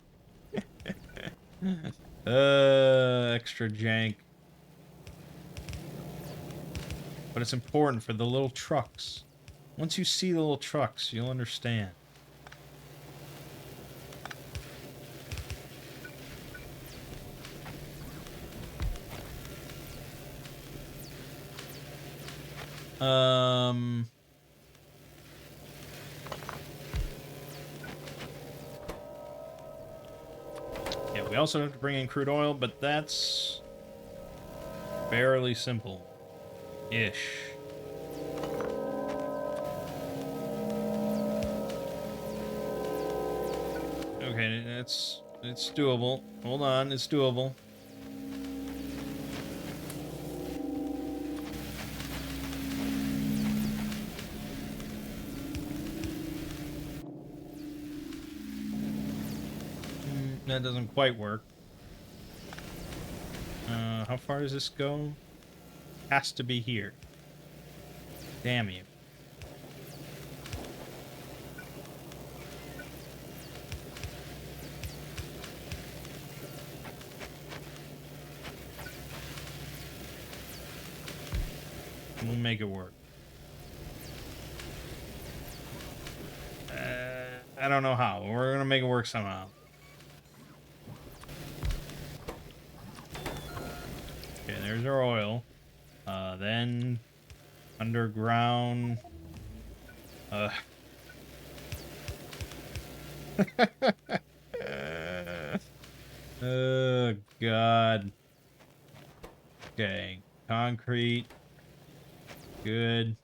Extra jank. But it's important for the little trucks. Once you see the little trucks, you'll understand. Yeah, we also have to bring in crude oil, but that's fairly simple-ish. Okay, it's doable. Hold on, it's doable. That doesn't quite work. How far does this go? Has to be here. Damn you. We'll make it work. I don't know how. We're gonna make it work somehow. Okay, there's our oil. Then underground. Oh God. Okay, concrete. Good.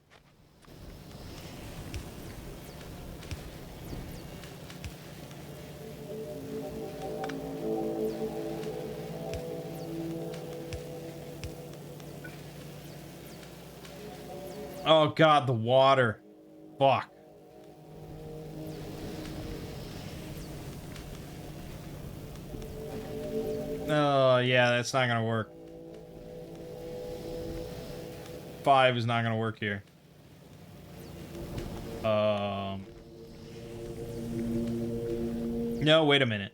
Oh God, the water. Fuck. Oh yeah, that's not gonna work. 5 is not gonna work here. No, wait a minute.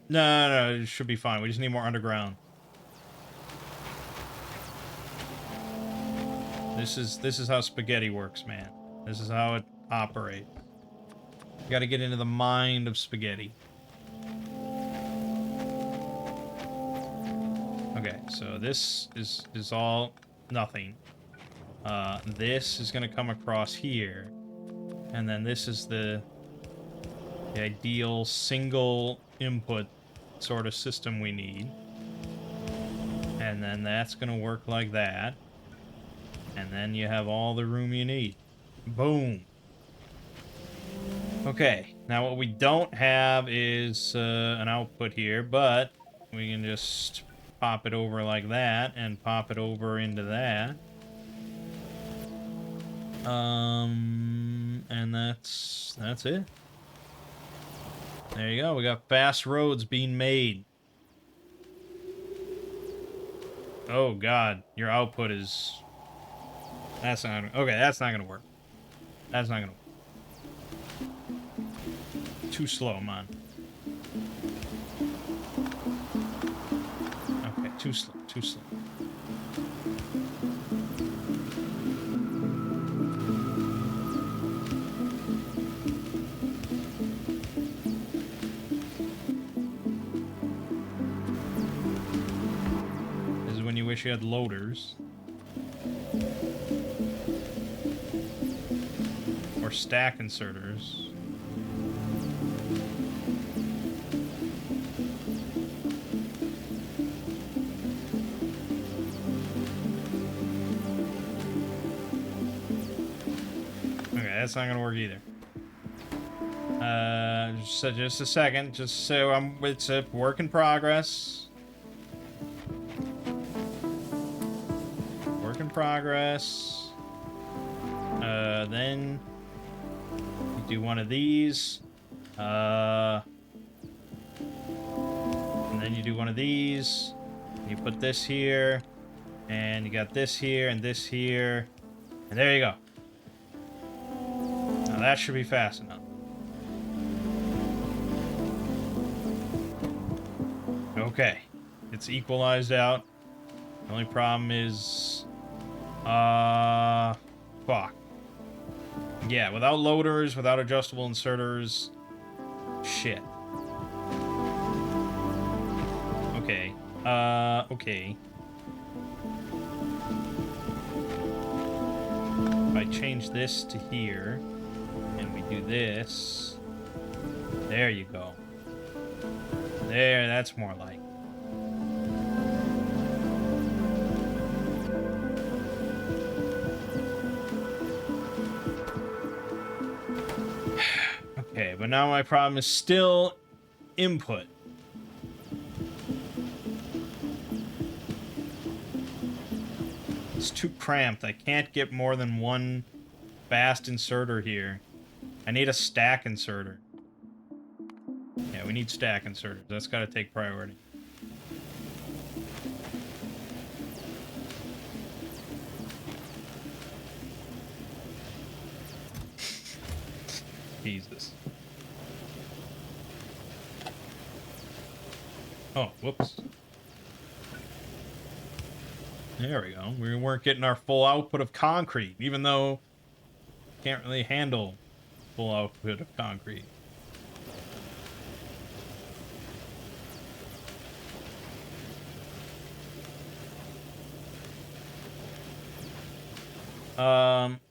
No, it should be fine. We just need more underground. This is how spaghetti works, man. This is how it operates. You gotta get into the mind of spaghetti. Okay, so this is all nothing. This is gonna come across here. And then this is the ideal single input sort of system we need. And then that's gonna work like that. And then you have all the room you need. Boom. Okay, now what we don't have is an output here, but we can just pop it over like that and pop it over into that. And that's it. There you go. We got fast roads being made. Oh God, your output is. That's not okay. That's not gonna work. That's not gonna work. Too slow, man. Okay, too slow. Too slow. This is when you wish you had loaders. Or stack inserters. Okay, that's not gonna work either. Just a second, just so it's a work in progress. Work in progress. Then you do one of these. And then you do one of these. You put this here. And you got this here and this here. And there you go. Now that should be fast enough. Okay. It's equalized out. The only problem is... fuck. Yeah, without loaders, without adjustable inserters... Shit. Okay. Okay. If I change this to here, and we do this... There you go. There, that's more like. Okay, but now my problem is still input. It's too cramped. I can't get more than one fast inserter here. I need a stack inserter. Yeah, we need stack inserters. That's got to take priority. Jesus. Oh, whoops. There we go. We weren't getting our full output of concrete, even though can't really handle full output of concrete.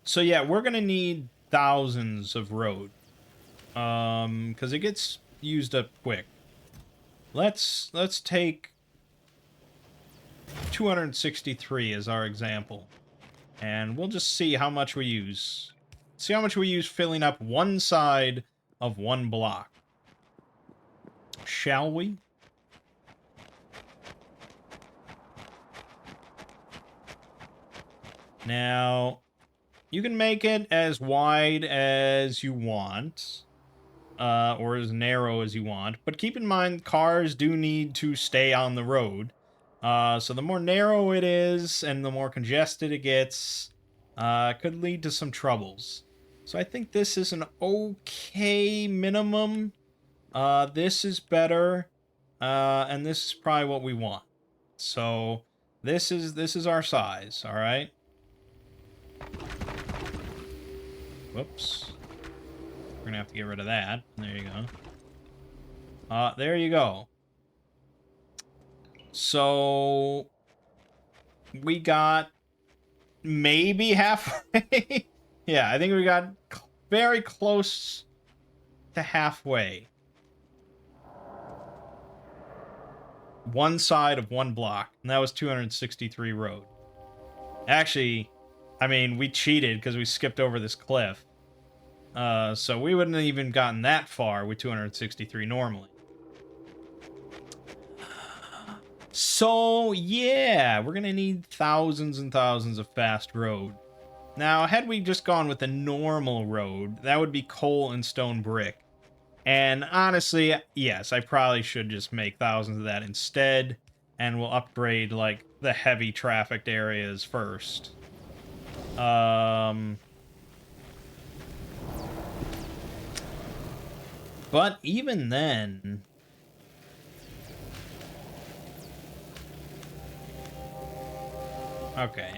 So yeah, we're gonna need thousands of road. Because it gets used up quick. Let's take 263 as our example. And we'll just see how much we use. See how much we use filling up one side of one block. Shall we? Now, you can make it as wide as you want. Or as narrow as you want. But keep in mind, cars do need to stay on the road. So the more narrow it is, and the more congested it gets, could lead to some troubles. So I think this is an okay minimum. This is better. And this is probably what we want. So this is our size, alright? Whoops. We're gonna have to get rid of that. There you go. There you go. So we got maybe halfway. Yeah, I think we got very close to halfway. One side of one block, and that was 263 road. Actually, I mean, we cheated because we skipped over this cliff. So we wouldn't have even gotten that far with 263 normally. So, yeah, we're gonna need thousands and thousands of fast road. Now, had we just gone with the normal road, that would be coal and stone brick. And honestly, yes, I probably should just make thousands of that instead, and we'll upgrade, like, the heavy trafficked areas first. But even then... Okay,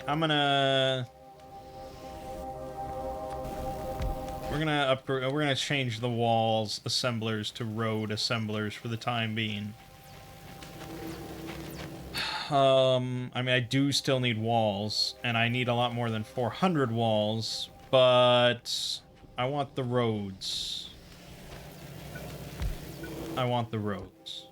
we're gonna change the walls assemblers to road assemblers for the time being. I mean, I do still need walls, and I need a lot more than 400 walls, but I want the roads. I want the roads.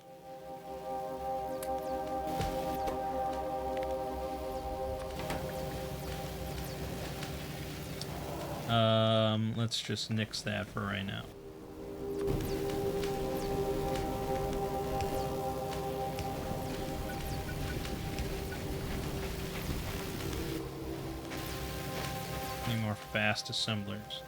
Let's just nix that for right now. Need more fast assemblers.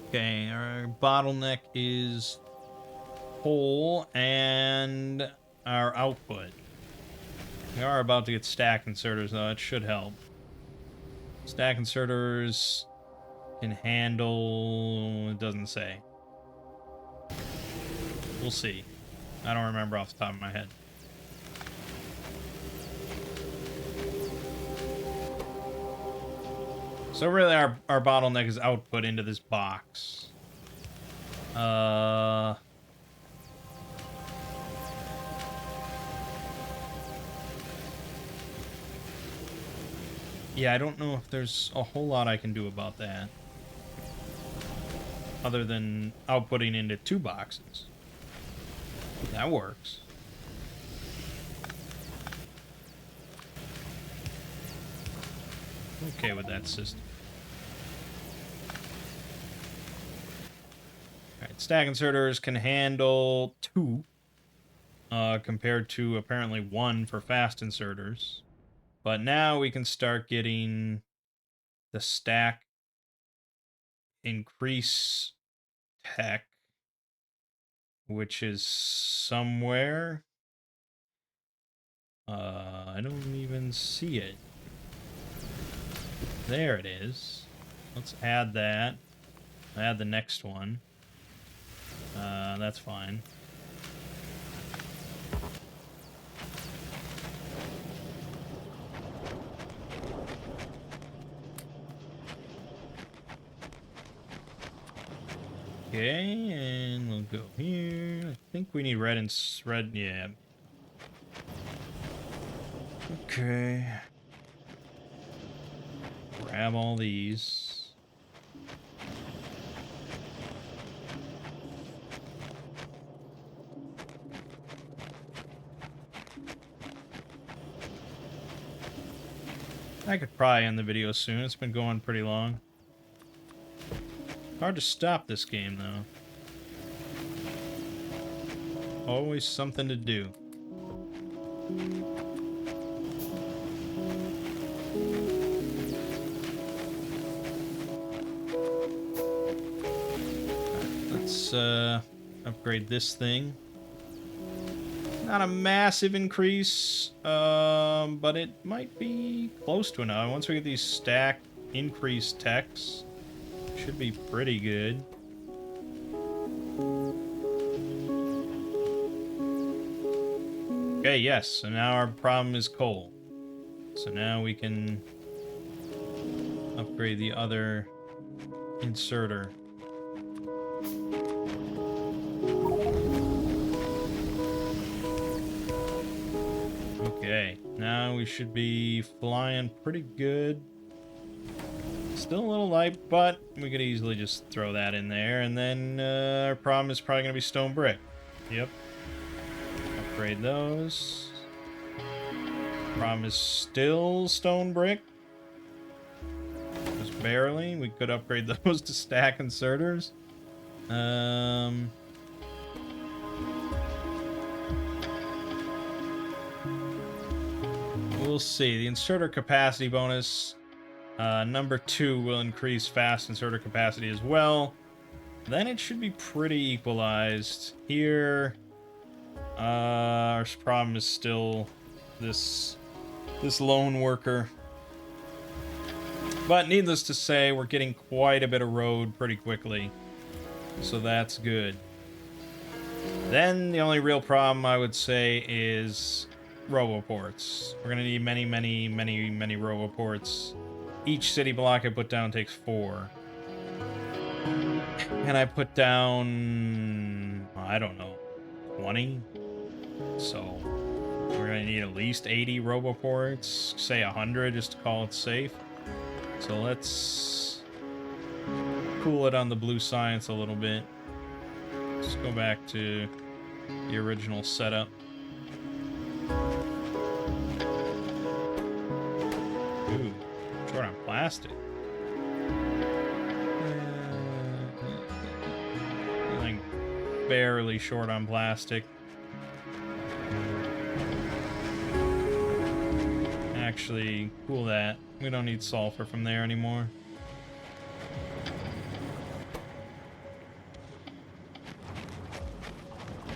Okay, our bottleneck is coal and our output. We are about to get stack inserters, though. It should help. Stack inserters can handle... It doesn't say. We'll see. I don't remember off the top of my head. So really our bottleneck is output into this box. Yeah, I don't know if there's a whole lot I can do about that. Other than outputting into 2 boxes. That works. Okay with that system. Alright, stack inserters can handle 2. Compared to apparently 1 for fast inserters. But now we can start getting the stack increase tech, which is somewhere. I don't even see it. There it is. Let's add that. Add the next one. That's fine. Okay, and we'll go here. I think we need red and red, yeah. Okay. Grab all these. I could probably end the video soon. It's been going pretty long. Hard to stop this game, though. Always something to do. Let's upgrade this thing. Not a massive increase, but it might be close to enough. Once we get these stack increase techs, should be pretty good. Okay, yes, so now our problem is coal. So now we can upgrade the other inserter. Okay, now we should be flying pretty good. Still a little light, but we could easily just throw that in there, and then our problem is probably going to be stone brick. Yep. Upgrade those. Problem is still stone brick. Because barely. We could upgrade those to stack inserters. We'll see. The inserter capacity bonus, number 2 will increase fast inserter capacity as well. Then it should be pretty equalized. Here, our problem is still this lone worker. But needless to say, we're getting quite a bit of road pretty quickly. So that's good. Then the only real problem, I would say, is roboports. We're going to need many, many, many, many roboports. Each city block I put down takes 4. And I put down, I don't know, 20? So we're going to need at least 80 roboports, say 100 just to call it safe. So let's cool it on the blue science a little bit. Let's go back to the original setup. Ooh, short on plastic. Like barely short on plastic. Actually, cool that. We don't need sulfur from there anymore.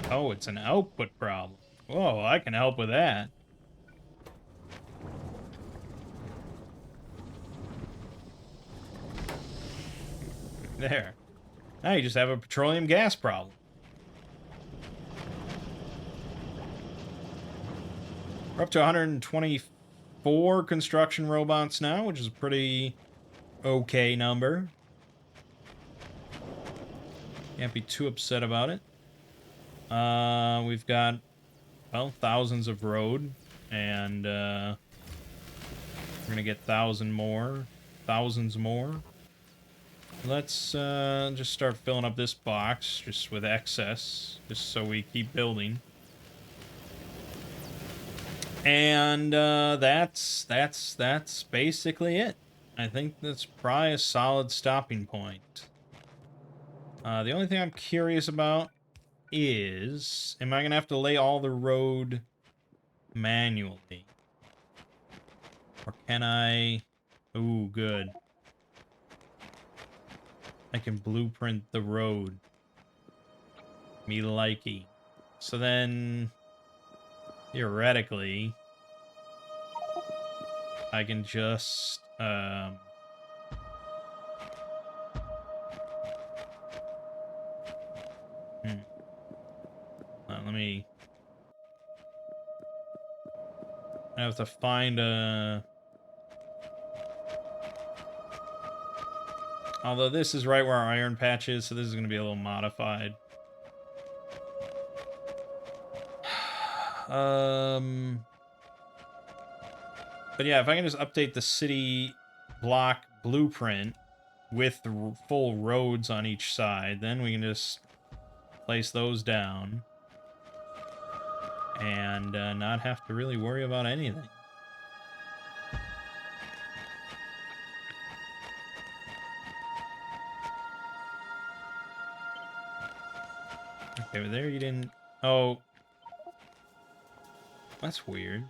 Oh, it's an output problem. Whoa, I can help with that. There. Now you just have a petroleum gas problem. We're up to 124 construction robots now, which is a pretty okay number. Can't be too upset about it. We've got, well, thousands of road, and we're gonna get thousands more. Let's just start filling up this box just with excess, just so we keep building. And that's basically it. I think that's probably a solid stopping point. The only thing I'm curious about is, am I gonna have to lay all the road manually? Or can I... Ooh, good. I can blueprint the road. Me likey. So then, theoretically, I can just, let me... I have to find a... Although this is right where our iron patch is, so this is going to be a little modified. But yeah, if I can just update the city block blueprint with the full roads on each side, then we can just place those down and not have to really worry about anything. Okay, but there you didn't... Oh. That's weird.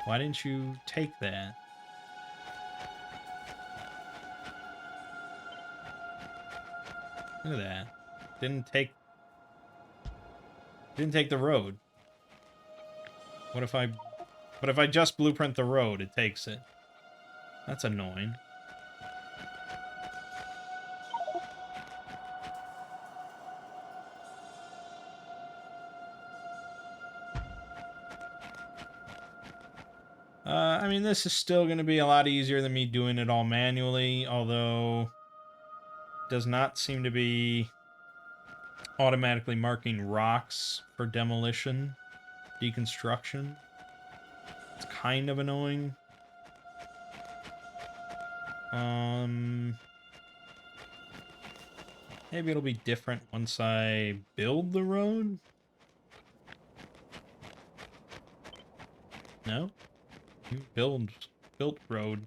Why didn't you take that? Look at that. Didn't take the road. What if I just blueprint the road, it takes it. That's annoying. I mean, this is still going to be a lot easier than me doing it all manually, although it does not seem to be automatically marking rocks for demolition, deconstruction. It's kind of annoying. Maybe it'll be different once I build the road? No? You built road.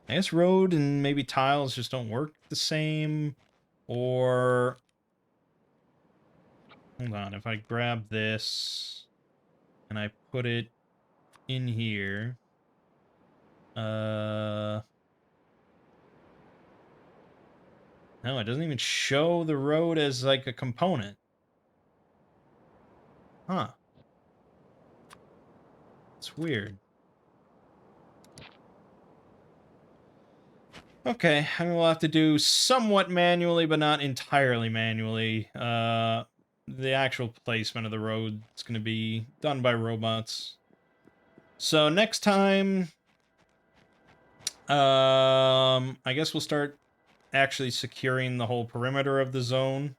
I guess road and maybe tiles just don't work the same. Or... Hold on, if I grab this and I put it in here... No, it doesn't even show the road as, like, a component. Huh. It's weird. Okay, I mean, we'll have to do somewhat manually, but not entirely manually. The actual placement of the road is going to be done by robots. So next time, I guess we'll start actually securing the whole perimeter of the zone.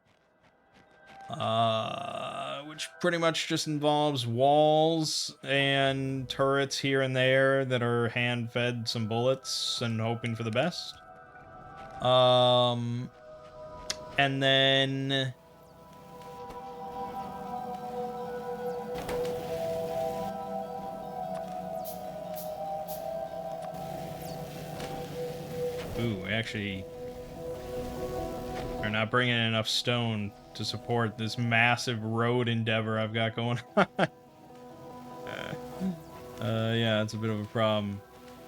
Which pretty much just involves walls and turrets here and there that are hand-fed some bullets and hoping for the best. And then... Ooh, we actually are not bringing enough stone to support this massive road endeavor I've got going on. Yeah, it's a bit of a problem.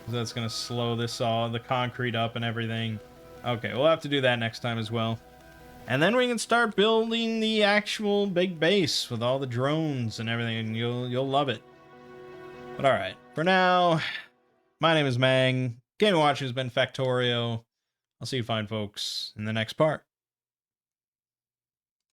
That's gonna slow this all, the concrete up and everything. Okay, we'll have to do that next time as well. And then we can start building the actual big base with all the drones and everything, and you'll love it. But alright, for now, my name is Mangg. Gaming Watching has been Factorio. I'll see you fine folks in the next part.